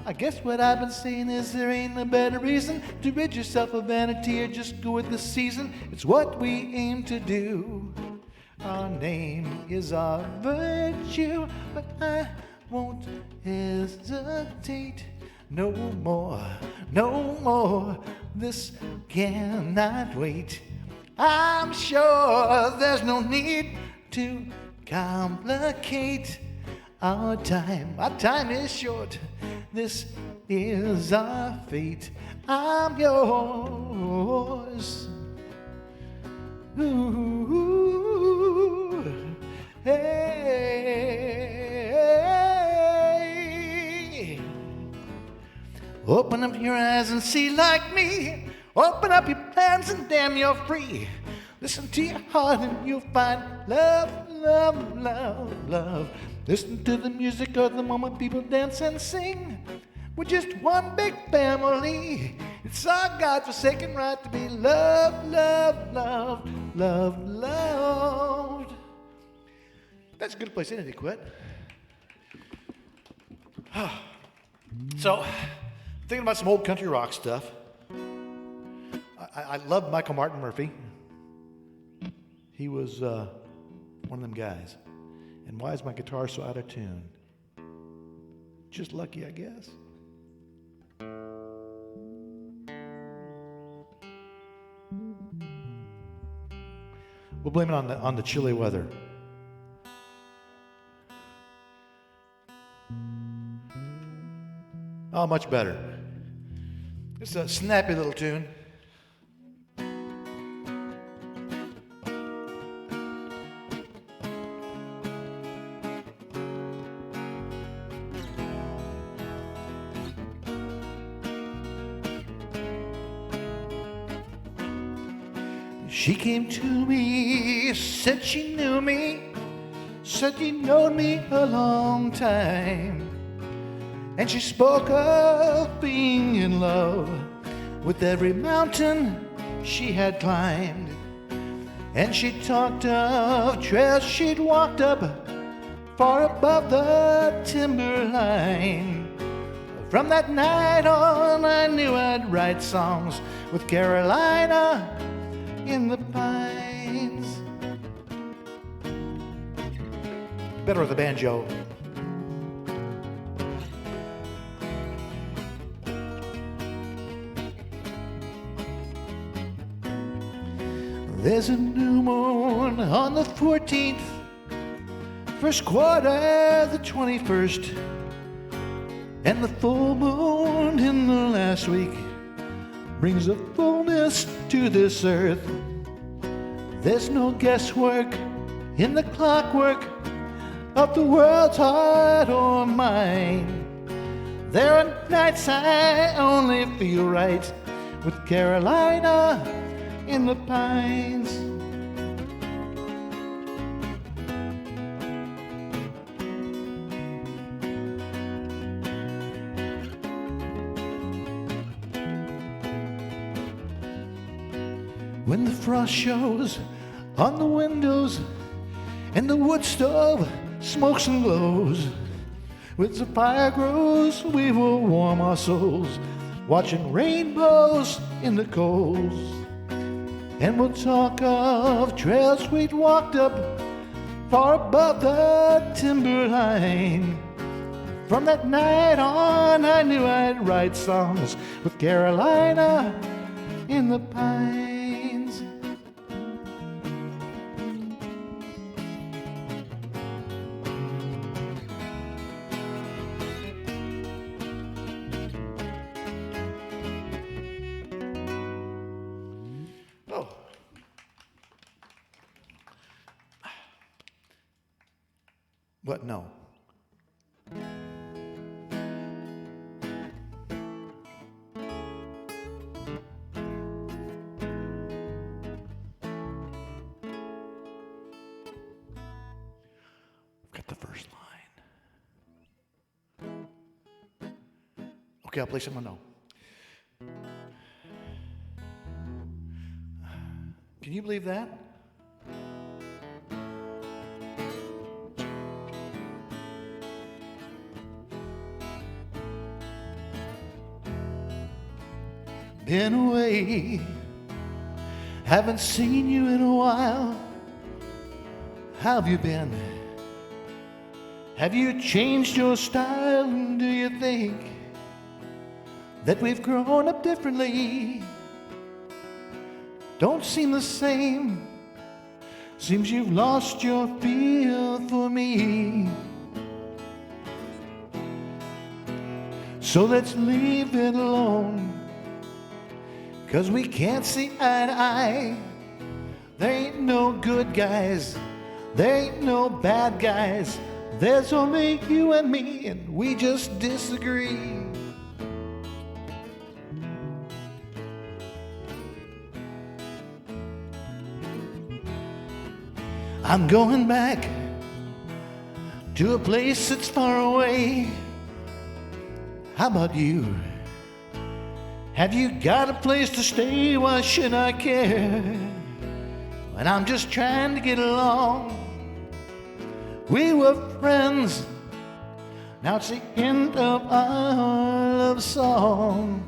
I guess what I've been saying is there ain't a better reason to rid yourself of vanity or just go with the season. It's what we aim to do. Our name is our virtue, but I won't hesitate no more, no more. This cannot wait. I'm sure there's no need to complicate. Our time is short. This is our fate. I'm yours. Ooh, hey. Open up your eyes and see like me. Open up your plans and damn, you're free. Listen to your heart and you'll find love, love, love, love. Listen to the music of the moment people dance and sing. We're just one big family. It's our God-forsaken right to be loved, loved, loved, loved, loved. That's a good place to quit. So, thinking about some old country rock stuff. I love Michael Martin Murphey. He was one of them guys. And why is my guitar so out of tune? Just lucky, I guess. We'll blame it on the chilly weather. Oh, much better. It's a snappy little tune. She came to me, said she knew me, said she known me a long time. And she spoke of being in love with every mountain she had climbed. And she talked of trails she'd walked up far above the timberline. From that night on, I knew I'd write songs with Carolina in the pines. Better with a banjo. There's a new moon on the 14th, first quarter the 21st, and the full moon in the last week brings a fullness to this earth. There's no guesswork in the clockwork of the world's heart or mine. There are nights I only feel right with Carolina in the pines. When the frost shows on the windows and the wood stove smokes and glows, with the fire grows, we will warm our souls, watching rainbows in the coals. And we'll talk of trails we'd walked up far above the timberline. From that night on, I knew I'd write songs with Carolina in the pines. Oh. What? No. Got the first line. Okay, I'll play someone know. Can you believe that? Been away, haven't seen you in a while. How have you been? Have you changed your style? Do you think that we've grown up differently? Don't seem the same. Seems you've lost your feel for me. So let's leave it alone, 'cause we can't see eye to eye. There ain't no good guys, there ain't no bad guys. There's only you and me, and we just disagree. I'm going back to a place that's far away. How about you? Have you got a place to stay? Why should I care? When I'm just trying to get along. We were friends. Now it's the end of our love song.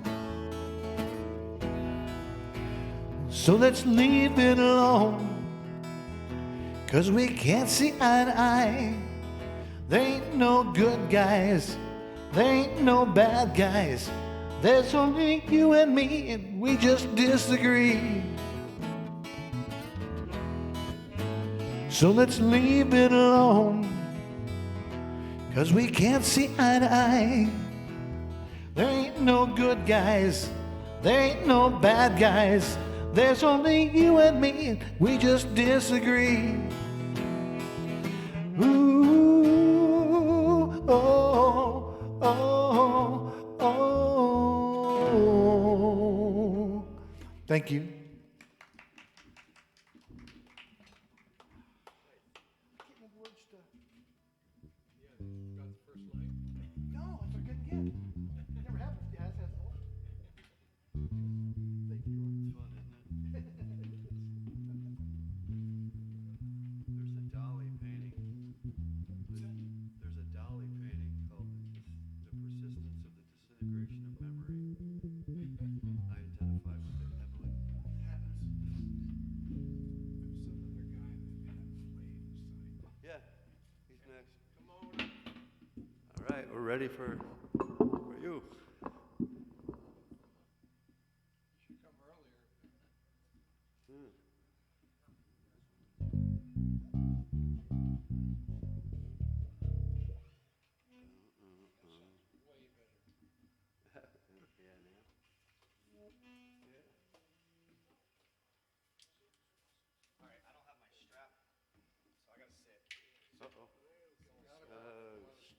So let's leave it alone. 'Cause we can't see eye to eye. There ain't no good guys. There ain't no bad guys. There's only you and me, and we just disagree. So let's leave it alone. 'Cause we can't see eye to eye. There ain't no good guys. There ain't no bad guys. There's only you and me, and we just disagree. Ooh, oh, oh, oh. Thank you. There's a Dali painting called The Persistence of the Disintegration of Memory. I identify with it heavily. Yeah, he's next. Come on. All right, we're ready for you. Should come earlier.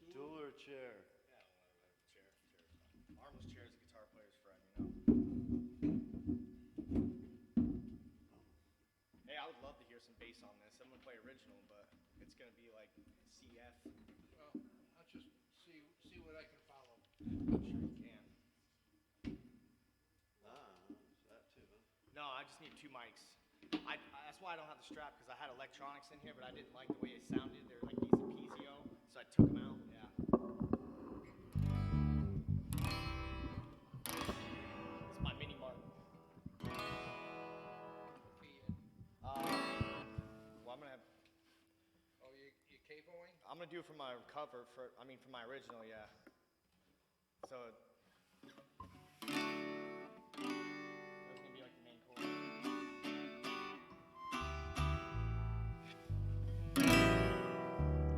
Stool or chair? Armless chair is a guitar player's friend, you know. Hey, I would love to hear some bass on this. I'm gonna play original, but it's gonna be like CF. Well, I'll just see what I can follow. I'm sure you can. That too. No, I just need 2 mics. That's why I don't have the strap, because I had electronics in here, but I didn't like the way it sounded. They're like these Pizio, so I took them out. Yeah. It's my mini mark. Well, I'm gonna have. Oh, you capoing? I'm gonna do it for my cover. For my original, yeah. So. That's gonna be like the main chord.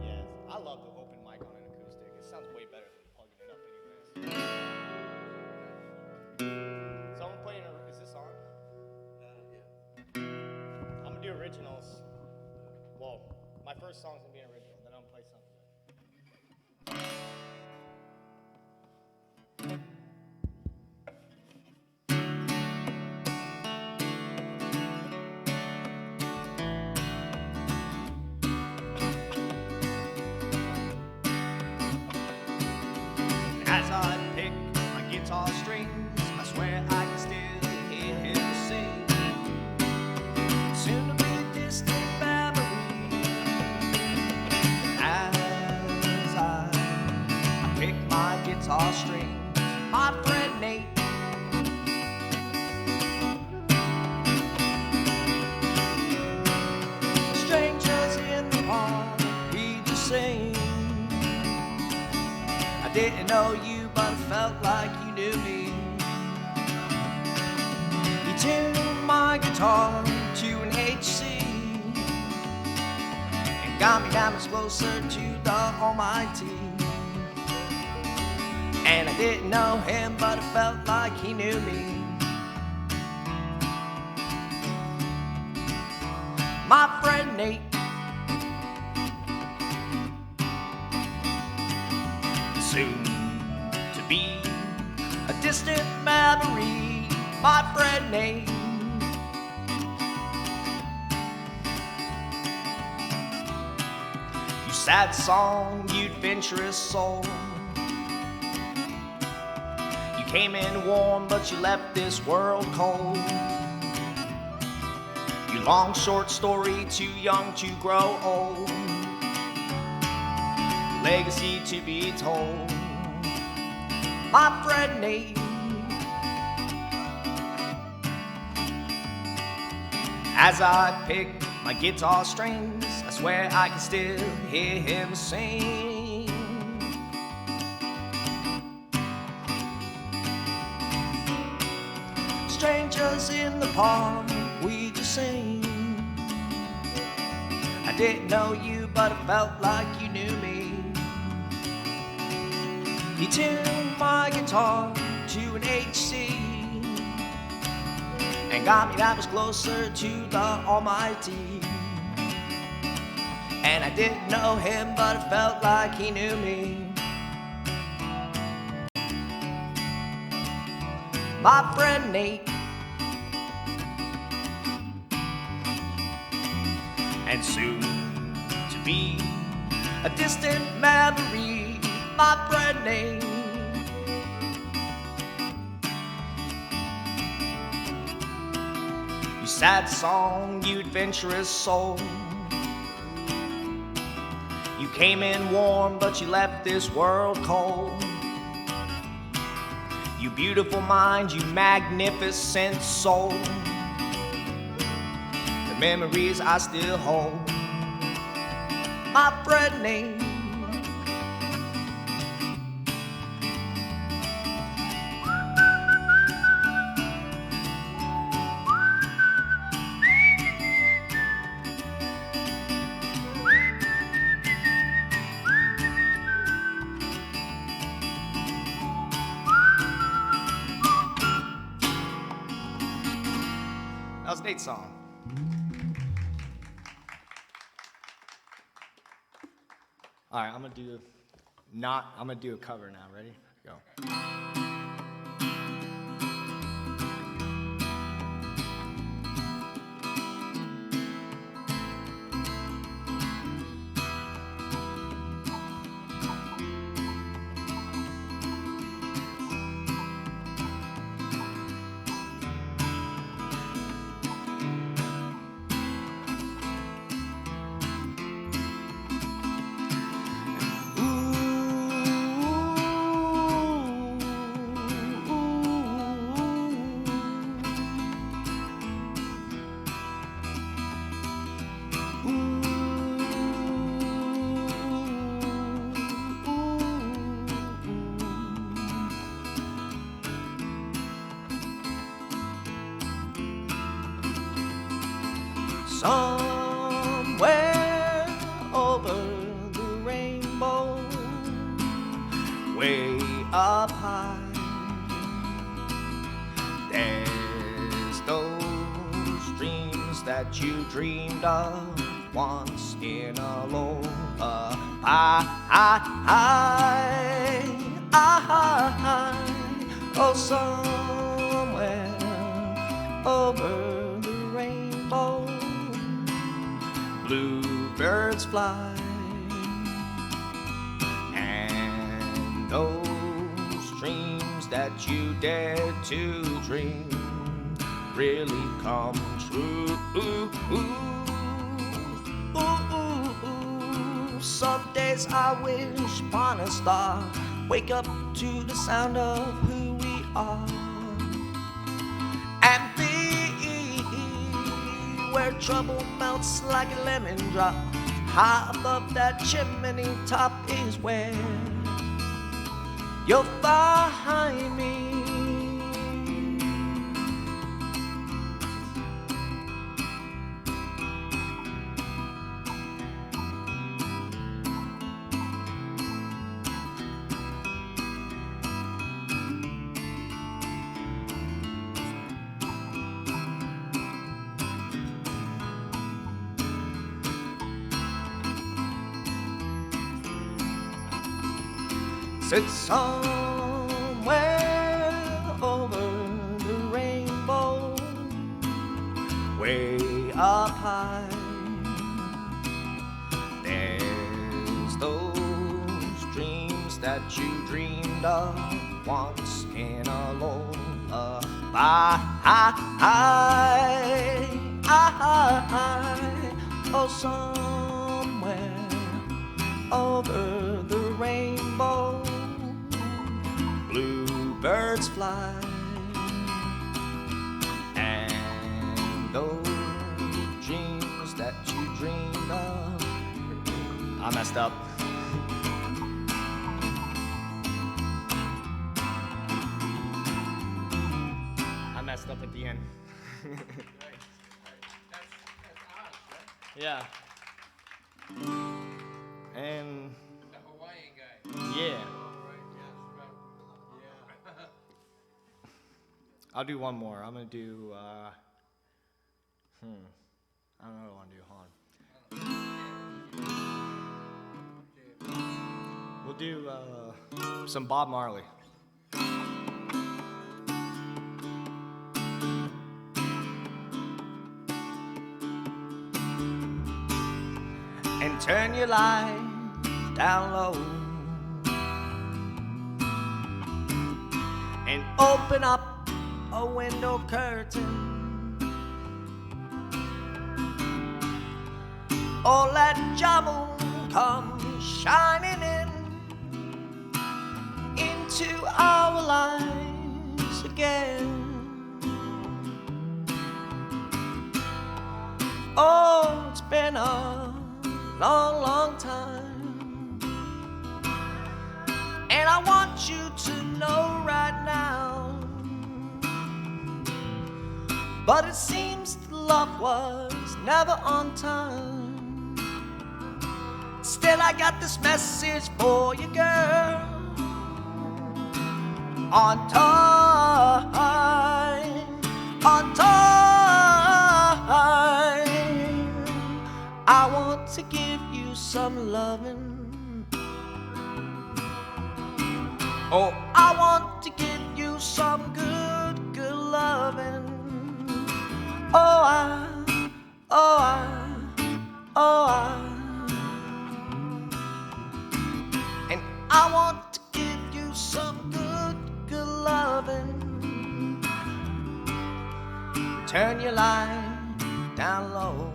Yes, I love the open mic on an acoustic. It sounds way better than plugging it up anyways. So I'm playing, is this on? Yeah. I'm gonna do originals. Well, my first song's gonna be an original, then I'm gonna play something. As I pick my guitar strings, I swear I can still hear him sing. Soon to be a distant memory. As I pick my guitar strings, my friend Nate. Strangers in the park, he just sing. I didn't know you, but I felt like you knew me. He tuned my guitar to an HC and got me down as closer to the Almighty. And I didn't know him, but I felt like he knew me. My friend Nate. Soon to be a distant memory, my friend Nate. You sad song, you adventurous soul. You came in warm, but you left this world cold. You long short story, too young to grow old. Legacy to be told. My friend Nate, as I pick my guitar strings, I swear I can still hear him sing. Strangers in the park, we just sing. I didn't know you, but it felt like you knew me. He tuned my guitar to an HC and got me that much closer to the Almighty. And I didn't know him, but it felt like he knew me. My friend Nate, and soon to be a distant memory. My friend Nate, you sad song, you adventurous soul. You came in warm, but you left this world cold. You beautiful mind, you magnificent soul. The memories I still hold. My friend Nate, that was Nate's song. All right, I'm gonna do a cover now. Ready? Go. Somewhere over the rainbow, way up high, there's those dreams that you dreamed of once in a lullaby. Oh, somewhere over the rainbow, bluebirds fly, and those dreams that you dared to dream really come true. Some days I wish upon a star, wake up to the sound of who we are, and be where trouble melts like a lemon drop. High above that chimney top is where you'll find me. Sit somewhere over the rainbow, way up high. There's that you dreamed of once in a lullaby. Oh, somewhere over the rainbow, bluebirds fly, and those dreams that you dreamed of. I messed up. I messed up at the end. Yeah. And The Hawaiian guy. yeah. I'll do one more. I'm gonna do I don't know what I wanna do. Hold on. We'll do some Bob Marley. And turn your light down low and open up a window curtain. Oh, let Jamu come shining into our lives again. Oh, it's been a long, long time, and I want you to know right now. But it seems the love was never on time. Still, I got this message for you, girl. On time, on time. I want to give you some loving. Oh, I want to give you some good, good loving. Oh, and I want to give you some good, good loving. Turn your light down low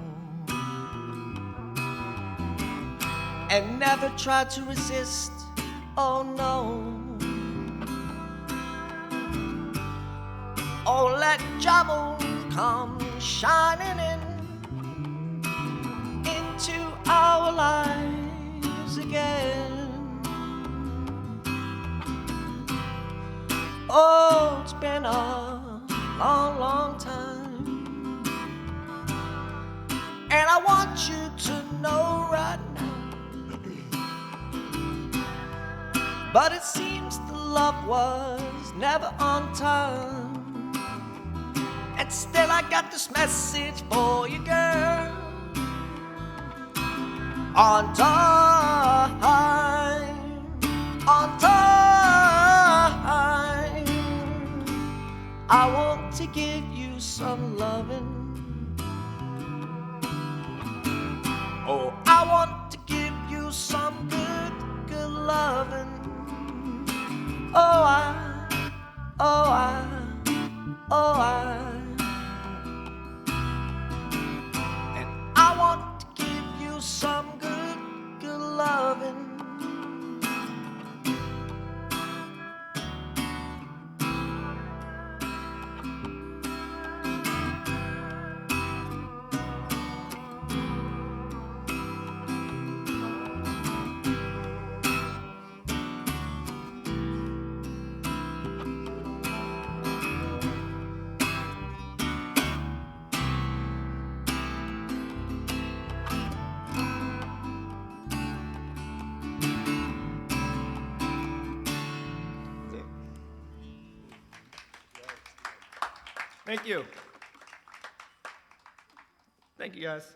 and never try to resist. Oh no. Oh, let Jamu come shining into our lives again. Oh, it's been a long, long time, and I want you to know right now. But it seems the love was never on time. And still I got this message for you, girl. On time, on time. I want to give you some loving. Oh, I want to give you some good, good loving. Oh, and I want to give you some good, good loving. Thank you. Thank you, guys.